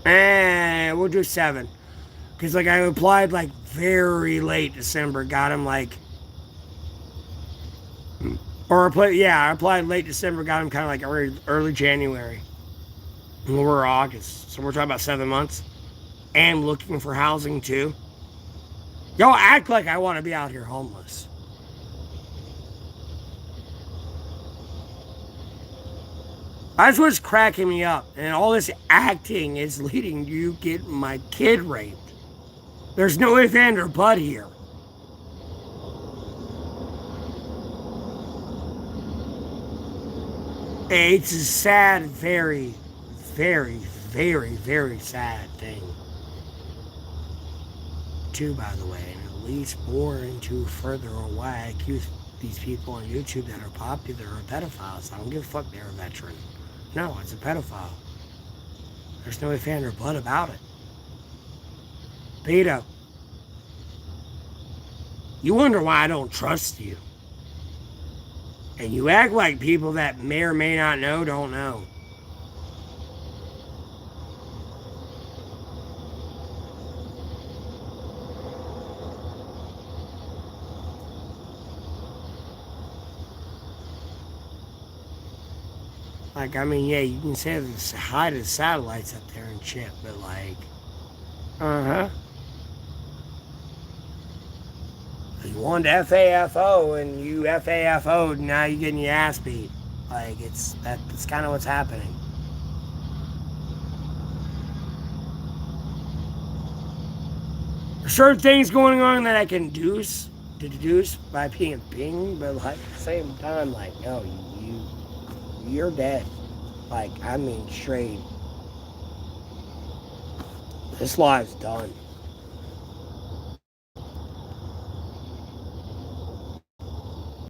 we'll do 7. Because, like, I applied, like, very late December. Got him, like... I applied late December. Got him kind of, like, early January. And we're August. So we're talking about 7 months. And looking for housing, too. Y'all act like I want to be out here homeless. That's what's cracking me up. And all this acting is leading to you getting my kid raped. There's no if, and, or but here. It's a sad, very, very, very, very sad thing. Too, by the way, and it leads more into further on why I accuse these people on YouTube that are popular are pedophiles. I don't give a fuck they're a veteran. No, it's a pedophile. There's no if, and, or but about it. Pedo. You wonder why I don't trust you. And you act like people that may or may not know don't know. Like, I mean, yeah, you can say there's hi to the satellites up there and shit, but like, uh-huh. You wanted FAFO and you FAFO'd, and now you're getting your ass beat. Like, that's kind of what's happening. There's certain things going on that I can deduce by being ping, but like at the same time, like, no, you're dead. Like, I mean, straight. This life's done.